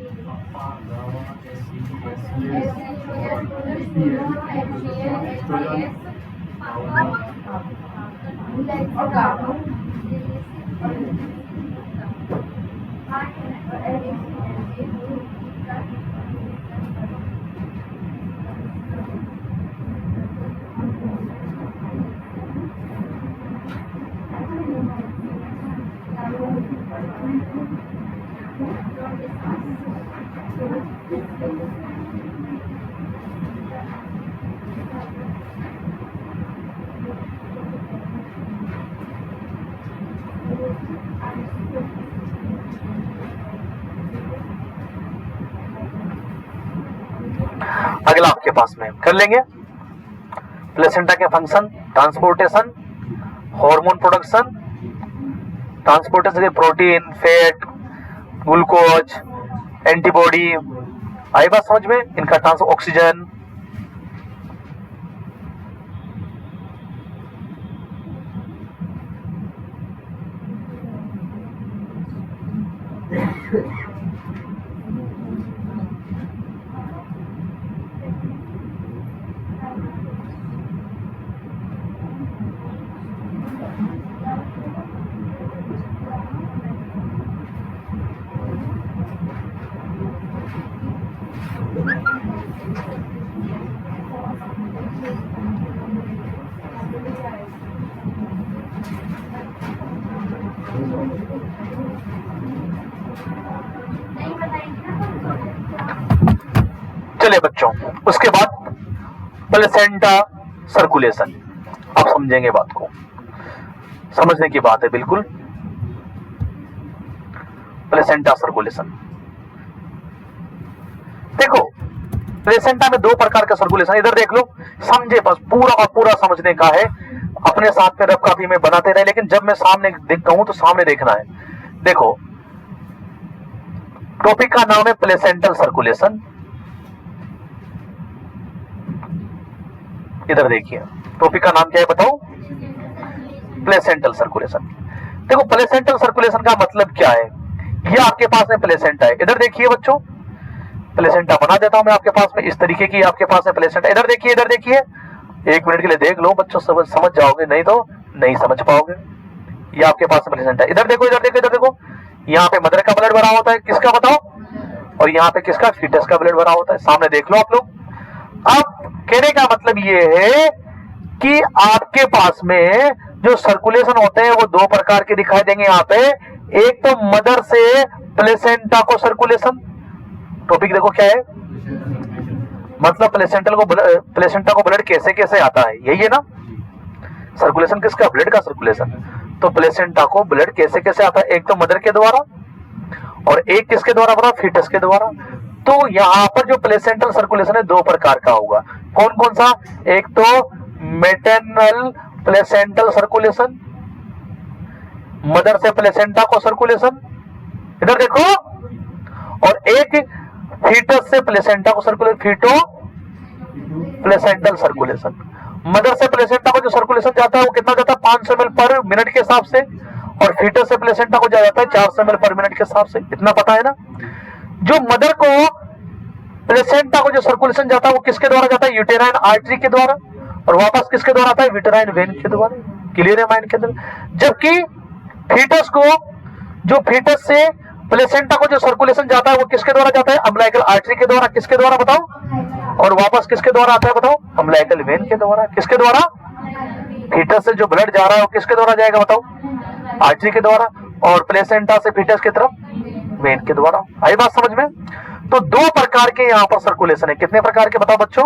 अगला आपके पास में कर लेंगे प्लेसेंटा के function, transportation, hormone production, transportation के प्रोटीन, फैट, ग्लूकोज, एंटीबॉडी। आई बात समझ में? इनका ट्रांसपोर्ट, ऑक्सीजन। चलिए बच्चों, उसके बाद प्लेसेंटा सर्कुलेशन। आप समझेंगे बात को, समझने की बात है बिल्कुल। प्लेसेंटा सर्कुलेशन देखो, प्लेसेंटा में दो प्रकार का सर्कुलेशन, इधर देख लो, समझे, बस पूरा और पूरा समझने का है। अपने साथ में रफ कॉपी में बनाते रहे, लेकिन जब मैं सामने कहूं तो सामने देखना है। देखो, टॉपिक का नाम है प्लेसेंटल सर्कुलेशन। इधर देखिए, टॉपिक का नाम क्या है बताओ? Placental circulation. देखो, प्लेसेंटल सर्कुलेशन का मतलब क्या है? ये आपके पास में प्लेसेंटा है। इधर देखिए बच्चों, प्लेसेंटा बना देता हूं मैं आपके पास में, इस तरीके की आपके पास में प्लेसेंटा। इधर देखिए, इधर देखिए, एक मिनट के लिए देख लो बच्चों, समझ जाओगे, नहीं तो नहीं समझ पाओगे। ये आपके पास प्लेसेंटा है। इधर देखो, इधर देखो, इधर देखो, यहाँ पे मदर का ब्लड भरा होता है, किसका बताओ? और यहाँ पे किसका? फीटस का ब्लड भरा होता है। सामने देख लो आप लोग। अब कहने का मतलब ये है कि आपके पास में जो सर्कुलेशन होते हैं वो दो प्रकार के दिखाई देंगे यहाँ पे। एक तो मदर से प्लेसेंटा को सर्कुलेशन, टॉपिक देखो क्या है, मतलब प्लेसेंटा को ब्लड कैसे कैसे आता है, यही है ना सर्कुलेशन किसका? ब्लड का सर्कुलेशन। तो प्लेसेंटा को ब्लड कैसे कैसे आता है? एक तो मदर के द्वारा और एक किसके द्वारा बताओ? फीटस के द्वारा। तो यहाँ पर जो प्लेसेंटल सर्कुलेशन है दो प्रकार का होगा। कौन कौन सा? एक तो मैटरनल प्लेसेंटल सर्कुलेशन, मदर से प्लेसेंटा को सर्कुलेशन, इधर देखो, और एक फीटस से प्लेसेंटा को circulation, feto placental circulation. Mother से प्लेसेंटा को जो सर्कुलेशन जाता है वो कितना जाता है? 500 ml पर मिनट के हिसाब से, और फीटस से प्लेसेंटा को जाता है 400 ml पर मिनट के हिसाब से। इतना पता है ना? जो मदर को प्लेसेंटा को जो सर्कुलेशन जाता है वो किसके द्वारा जाता है? यूटेराइन आर्टरी के द्वारा, और वापस किसके द्वारा आता है? विटेराइन वेन के द्वारा। क्लियर है माइंड के अंदर? जबकि फीटस को, जो फीटस से प्लेसेंटा को जो सर्कुलेशन जाता है वो किसके द्वारा जाता है? अम्बिलिकल आर्टरी के द्वारा। किसके द्वारा बताओ? और वापस किसके द्वारा आता है बताओ? अम्बिलिकल वेन के द्वारा। किसके द्वारा? फीटस से जो ब्लड जा रहा है वो किसके द्वारा जाएगा बताओ? आर्टरी के द्वारा, और प्लेसेंटा से फीटस की तरफ वेन के द्वारा। आई बात समझ में? तो दो प्रकार के यहाँ पर सर्कुलेशन है। कितने प्रकार के बताओ बच्चों?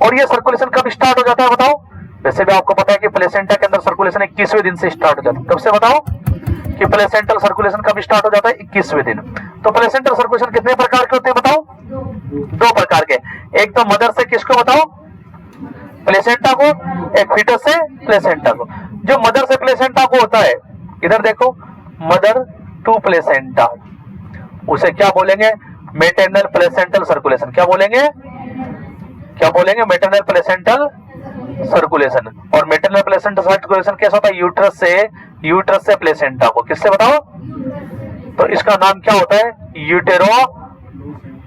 और ये सर्कुलेशन कब स्टार्ट हो जाता है बताओ? वैसे भी आपको पता है कि प्लेसेंटा के अंदर सर्कुलेशन 21वें दिन से स्टार्ट हो जाता है। कब से बताओ कि प्लेसेंटल सर्कुलेशन कब स्टार्ट हो जाता है? 21वें दिन। तो प्लेसेंटल सर्कुलेशन कितने प्रकार के होते हैं बताओ? दो प्रकार के। एक तो मदर से किसको बताओ? प्लेसेंटा को, एक फीटस से प्लेसेंटा को। जो मदर से प्लेसेंटा को होता है, इधर देखो, मदर टू प्लेसेंटा, उसे क्या बोलेंगे? Maternal placental circulation. क्या बोलेंगे? क्या बोलेंगे? Maternal placental circulation. और मैटरनल प्लेसेंटल सर्कुलेशन कैसा होता है? यूट्रस से प्लेसेंटा को। किससे बताओ? तो इसका नाम क्या होता है? यूटेरो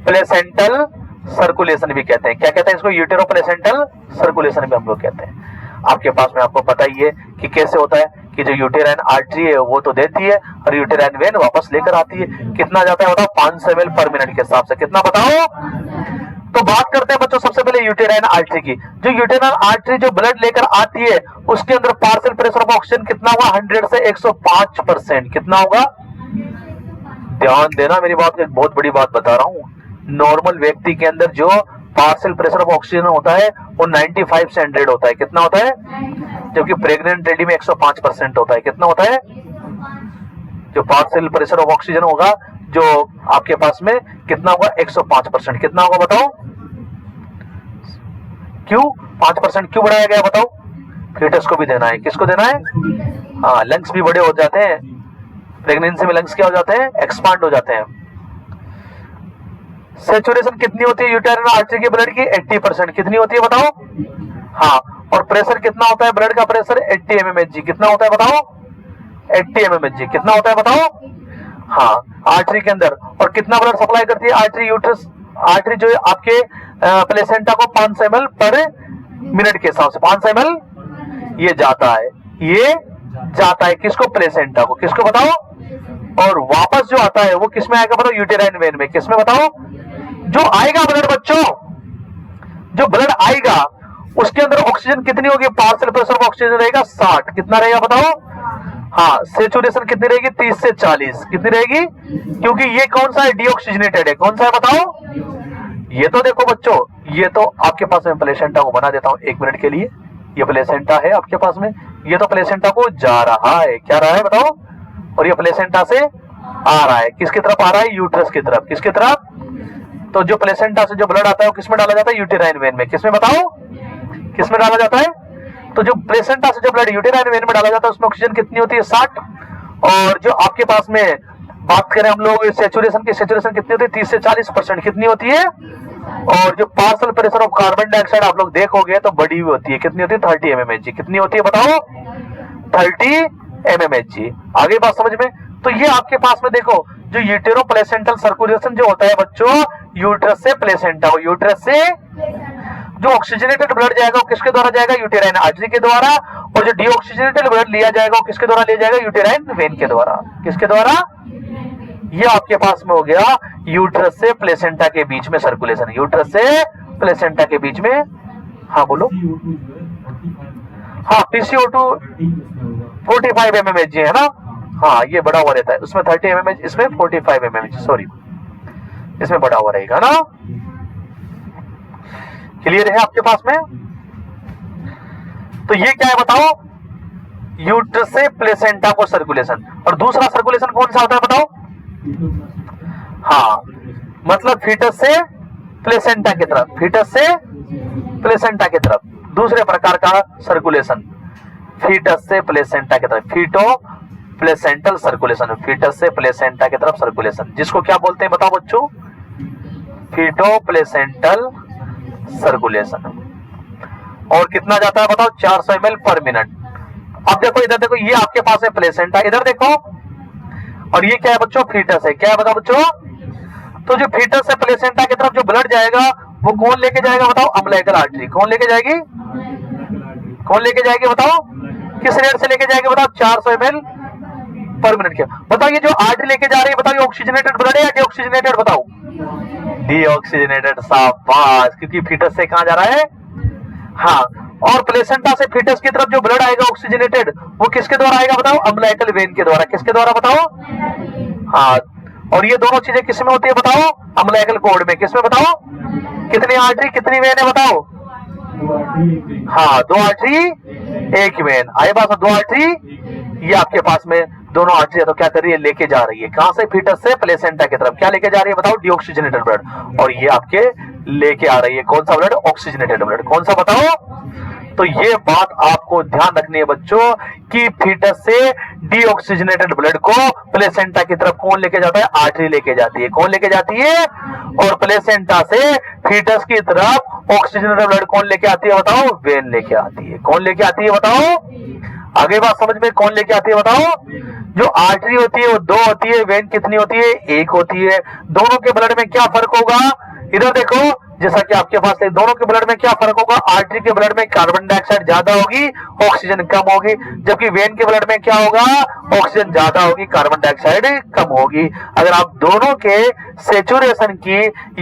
प्लेसेंटल सर्कुलेशन भी कहते हैं। क्या कहते हैं इसको? यूटेरो प्लेसेंटल सर्कुलेशन भी हम लोग कहते हैं। आपके पास में आपको पता ही है कि कैसे होता है कि जो यूटेराइन आर्टरी है वो तो देती है और यूटेराइन वेन वापस लेकर आती है। कितना जाता है बताओ? 500 ml पर मिनट के हिसाब से। कितना बताओ? तो बात करते हैं बच्चों सबसे पहले यूटेराइन आर्टरी की। जो यूटेराइन आर्टरी जो ब्लड लेकर आती है उसके अंदर पार्शियल प्रेशर ऑफ ऑक्सीजन कितना होगा? 100 से 105%। कितना होगा? ध्यान देना मेरी बात, एक बहुत बड़ी बात बता रहा हूँ। नॉर्मल व्यक्ति के अंदर जो पार्शियल प्रेशर ऑफ ऑक्सीजन होता है वो 95 से 100 होता है। कितना होता है? जबकि प्रेग्नेंट लेडी में 105% होता है। कितना होता है? जो पार्शियल प्रेशर ऑफ ऑक्सीजन होगा जो आपके पास में कितना होगा? 105%। कितना होगा बताओ? क्यों 5% क्यों बढ़ाया गया बताओ? फीटस को भी देना है। किसको देना है? हाँ, लंग्स भी बड़े हो जाते हैं प्रेगनेंसी में। लंग्स क्या हो जाते हैं? एक्सपांड हो जाते हैं। सैचुरेशन कितनी होती है यूटेराइन आर्टरी की ब्लड की? 80%। कितनी होती है बताओ? हाँ, और प्रेशर कितना होता है ब्लड का? Pressure 80 mmHg। कितना होता है बताओ? 80 mmHg। कितना होता है बताओ? हाँ, आर्टरी के अंदर। और कितना ब्लड सप्लाई करती है आर्टरी? यूट्रस आर्टरी जो आपके प्लेसेंटा को 500 ml पर मिनट के हिसाब से 500 ml ये जाता है। ये जाता है किसको? प्लेसेंटा को। किसको बताओ? और वापस जो आता है वो किस में आएगा बताओ? यूटेराइन वेन में। किस में बताओ? जो आएगा ब्लड बच्चों, जो ब्लड आएगा उसके अंदर ऑक्सीजन कितनी होगी? पार्शियल प्रेशर ऑफ ऑक्सीजन रहेगा 60। कितना रहेगा बताओ? हाँ सेचुरेशन कितनी रहेगी 30 से 40, कितनी रहेगी, क्योंकि ये कौन सा है, डीऑक्सीजनेटेड है। कौन सा है बताओ, ये तो देखो बच्चों, ये तो आपके पास में प्लेसेंटा को बना देता हूं 1 मिनट के लिए। ये प्लेसेंटा है आपके पास में, ये तो प्लेसेंटा को जा रहा है, क्या रहा है बताओ, और ये प्लेसेंटा से आ रहा है, किसकी तरफ आ रहा है, यूट्रस की तरफ। किसकी तरफ, तो जो प्लेसेंटा से जो ब्लड आता है वो किसमें डाला जाता है, यूटेराइन वेन में। किसमें बताओ, किसमें डाला जाता है, तो जो प्लेसेंटा से जो ब्लड यूटेराइन वेन में डाला जाता है उसमें ऑक्सीजन कितनी होती है 60, और जो आपके पास में बात करें हम लोग सेचुरेशन की, सेचुरेशन कितनी होती है 30 से 40% कितनी होती है, और जो partial pressure of carbon dioxide आप लोग देखोगे तो बड़ी हुई होती है, कितनी होती है 30 mmHg। कितनी होती है बताओ, 30 mmHg। आगे बात समझ में, तो ये आपके पास में देखो जो यूटेरो प्लेसेंटल सर्कुलेशन जो होता है बच्चों, यूट्रस से प्लेसेंटा, यूट्रस से जो ऑक्सीजनेटेड ब्लड जाएगा वो किसके द्वारा जाएगा, यूटेराइन आर्टरी के द्वारा, और जो डीऑक्सीजनेटेड ब्लड लिया जाएगा वो किसके द्वारा लिया जाएगा, यूटेराइन वेन के द्वारा। किसके द्वारा, ये आपके पास में हो गया यूट्रस से प्लेसेंटा के बीच में सर्कुलेशन, यूट्रस से प्लेसेंटा के बीच में। हाँ बोलो, हाँ पीसीओ2 45 mmHg है ना, हाँ ये बड़ा हुआ रहता है, उसमें 30 mmHg, इसमें 45 mmHg, सॉरी इसमें बड़ा हुआ रहेगा ना। क्लियर है आपके पास में, तो ये क्या है बताओ, यूट्रस से प्लेसेंटा को सर्कुलेशन। और दूसरा सर्कुलेशन कौन सा होता है बताओ, हाँ मतलब फीटस से प्लेसेंटा की तरफ, फीटस से प्लेसेंटा की तरफ दूसरे प्रकार का सर्कुलेशन, फीटस से प्लेसेंटा की तरफ, फीटो प्लेसेंटल सर्कुलेशन, फीटस से प्लेसेंटा की तरफ सर्कुलेशन, जिसको क्या बोलते हैं बताओ बच्चों, फीटो प्लेसेंटल सर्कुलेशन। और कितना जाता है बताओ, 400 ml पर मिनट। अब देखो इधर देखो, ये आपके पास है प्लेसेंटा, इधर देखो, और ये क्या है बच्चों, फीटस है। क्या है बताओ बच्चों, तो जो फीटस से प्लेसेंटा की तरफ जो ब्लड जाएगा वो कौन लेके जाएगा बताओ, अम्बिलिकल आर्टरी। कौन लेके जाएगी, कौन लेके जाएगी बताओ, किस रेट से लेके जाएगी बताओ, 400 ml पर मिनट के। बताओ ये जो आर्टरी लेके जा रही है बताओ, ये ऑक्सीजनेटेड ब्लड है या डीऑक्सीजनेटेड बताओ, डीऑक्सीजनेटेड, शाबाश, क्योंकि फीटस से कहां जा रहा है, हाँ, और प्लेसेंटा से फीटस की तरफ जो ब्लड आएगा ऑक्सीजनेटेड वो किसके द्वारा आएगा बताओ, अम्बिलिकल वेन के द्वारा। किसके द्वारा बताओ, हाँ, और ये दोनों चीजें किसमें होती है बताओ, अम्बिलिकल कॉर्ड में। किसमें बताओ, कितनी आर्टरी कितनी वेन है बताओ, हाँ 2 आर्टरी 1 वेन। आए बात, 2 आर्टरी, ये आपके पास में दोनों आर्टरी है, तो क्या कर रही है, लेके जा रही है कहां से, फीटस से प्लेसेंटा की तरफ। क्या लेके जा रही है बताओ, डीऑक्सीजनेटेड ब्लड, और ये आपके लेके आ रही है कौन सा ब्लड, ऑक्सीजनेटेड ब्लड। कौन सा बताओ, तो ये बात आपको ध्यान रखनी है बच्चों कि फीटस से डीऑक्सीजनेटेड ब्लड को प्लेसेंटा की तरफ कौन लेके जाता है, आर्टरी लेके जाती है। कौन लेके जाती है, और प्लेसेंटा से फीटस की तरफ ऑक्सीजनेटेड ब्लड कौन लेके आती है बताओ, वेन लेके आती है। कौन लेके आती है बताओ, आगे बात समझ में, कौन लेके आती है बताओ, जो आर्टरी होती है वो 2 होती है, वेन कितनी होती है, 1 होती है। दोनों के ब्लड में क्या फर्क होगा, इधर देखो, जैसा कि आपके पास है, दोनों के ब्लड में क्या फर्क होगा, आर्टरी के ब्लड में कार्बन डाइऑक्साइड ज्यादा होगी, ऑक्सीजन कम होगी, जबकि वेन के ब्लड में क्या होगा, ऑक्सीजन ज्यादा होगी, कार्बन डाइऑक्साइड कम होगी। अगर आप दोनों के सेचुरेशन की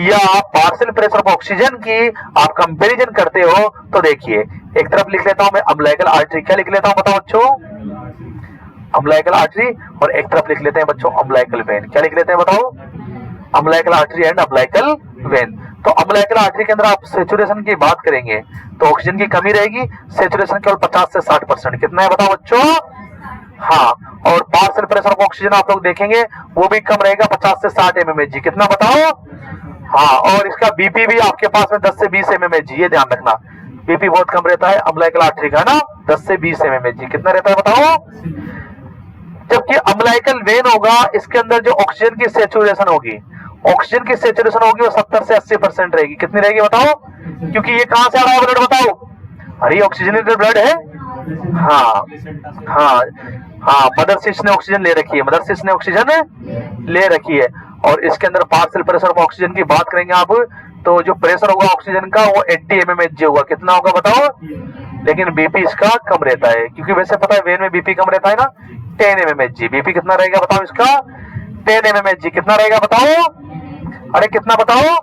या पार्शियल प्रेशर ऑफ ऑक्सीजन की आप कंपैरिजन करते हो तो देखिए, एक तरफ लिख लेता हूं मैं अम्बिलिकल आर्टरी, क्या लिख लेता हूं बताओ बच्चों, अम्बिलिकल आर्टरी, और एक तरफ लिख लेते हैं बच्चों अम्बिलिकल वेन। क्या लिख लेते हैं बताओ, umbilical artery and umbilical when. तो अम्बिलिकल आर्टरी के अंदर आप सेचुरेशन की बात करेंगे तो ऑक्सीजन की कमी रहेगी, सेचुरेशन केवल 50 से 60%। कितना है बताओ बच्चों, हाँ, और पार्शियल प्रेशर ऑफ ऑक्सीजन आप लोग देखेंगे वो भी कम रहेगा, 50 से 60 mmHg। कितना बताओ, हाँ, और इसका बीपी भी आपके पास में 10 से 20 mmHg, ये ध्यान रखना, बीपी बहुत कम रहता है अम्बिलिकल आर्टरी का ना, 10 से 20 mmHg। कितना रहता है बताओ, जबकि अम्बिलिकल वेन होगा इसके अंदर जो ऑक्सीजन की सेचुरेशन होगी, ऑक्सीजन की सेचुरेशन होगी वो 70 से 80% रहेगी। कितनी रहेगी बताओ, क्योंकि ये कहां से आ रहा है ब्लड बताओ, अरे ऑक्सीजनेटेड ब्लड है, हाँ हाँ हाँ, मदर सिस्ट ने ऑक्सीजन ले रखी है, मदर सिस्ट ने ऑक्सीजन ले रखी है। और इसके अंदर पार्शियल प्रेशर ऑफ ऑक्सीजन की बात करेंगे आप, तो जो प्रेशर होगा ऑक्सीजन का वो 80 mmHg होगा। कितना होगा बताओ, लेकिन बीपी इसका कम रहता है, क्योंकि वैसे पता है वेन में बीपी कम रहता है ना, 10 mmHg। बीपी कितना रहेगा बताओ इसका, 10 mmHg। कितना रहेगा बताओ, अरे कितना बताओ,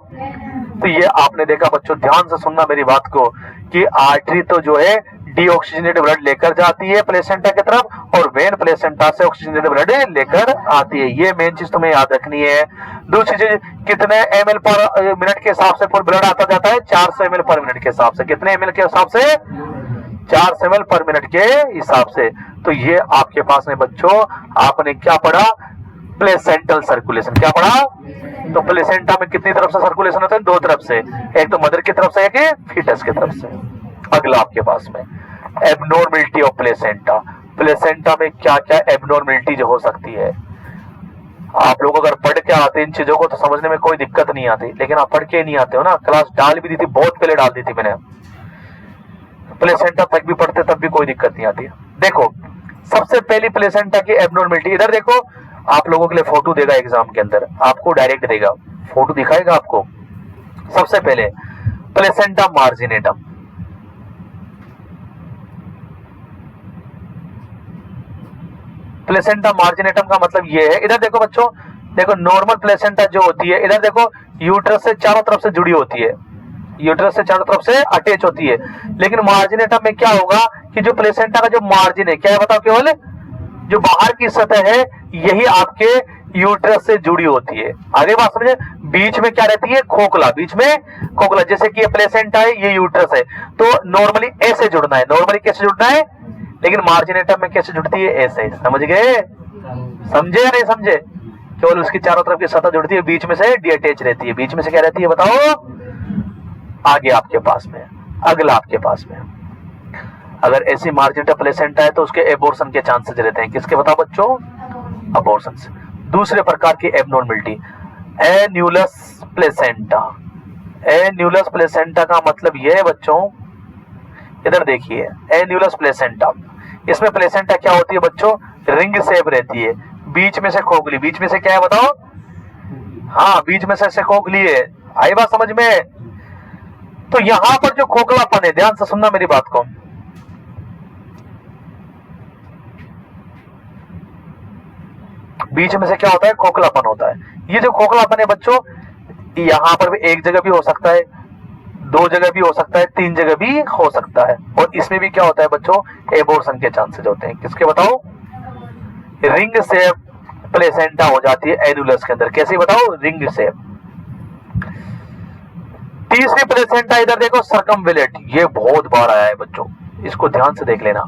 तो ये आपने देखा बच्चों, ध्यान से सुनना मेरी बात को, कि आर्टरी तो जो है डीऑक्सीजनेटेड ब्लड लेकर जाती है प्लेसेंटा की तरफ और वेन प्लेसेंटा से ऑक्सीजनेटेड ब्लड लेकर आती है। ये मेन चीज तुम्हें याद रखनी है। दूसरी चीज, कितने ml पर मिनट के हिसाब से पूरा ब्लड आता जाता है? 400 ml पर मिनट के हिसाब से। कितने ml के हिसाब से? 400 ml पर मिनट के हिसाब से। तो ये आपके पास में बच्चों आपने क्या पढ़ा? Placental circulation. क्या पढ़ा? तो प्लेसेंटा में कितनी तरफ से सर्कुलेशन होता है? दो तरफ से, एक तो मदर की तरफ से, एक फीटस की तरफ से। अगला आपके पास में एबनॉर्मेलिटी ऑफ प्लेसेंटा। प्लेसेंटा में क्या क्या एबनॉर्मेलिटी हो सकती है? आप लोग अगर पढ़ के आते इन चीजों को तो समझने में कोई दिक्कत नहीं आती, लेकिन आप पढ़ के नहीं आते हो ना। क्लास डाल भी दी थी, बहुत पहले डाल दी थी मैंने, प्लेसेंटा तक भी पढ़ते तब भी कोई दिक्कत नहीं आती। देखो सबसे पहली प्लेसेंटा की एबनॉर्मेलिटी, इधर देखो, आप लोगों के लिए फोटो देगा एग्जाम के अंदर, आपको डायरेक्ट देगा, फोटो दिखाएगा आपको। सबसे पहले प्लेसेंटा मार्जिनेटम। प्लेसेंटा मार्जिनेटम का मतलब ये है, इधर देखो बच्चों, देखो नॉर्मल प्लेसेंटा जो होती है, इधर देखो यूट्रस से चारों तरफ से जुड़ी होती है, यूट्रस से चारों तरफ से अटैच होती है। लेकिन मार्जिनेटम में क्या होगा कि जो प्लेसेंटा का जो मार्जिन है, क्या है बताओ? केवल जो बाहर की सतह है यही आपके यूट्रस से जुड़ी होती है। आगे बात समझे? बीच में क्या रहती है? खोखला, बीच में खोखला। जैसे कि ये प्लेसेंटा है, ये यूट्रस है, तो नॉर्मली ऐसे जुड़ना है। नॉर्मली कैसे जुड़ना है? लेकिन मार्जिनेटम में कैसे जुड़ती है? ऐसे। समझ गए? समझे या नहीं समझे? केवल उसकी चारों तरफ की सतह जुड़ती है, बीच में से डिअटैच रहती है। बीच में से क्या रहती है बताओ? आगे आपके पास में, अगला आपके पास में, अगर ऐसी मार्जिनेटा प्लेसेंटा है तो उसके एबॉर्शन के चांसेस रहते हैं। किसके बताओ बच्चों? अबॉर्शन से। दूसरे प्रकार की abnormality, annulus placenta. Annulus placenta का मतलब यह है बच्चों, इधर देखिए, एन्यूलस प्लेसेंटा, इसमें प्लेसेंटा क्या होती है बच्चों? रिंग शेप रहती है, बीच में से खोखली। बीच में से क्या है बताओ? हाँ, बीच में से ऐसे खोखली है। आई बात समझ में? तो यहां पर जो खोखलापन है, ध्यान से सुनना मेरी बात को, बीच में से क्या होता है? खोखलापन होता है। ये जो खोखलापन है बच्चों, यहां पर भी एक जगह भी हो सकता है, दो जगह भी हो सकता है, तीन जगह भी हो सकता है। और इसमें भी क्या होता है बच्चों? एबॉर्शन के चांसेस होते हैं। किसके बताओ? रिंग शेप प्लेसेंटा हो जाती है एन्यूलस के अंदर। कैसे बताओ? Ring shape. तीसरी प्लेसेंटा इधर देखो, सर्कमवेलेट। ये बहुत बार आया है बच्चों, इसको ध्यान से देख लेना,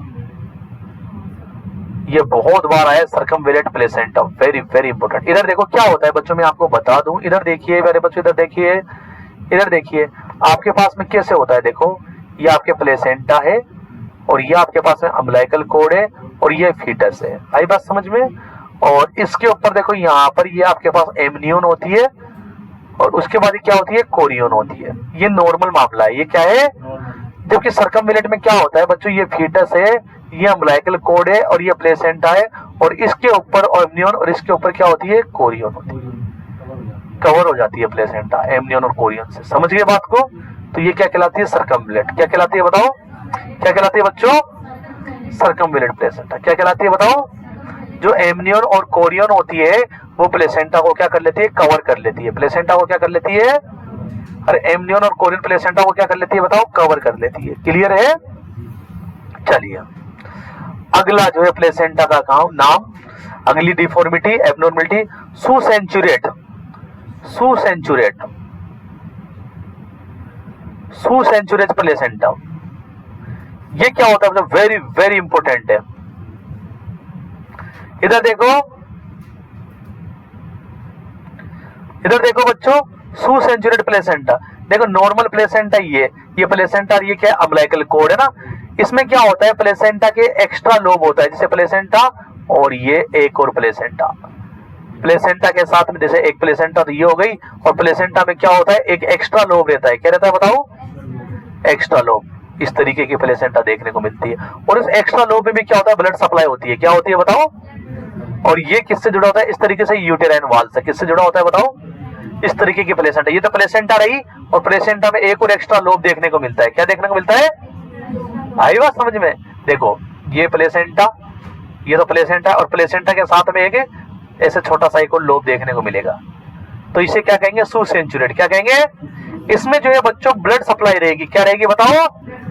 ये बहुत बार आया है सर्कमवेलेट प्लेसेंटा। Very very important. इधर देखो क्या होता है बच्चों, मैं आपको बता दूं। इधर देखिए मेरे बच्चों, इधर देखिए, इधर देखिए, आपके पास में कैसे होता है। देखो ये आपके प्लेसेंटा है और ये आपके पास में अम्बिलिकल कॉर्ड है और ये फीटस है। आई बात समझ में? और इसके ऊपर देखो, यहाँ पर ये आपके पास एमनियन होती है और उसके बाद क्या होती है? कोरियन होती है। ये नॉर्मल मामला है। ये क्या है? जबकि सर्कमवेलेट में क्या होता है बच्चों? ये फीटस है, ये अम्बिलिकल कॉर्ड है और ये प्लेसेंटा है और इसके ऊपर एमनियन और इसके ऊपर क्या होती है? कोरियन होती है। कवर हो जाती है प्लेसेंटा एमनियन और कोरियन से। समझ गए बात को? तो ये क्या कहलाती है? सर्कमवेलेट। क्या कहलाती है बताओ? क्या कहलाती है बच्चों? सर्कमवेलेट प्लेसेंटा। क्या कहलाती है बताओ? जो एमनियन और कोरियन होती है वो प्लेसेंटा को क्या कर लेती है? कवर कर लेती है। प्लेसेंटा को क्या कर लेती है? अरे एमनियन और कोरियन प्लेसेंटा को क्या कर लेती है बताओ? कवर कर लेती है। क्लियर है? चलिए अगला जो है प्लेसेंटा का नाम, अगली डिफॉर्मिटी एबनॉर्मलिटी, सुसेंचुरेट। सुसेंचुरेट, सुसेंचुरेट प्लेसेंटा। ये क्या होता है? वेरी वेरी इंपॉर्टेंट है। इधर देखो, इधर देखो बच्चों, सुसेंचुरेट प्लेसेंटा। देखो नॉर्मल प्लेसेंटा ये प्लेसेंटा, ये क्या है? अम्बिलिकल कॉर्ड है ना। इसमें क्या होता है? प्लेसेंटा के एक्स्ट्रा लोब होता है, जैसे प्लेसेंटा और ये एक और प्लेसेंटा। प्लेसेंटा के साथ में जैसे एक प्लेसेंटा तो ये हो गई, और प्लेसेंटा में क्या होता है? एक एक्स्ट्रा लोब रहता है। क्या रहता है बताओ? Extra lobe. इस तरीके की प्लेसेंटा देखने को मिलती है। और इस एक्स्ट्रा लोब में भी क्या होता है? ब्लड सप्लाई होती है। क्या होती है बताओ? और ये किससे जुड़ा होता है? इस तरीके से यूटेराइन वाल से। किससे जुड़ा होता है बताओ? इस तरीके की प्लेसेंटा। ये तो प्लेसेंटा रही, और प्लेसेंटा में एक और एक्स्ट्रा लोब देखने को मिलता है। क्या देखने को मिलता है? आई बात समझ में? देखो ये प्लेसेंटा, ये तो प्लेसेंटा, और प्लेसेंटा के साथ में एक ऐसे छोटा सा एक और लोब देखने को मिलेगा। तो इसे क्या कहेंगे? सुसेंचुरेट। क्या कहेंगे? इसमें जो है बच्चों ब्लड सप्लाई रहेगी। क्या रहेगी बताओ?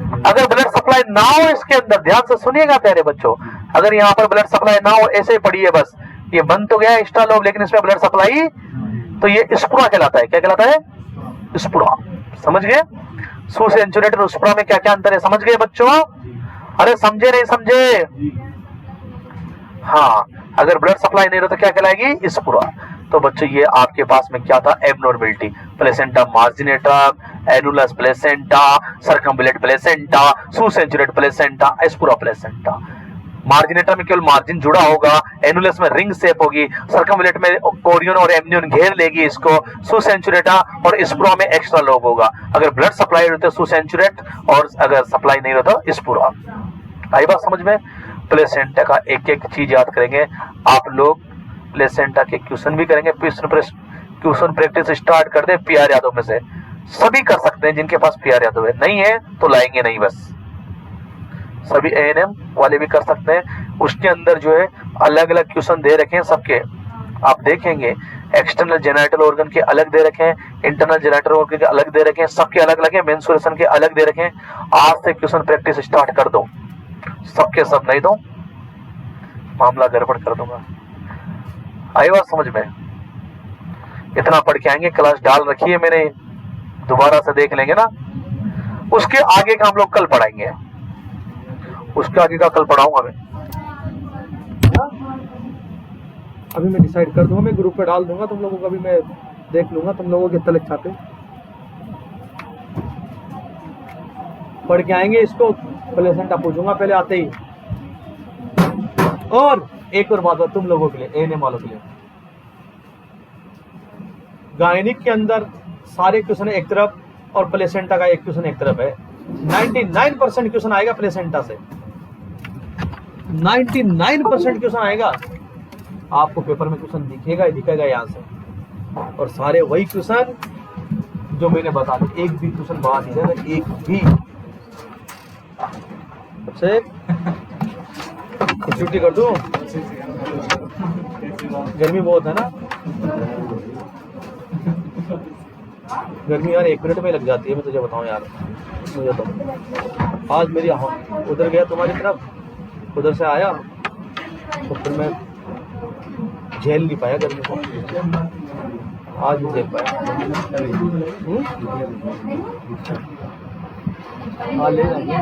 अगर ब्लड सप्लाई ना हो इसके अंदर, ध्यान से सुनिएगा प्यारे बच्चों, अगर यहाँ पर ब्लड सप्लाई ना हो, ऐसे ही पड़ी है बस, ये बंद तो गया एक्स्ट्रा लोब, लेकिन इसमें ब्लड सप्लाई, तो ये स्पुरा कहलाता है। क्या कहलाता है? स्पुरा। समझ गए? सुसेंचुरेटेड और स्पुरा में क्या क्या अंतर है, समझ गए बच्चों? अरे समझे नहीं समझे? हाँ, अगर ब्लड सप्लाई नहीं रहा तो क्या कहलाएगी? स्पुरा। तो बच्चों ये आपके पास में क्या था? Abnormality, placenta marginatum, annulus placenta, circumvallate placenta, succenturiate placenta, spuria placenta. Marginatum में केवल मार्जिन जुड़ा होगा, एनुलस में रिंग शेप होगी, सर्कम्बुलेट में कोरियन और एमनियन घेर लेगी इसको, सुसेंचुरेटा और स्पुरा में एक्स्ट्रा लोब होगा। अगर ब्लड सप्लाई रहता है सुसेंचुरेट, और अगर सप्लाई नहीं रहता स्पुरा। आई बात समझ में? प्लेसेंटा का एक एक चीज याद करेंगे आप लोग। प्लेसेंटा के क्वेश्चन भी करेंगे, क्वेश्चन प्रैक्टिस स्टार्ट कर दे पीआर यादव में से। सभी कर सकते हैं जिनके पास पीआर यादव है, नहीं है तो लाएंगे नहीं, बस सभी एएनएम वाले भी कर सकते हैं। उसके अंदर जो है अलग अलग क्वेश्चन दे रखे हैं सबके, आप देखेंगे एक्सटर्नल जेनाइटल ऑर्गन के अलग दे रखे हैं, इंटरनल जेनाइटल ऑर्गन के अलग दे रखे हैं, सबके अलग अलग है, मेंस्ट्रुएशन के अलग दे रखे हैं। आज से क्वेश्चन प्रैक्टिस स्टार्ट कर दो, सबके सब नहीं दो मामला गड़बड़ कर दूंगा। आई बात समझ में? इतना पढ़ के आएंगे, क्लास डाल रखी है मैंने, दोबारा से देख लेंगे ना। उसके आगे का हम लोग कल पढ़ाएंगे, उसके आगे का कल पढ़ाऊंगा मैं। अभी मैं डिसाइड कर दूंगा, मैं ग्रुप पे डाल दूंगा तुम लोगों को, अभी मैं देख लूंगा तुम लोगों के तलक छापे पढ़ के आएंगे। इसको प्लेसेंटा पूछूंगा पहले आते ही। और एक और बात है तुम लोगों के लिए, एएनएम वालों के लिए, गायनिक के अंदर सारे क्वेश्चन एक तरफ और प्लेसेंटा का एक क्वेश्चन एक तरफ है। 99% क्वेश्चन आएगा प्लेसेंटा से, 99% क्वेश्चन आएगा। आपको पेपर में क्वेश्चन दिखेगा ही दिखेगा यहाँ से, और सारे वही क्वेश्चन जो मैंने बता दिए, एक भी क्वेश्चन बाहर नहीं जाएगा, एक भी। से छुट्टी कर दूं? गर्मी बहुत है ना, गर्मी यार 1 मिनट में लग जाती है, मैं तुझे बताऊं यार। मुझे तो आज मेरी उधर गया तुम्हारी तरफ, उधर से आया तो फिर मैं झेल नहीं पाया गर्मी को, आज नहीं झेल पाया। हाँ ले जाएंगे।